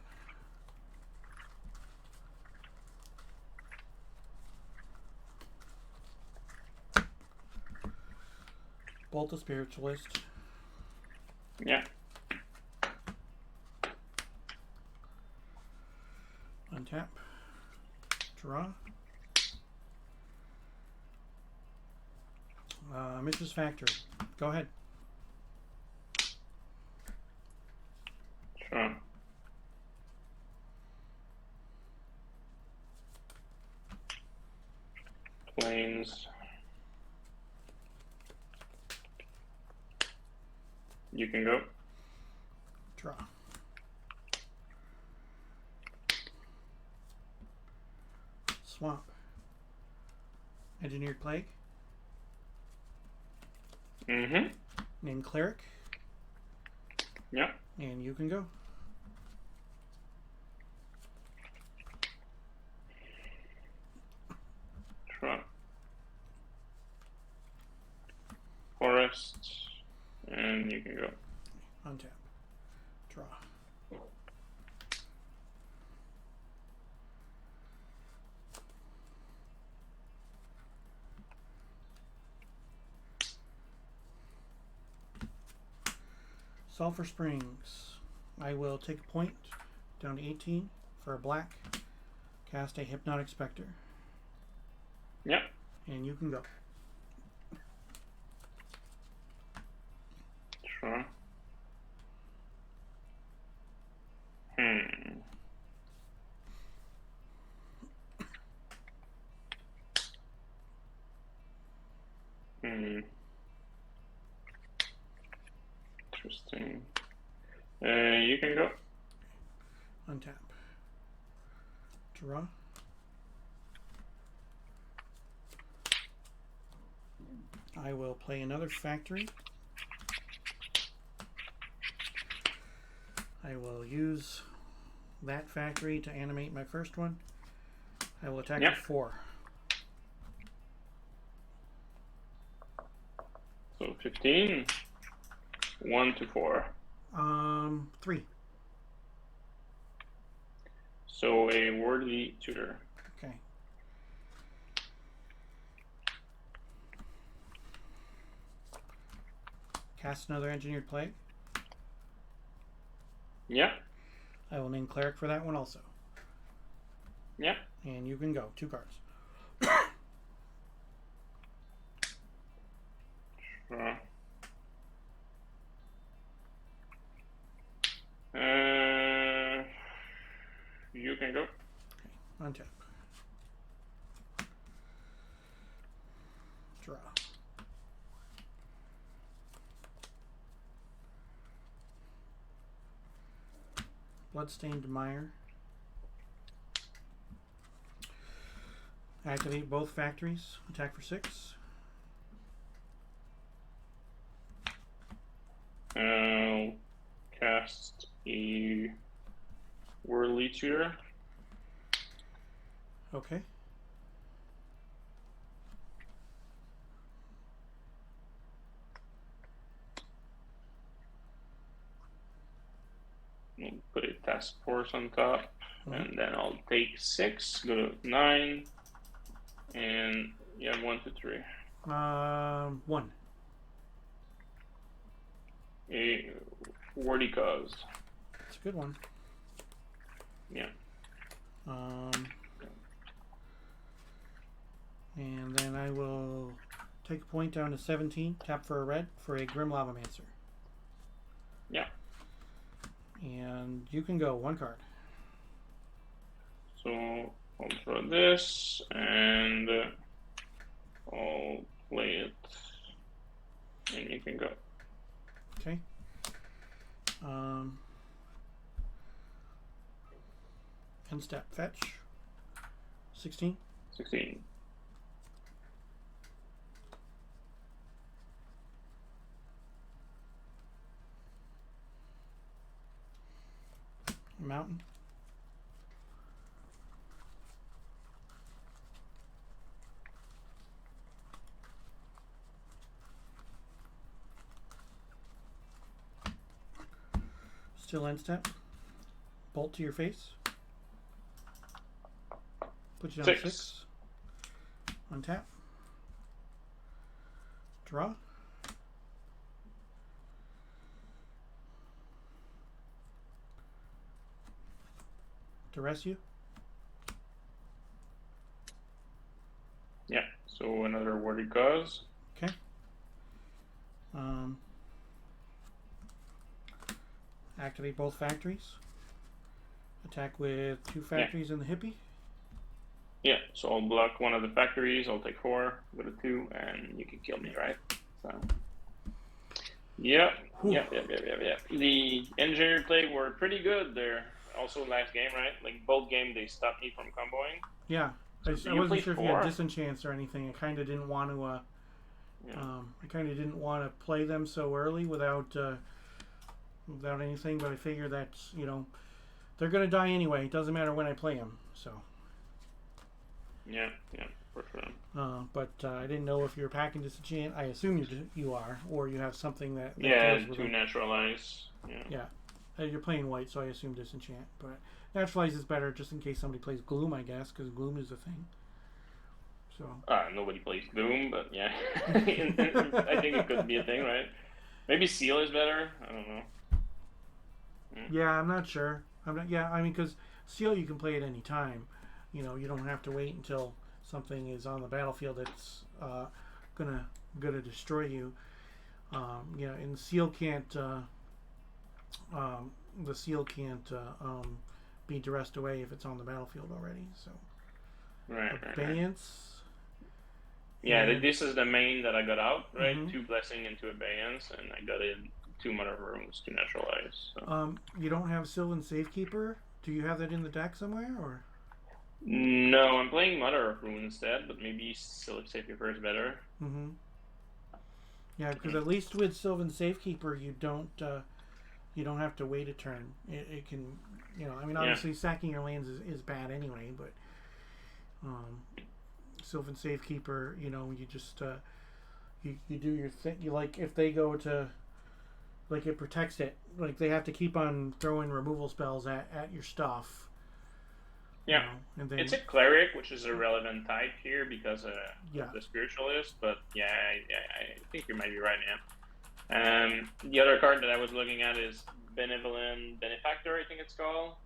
Bolt the spiritualist. Yeah. Untap. Draw. Mrs. Factory. Go ahead. Sure. Planes. You can go. Draw. Swamp. Engineered Plague. Mm-hmm. Name Cleric. Yeah. And you can go. Try. Forest. And you can go. Untap. Draw. Sulphur Springs. I will take a point down to 18 for a black. Cast a Hypnotic Spectre. Yep. And you can go. Sure. Interesting. You can go. Untap. Draw. I will play another factory. I will use that factory to animate my first one. I will attack Yep. with 4. So 15. 1 to 4. 3. So a worthy tutor. Okay. Cast another Engineered Plague. Yeah. I will name Cleric for that one also. Yeah. And you can go. 2 cards. Sure. You can go. Okay. Untap. Draw. Bloodstained Mire. Activate both factories. Attack for 6. Cast a Whirly Tutor. Okay. We'll put a task force on top, and then I'll take 6, go to 9, and you have 1 to 3. 1. A worthy cause. It's a good one. Yeah. And then I will take a point down to 17, tap for a red for a Grim Lavamancer. Yeah. And you can go 1 card. So I'll draw this, and I'll play it, and you can go. End step. Fetch. 16. 16. Mountain. Still end step. Bolt to your face. Put you down 6. Untap. Draw. Duress you. Yeah, so another worthy cause. Okay. Activate both factories. Attack with 2 factories in the hippie. Yeah, so I'll block one of the factories. I'll take 4 with a 2, and you can kill me, right? So. Yeah. The engineer play were pretty good there. Also, last game, right? Like both game, they stopped me from comboing. Yeah, I wasn't sure if you had disenchants or anything. I kind of didn't want to. I kind of didn't want to play them so early without anything. But I figure that's they're gonna die anyway. It doesn't matter when I play them. So. Yeah, for sure. But I didn't know if you're packing disenchant. I assume you are, or you have something that yeah, goes to naturalize. Yeah. You're playing white, so I assume disenchant. But naturalize is better, just in case somebody plays gloom, I guess, because gloom is a thing. So. Nobody plays gloom, but yeah, I think it could be a thing, right? Maybe seal is better. I don't know. Yeah, I'm not sure. Yeah, I mean, because seal you can play at any time. You don't have to wait until something is on the battlefield that's gonna destroy you. And seal can't. The seal can't be duressed away if it's on the battlefield already. So. Right. Abeyance. Yeah, this is the main that I got out, right? 2 blessing into abeyance, and I got in 2 mother runes to naturalize. So. You don't have Sylvan Safekeeper? Do you have that in the deck somewhere, or? No, I'm playing Mother of Rune instead, but maybe Sylvan Safekeeper is better. Yeah, because at least with Sylvan Safekeeper, you don't have to wait a turn. It can, obviously sacking your lands is bad anyway, but Sylvan Safekeeper, you just you do your thing. You if they go to, it protects it. They have to keep on throwing removal spells at your stuff. Yeah, and then, it's a cleric, which is a relevant type here because of the spiritualist. But I think you might be right, man. The other card that I was looking at is Benevolent Benefactor, I think it's called.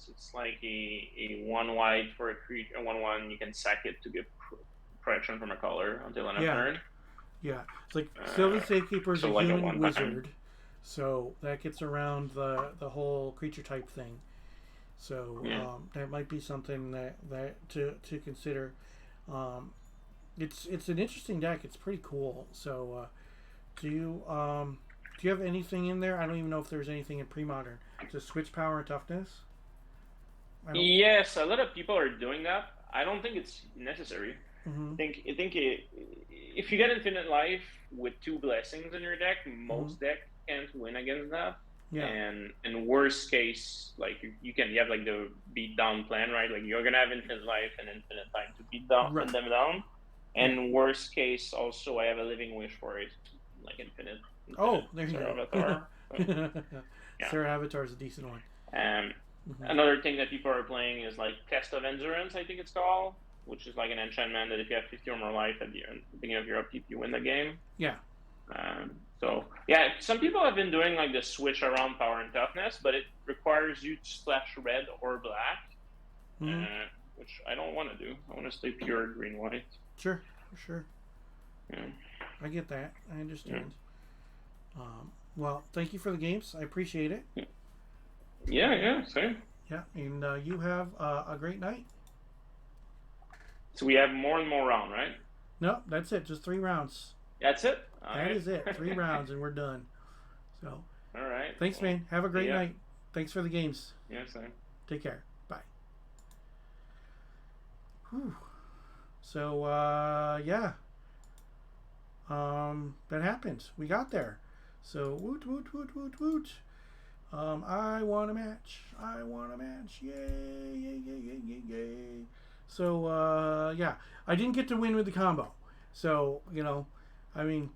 It's like a 1 white for a creature, 1/1. You can sack it to get protection from a color until end of turn. Yeah, it's like Sylvan Safekeeper is a human wizard, so that gets around the whole creature type thing. So that might be something that to consider. It's an interesting deck. It's pretty cool. So do you have anything in there? I don't even know if there's anything in Premodern to switch power and toughness. Yes, a lot of people are doing that. I don't think it's necessary. I think if you get infinite life with 2 blessings in your deck, most deck can't win against that. Yeah. And in worst case, you have the beat down plan, right? You're gonna have infinite life and infinite time to beat them down. And worst case, also I have a living wish for it, infinite. Oh, there you go. Avatar. Sarah Avatar is a decent one. Another thing that people are playing is Test of Endurance, I think it's called, which is an enchantment that if you have 50 or more life at the beginning of your upkeep, you win the game. Yeah. So some people have been doing the switch around power and toughness, but it requires you to splash red or black, which I don't want to do. I want to stay pure green white. Sure, for sure. Yeah. I get that. I understand. Yeah. Well, thank you for the games. I appreciate it. Yeah, same. Yeah, and you have a great night. So we have more and more round, right? No, that's it. Just 3 rounds. That's it? That is it. 3 rounds and we're done. So. All right. Thanks, man. Have a great night. Thanks for the games. Yeah, same. Take care. Bye. Whew. So yeah, that happened. We got there. So woot woot woot woot woot. I want a match. I want a match. Yay, yay, yay, yay, yay, yay. So, yeah. I didn't get to win with the combo. So, you know, I mean,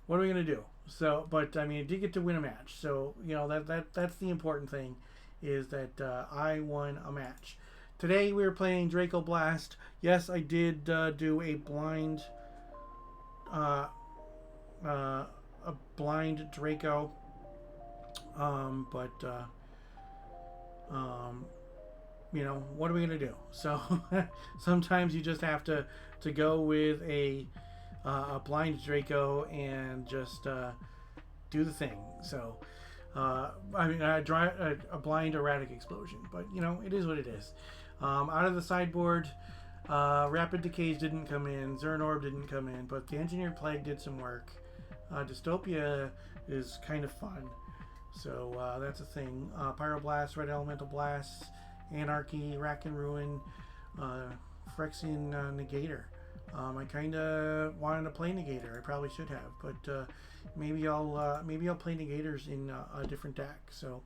what are we going to do? So, but, I mean, I did get to win a match. So, you know, that's the important thing, is that I won a match. Today we were playing Draco Blast. Yes, I did do a blind Draco. You know, what are we gonna do? So sometimes you just have to go with a blind Draco and just do the thing. So I mean, I try a blind Erratic Explosion, but you know, it is what it is. Out of the sideboard, Rapid Decays didn't come in, Zernorb didn't come in, but the Engineered Plague did some work. Dystopia is kind of fun. So that's a thing. Pyroblast, Red Elemental Blasts, Anarchy, Rack and Ruin, Phyrexian Negator. I kind of wanted to play Negator. I probably should have, but maybe I'll play Negators in a different deck. So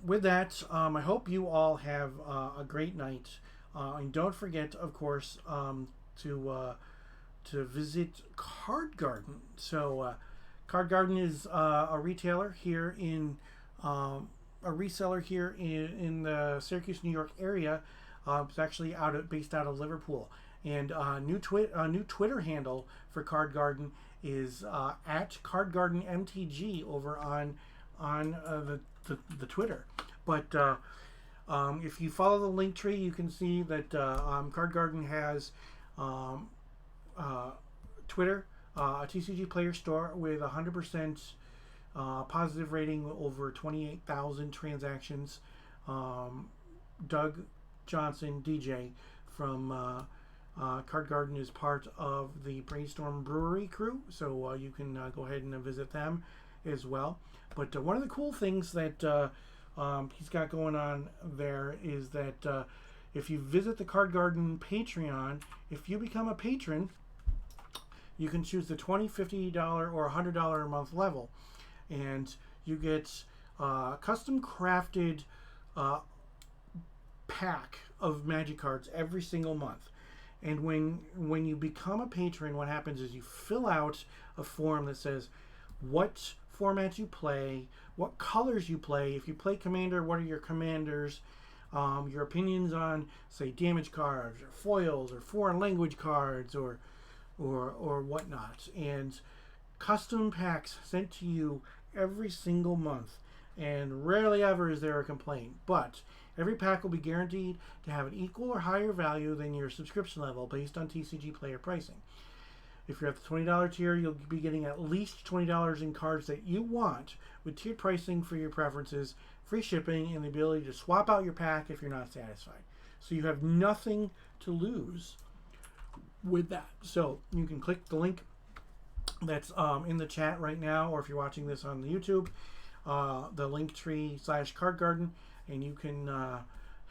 with that, I hope you all have a great night, and don't forget, of course, to visit Card Garden. So Card Garden is a retailer here in a reseller here in the Syracuse, New York area. It's actually based out of Liverpool, and new Twitter handle for Card Garden is at Card Garden MTG over on the Twitter. But if you follow the link tree, you can see that Card Garden has Twitter, a TCG player store with 100% positive rating, over 28,000 transactions. Doug Johnson, DJ from Card Garden, is part of the Brainstorm Brewery crew, so you can go ahead and visit them as well. But one of the cool things that he's got going on there is that if you visit the Card Garden Patreon, if you become a patron, you can choose the $20, $50, or $100 a month level, and you get custom crafted pack of Magic cards every single month. And when you become a patron, what happens is you fill out a form that says what formats you play, what colors you play. If you play Commander, what are your commanders? Your opinions on, say, damage cards, or foils, or foreign language cards, or whatnot. And custom packs sent to you every single month. And rarely ever is there a complaint. But every pack will be guaranteed to have an equal or higher value than your subscription level based on TCG player pricing. If you're at the $20 tier, you'll be getting at least $20 in cards that you want, with tiered pricing for your preferences, free shipping, and the ability to swap out your pack if you're not satisfied. So you have nothing to lose with that. So you can click the link that's in the chat right now, or if you're watching this on the YouTube, the Linktree/Card Garden, and you can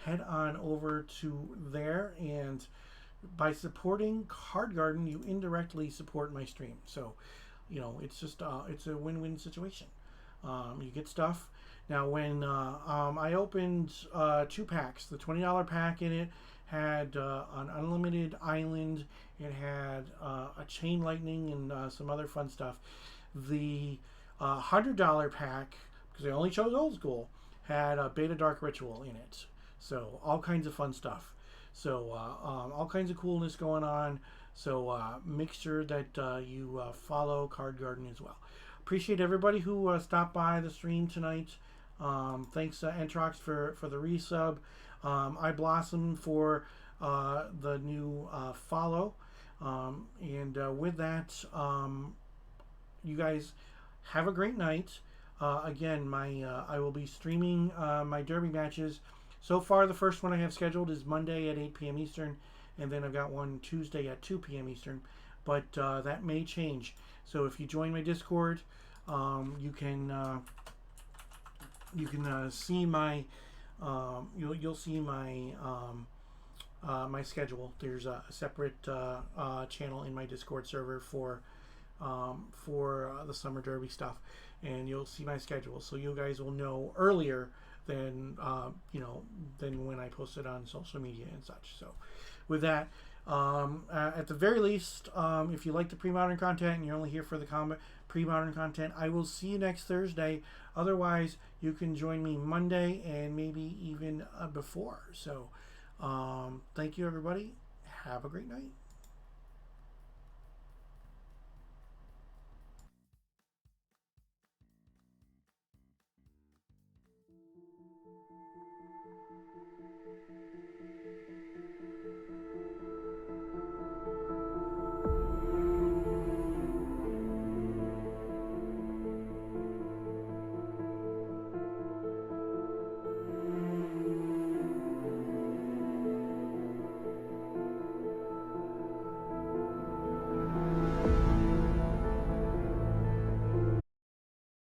head on over to there. And by supporting Card Garden, you indirectly support my stream. So, you know, it's just it's a win-win situation. You get stuff. Now, when I opened 2 packs, the $20 pack in it had an unlimited island. It had a chain lightning and some other fun stuff. The $100 pack, because I only chose old school, had a Beta Dark Ritual in it. So all kinds of fun stuff. So all kinds of coolness going on. So make sure that you follow Card Garden as well. Appreciate everybody who stopped by the stream tonight. Thanks Entrox for the resub. I Blossom for the new follow. And with that, you guys have a great night. Again, I will be streaming my Derby matches. So far, the first one I have scheduled is Monday at 8 p.m. Eastern, and then I've got one Tuesday at 2 p.m. Eastern. But that may change. So if you join my Discord, you can see my you'll see my my schedule. There's a separate channel in my Discord server for the Summer Derby stuff, and you'll see my schedule, so you guys will know earlier than than when I post it on social media and such. So with that, at the very least, if you like the pre-modern content and you're only here for the pre-modern content, I will see you next Thursday. Otherwise, you can join me Monday and maybe even before. So thank you, everybody. Have a great night.